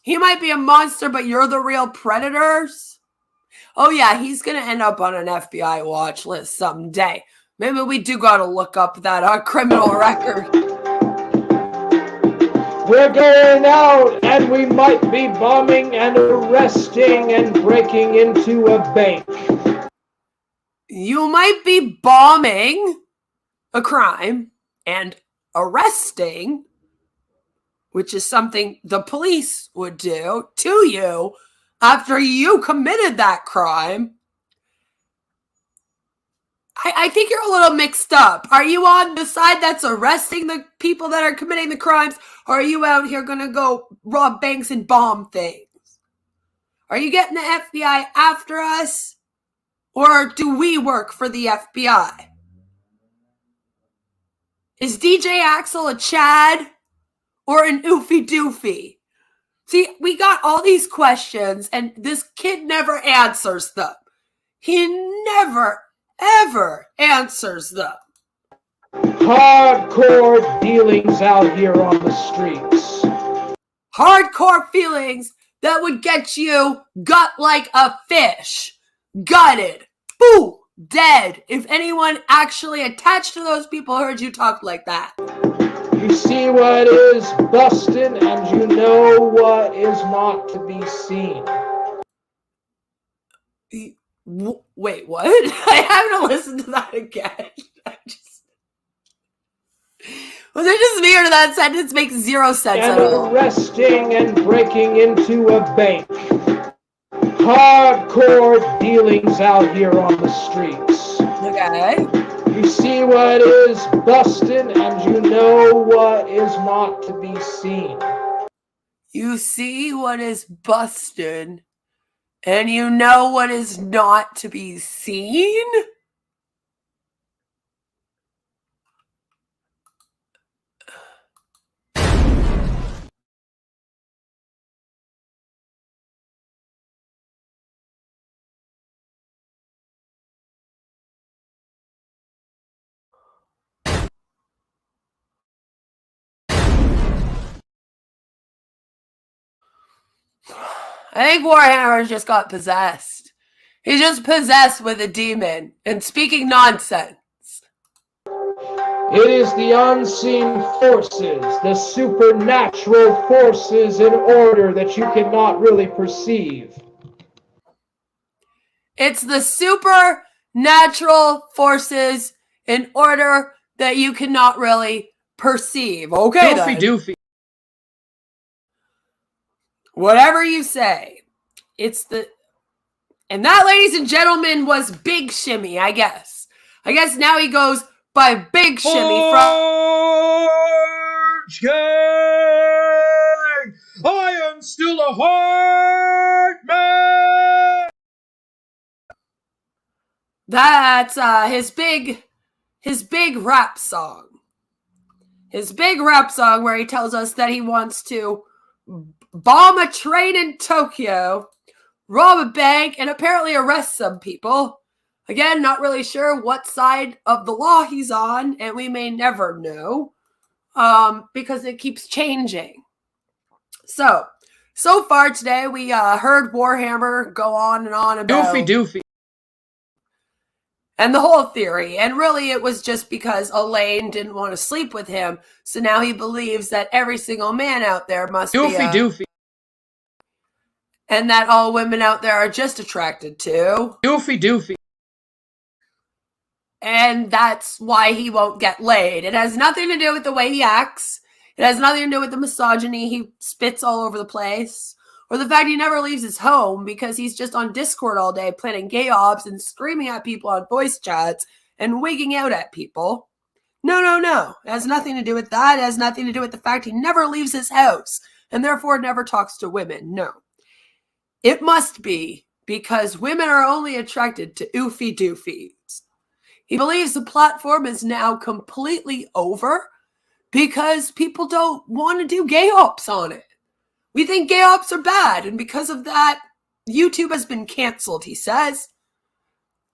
He might be a monster, but you're the real predators? Oh yeah, he's going to end up on an FBI watch list someday. Maybe we do got to look up that criminal record. We're going out, and we might be bombing and arresting and breaking into a bank. You might be bombing a crime and arresting, which is something the police would do to you after you committed that crime. I think you're a little mixed up. Are you on the side that's arresting the people that are committing the crimes? Or are you out here going to go rob banks and bomb things? Are you getting the FBI after us? Or do we work for the FBI? Is DJ Axel a Chad or an Oofy Doofy? See, we got all these questions and this kid never answers them. He never, ever answers them. Hardcore dealings out here on the streets. Hardcore feelings that would get you gut like a fish. Gutted. Boo! Dead. If anyone actually attached to those people heard you talk like that. You see what is bustin' and you know what is not to be seen. Wait, what? I have to listen to that again. Was it just me or did that sentence make zero sense And at all? arresting and breaking into a bank. Hardcore dealings out here on the streets. Okay. You see what is bustin' and you know what is not to be seen. You see what is busted and you know what is not to be seen? I think Warhammer's just got possessed. He's just possessed with a demon and speaking nonsense. It is the unseen forces, the supernatural forces in order that you cannot really perceive. It's the supernatural forces in order that you cannot really perceive. Okay, Doofy then. Doofy. Whatever you say. It's the... And that, ladies and gentlemen, was Big Shimmy, I guess. I guess now he goes by Big Shimmy from... Forge Gang! I am still a heart man! That's his big rap song. His big rap song where he tells us that he wants to bomb a train in Tokyo, rob a bank, and apparently arrest some people. Again, not really sure what side of the law he's on, and we may never know because it keeps changing. So far today, we heard Warhammer go on and on about... Doofy Doofy. And the whole theory. And really, it was just because Elaine didn't want to sleep with him. So now he believes that every single man out there must Doofy be Doofy. And that all women out there are just attracted to. Doofy Doofy. And that's why he won't get laid. It has nothing to do with the way he acts. It has nothing to do with the misogyny. He spits all over the place. Or the fact he never leaves his home because he's just on Discord all day planning gay ops and screaming at people on voice chats and wigging out at people. No. It has nothing to do with that. It has nothing to do with the fact he never leaves his house and therefore never talks to women. No. It must be because women are only attracted to oofy doofies. He believes the platform is now completely over because people don't want to do gay ops on it. We think gay ops are bad, and because of that, YouTube has been canceled, he says.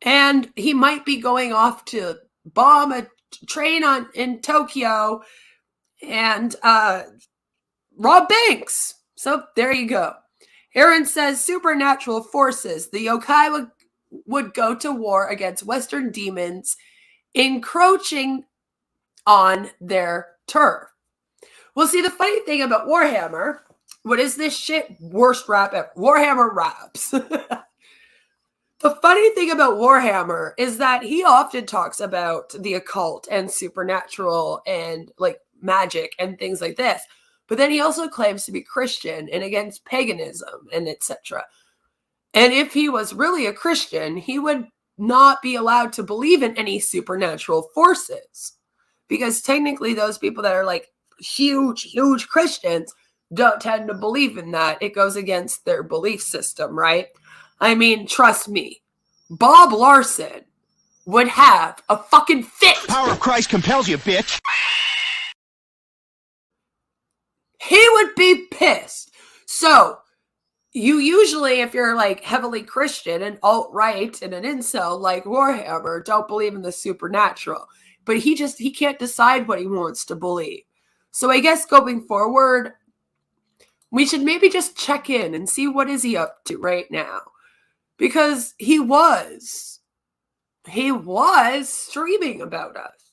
And he might be going off to bomb a train in Tokyo and rob banks. So there you go. Aaron says supernatural forces. The yokai would go to war against Western demons encroaching on their turf. Well, see, the funny thing about Warhammer... What is this shit? Worst rap ever. Warhammer raps. The funny thing about Warhammer is that he often talks about the occult and supernatural and like magic and things like this. But then he also claims to be Christian and against paganism and etc. And if he was really a Christian, he would not be allowed to believe in any supernatural forces, because technically those people that are like huge Christians don't tend to believe in that. It goes against their belief system, right? I mean, trust me, Bob Larson would have a fucking fit. Power of Christ compels you, bitch. He would be pissed. So you usually, if you're like heavily Christian and alt-right and an incel like Warhammer, don't believe in the supernatural. But he can't decide what he wants to believe. So I guess going forward, we should maybe just check in and see what is he up to right now. Because he was streaming about us.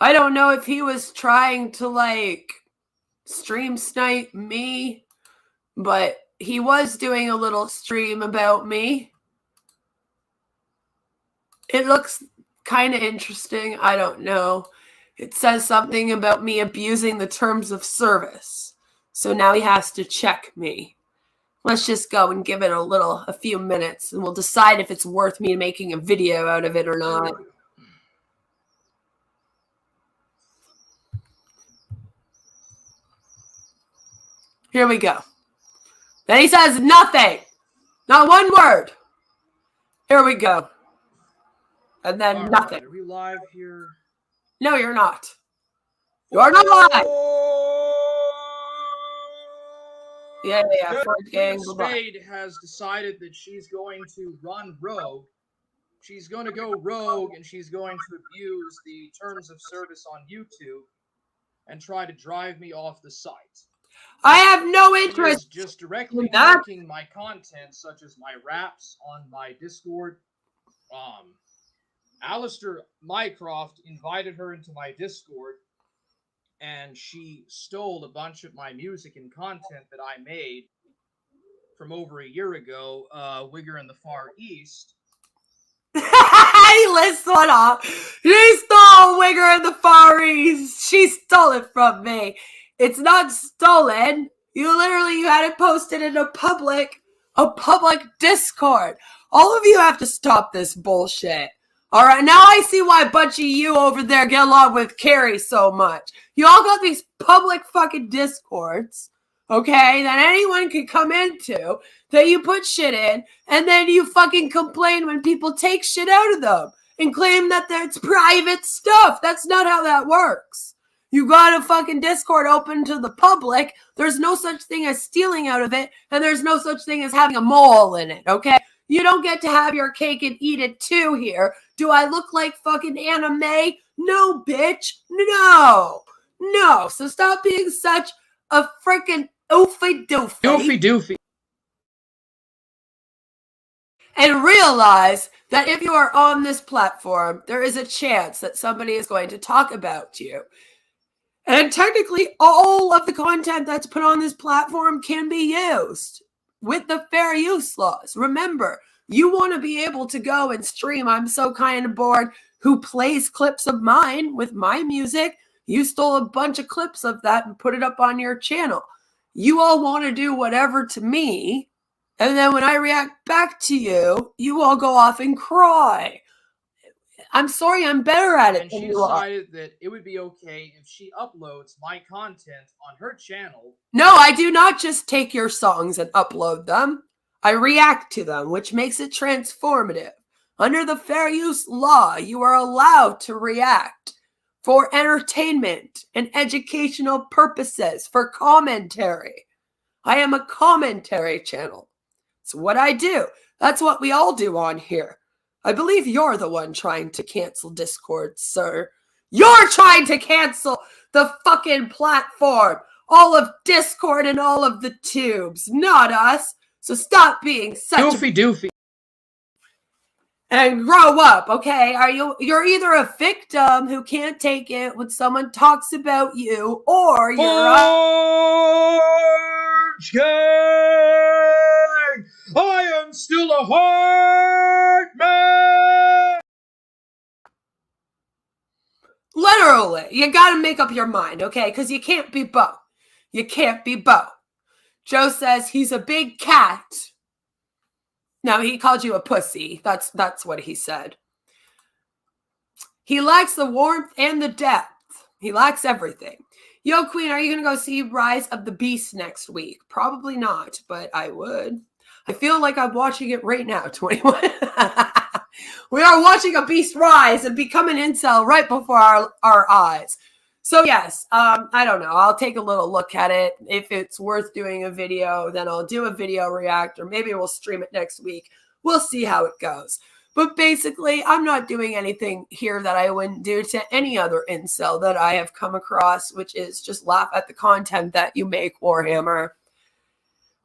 I don't know if he was trying to like stream snipe me, but he was doing a little stream about me. It looks kind of interesting. I don't know. It says something about me abusing the terms of service. So now he has to check me. Let's just go and give it a few minutes, and we'll decide if it's worth me making a video out of it or not. Here we go. Then he says nothing. Not one word. Here we go. And then nothing. Are we live here? No, you're not. You're not live. Yeah. Forge gang. Spade has decided that she's going to run rogue. She's going to go rogue, and she's going to abuse the terms of service on YouTube and try to drive me off the site. I have no interest. She is just directly marking my content, such as my raps on my Discord. Alistair Mycroft invited her into my Discord, and she stole a bunch of my music and content that I made from over a year ago, Wigger in the Far East. He lists one off. She stole Wigger in the Far East. She stole it from me. It's not stolen. You had it posted in a public Discord. All of you have to stop this bullshit. All right, now I see why a bunch of you over there get along with Carrie so much. You all got these public fucking Discords, okay, that anyone can come into, that you put shit in, and then you fucking complain when people take shit out of them and claim that it's private stuff. That's not how that works. You got a fucking Discord open to the public. There's no such thing as stealing out of it, and there's no such thing as having a mole in it, okay? You don't get to have your cake and eat it too here. Do I look like fucking anime? No, bitch. No. So stop being such a freaking OOFY DOOFY. OOFY DOOFY. And realize that if you are on this platform, there is a chance that somebody is going to talk about you. And technically, all of the content that's put on this platform can be used with the fair use laws. Remember, you want to be able to go and stream I'm So Kind of Bored, who plays clips of mine with my music. You stole a bunch of clips of that and put it up on your channel. You all want to do whatever to me, and then when I react back to you, you all go off and cry. I'm sorry, I'm better at it. And she decided that it would be okay if she uploads my content on her channel. No, I do not just take your songs and upload them. I react to them, which makes it transformative. Under the fair use law, you are allowed to react for entertainment and educational purposes, for commentary. I am a commentary channel. It's what I do. That's what we all do on here. I believe you're the one trying to cancel Discord, sir. You're trying to cancel the fucking platform. All of Discord and all of the Toobz, not us. So stop being such OOFY DOOFY. And grow up, okay? You're either a victim who can't take it when someone talks about you, or you're Forge gang! I am still a heart man! Literally, you gotta make up your mind, okay? Because you can't be both. You can't be both. Joe says he's a big cat. No, he called you a pussy. That's what he said. He lacks the warmth and the depth. He lacks everything. Yo, Queen, are you going to go see Rise of the Beast next week? Probably not, but I would. I feel like I'm watching it right now, 21. We are watching a beast rise and become an incel right before our eyes. So yes, I don't know. I'll take a little look at it. If it's worth doing a video, then I'll do a video react, or maybe we'll stream it next week. We'll see how it goes. But basically, I'm not doing anything here that I wouldn't do to any other incel that I have come across, which is just laugh at the content that you make, Warhammer.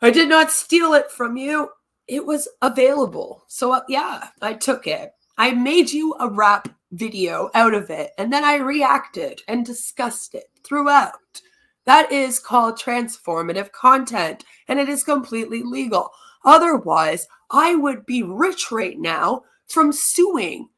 I did not steal it from you. It was available. So yeah, I took it. I made you a rap video out of it, and then I reacted and discussed it throughout. That is called transformative content, and it is completely legal. Otherwise, I would be rich right now from suing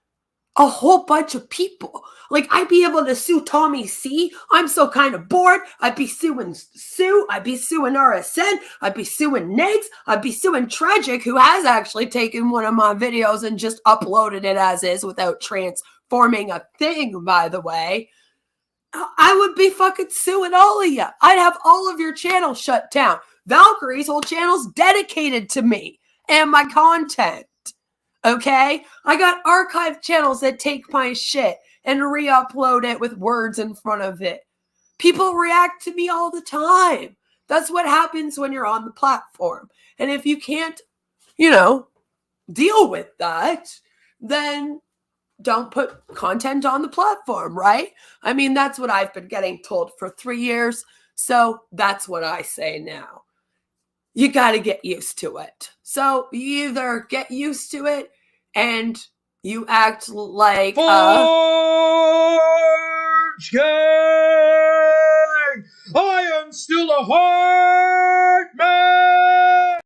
a whole bunch of people. Like, I'd be able to sue Tommy C. I'm so kind of bored. I'd be suing Sue. I'd be suing RSN. I'd be suing Negs. I'd be suing Tragic, who has actually taken one of my videos and just uploaded it as is without transforming a thing, by the way. I would be fucking suing all of you. I'd have all of your channels shut down. Valkyrie's whole channel's dedicated to me and my content. Okay? I got archive channels that take my shit and re-upload it with words in front of it. People react to me all the time. That's what happens when you're on the platform. And if you can't, deal with that, then don't put content on the platform, right? I mean, that's what I've been getting told for 3 years. So that's what I say now. You got to get used to it. So you either get used to it and you act like Forge Gang! I am still a heart man!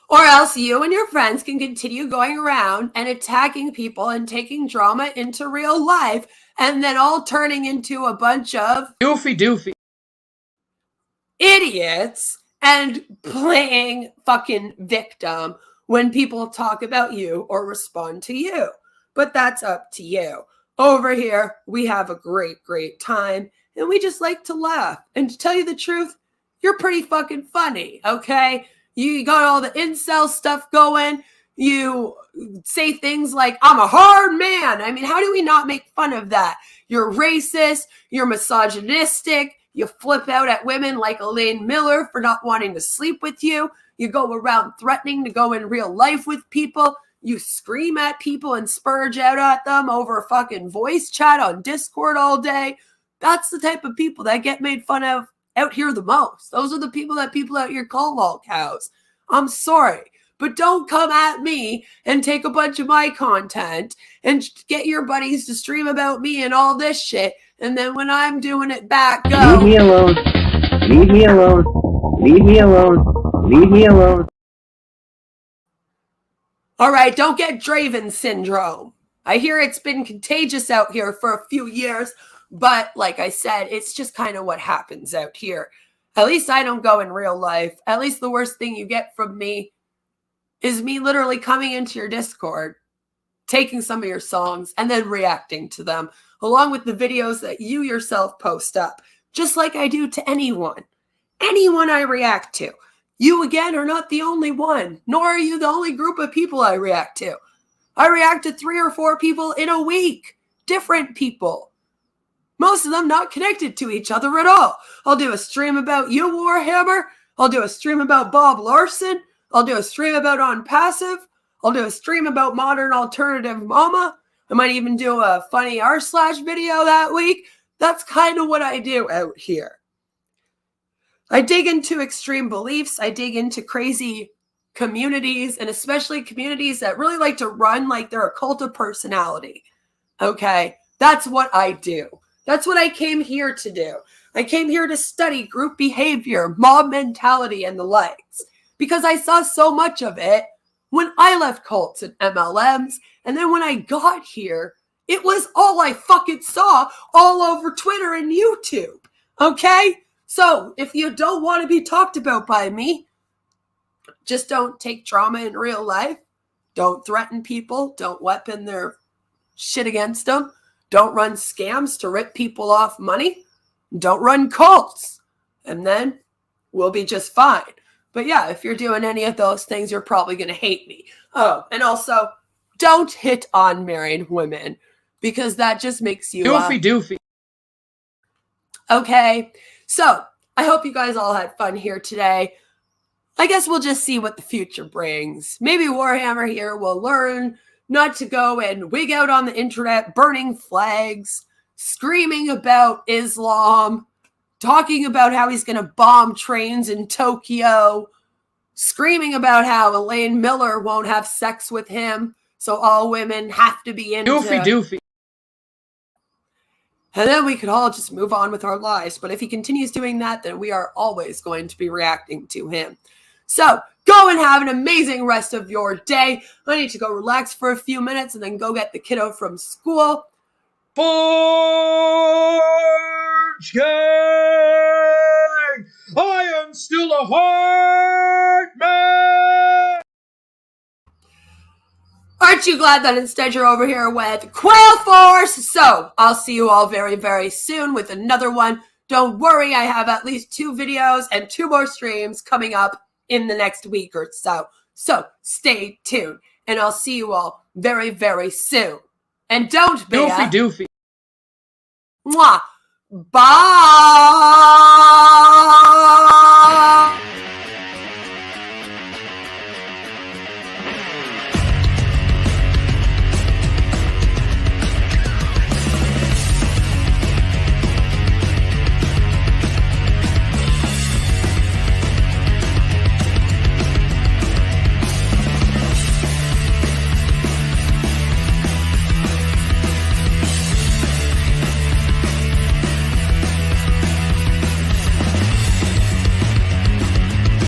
Or else you and your friends can continue going around and attacking people and taking drama into real life and then all turning into a bunch of Oofy doofy idiots and playing fucking victim when people talk about you or respond to you. But that's up to you. Over here, we have a great, great time, and we just like to laugh. And to tell you the truth, you're pretty fucking funny, okay? You got all the incel stuff going. You say things like, I'm a hard man. I mean, how do we not make fun of that? You're racist. You're misogynistic. You flip out at women like Elaine Miller for not wanting to sleep with you. You go around threatening to go in real life with people. You scream at people and spurge out at them over fucking voice chat on Discord all day. That's the type of people that get made fun of out here the most. Those are the people that people out here call lol cows. I'm sorry, but don't come at me and take a bunch of my content and get your buddies to stream about me and all this shit. And then when I'm doing it back, go. Leave me alone. Leave me alone. Leave me alone. Leave me alone. All right, don't get Draven syndrome. I hear it's been contagious out here for a few years, but like I said, it's just kind of what happens out here. At least I don't go in real life. At least the worst thing you get from me is me literally coming into your Discord, taking some of your songs, and then reacting to them, along with the videos that you yourself post up, just like I do to anyone. Anyone I react to. You, again, are not the only one, nor are you the only group of people I react to. I react to 3 or 4 people in a week. Different people. Most of them not connected to each other at all. I'll do a stream about you, Warhammer. I'll do a stream about Bob Larson. I'll do a stream about On Passive. I'll do a stream about Modern Alternative Mama. I might even do a funny r/ video that week. That's kind of what I do out here. I dig into extreme beliefs. I dig into crazy communities, and especially communities that really like to run like they're a cult of personality. Okay? That's what I do. That's what I came here to do. I came here to study group behavior, mob mentality, and the likes. Because I saw so much of it when I left cults and MLMs. And then when I got here, it was all I fucking saw all over Twitter and YouTube. Okay? So if you don't want to be talked about by me, Just don't take trauma in real life. Don't threaten people. Don't weapon their shit against them. Don't run scams to rip people off money. Don't run cults. And then we'll be just fine. But yeah, if you're doing any of those things, you're probably going to hate me. Oh, and also, don't hit on married women because that just makes you... Oofy doofy. Okay, so I hope you guys all had fun here today. I guess we'll just see what the future brings. Maybe Warhammer here will learn not to go and wig out on the internet, burning flags, screaming about Islam, talking about how he's going to bomb trains in Tokyo, screaming about how Elaine Miller won't have sex with him, so all women have to be into... Oofy doofy. And then we could all just move on with our lives. But if he continues doing that, then we are always going to be reacting to him. So go and have an amazing rest of your day. I need to go relax for a few minutes and then go get the kiddo from school. Forge Gang! I am still a heart man! Aren't you glad that instead you're over here with Quail Force? So I'll see you all very, very soon with another one. Don't worry, I have at least 2 videos and 2 more streams coming up in the next week or so. So stay tuned, and I'll see you all very, very soon. And don't be Oofy doofy. Mwah. Bye.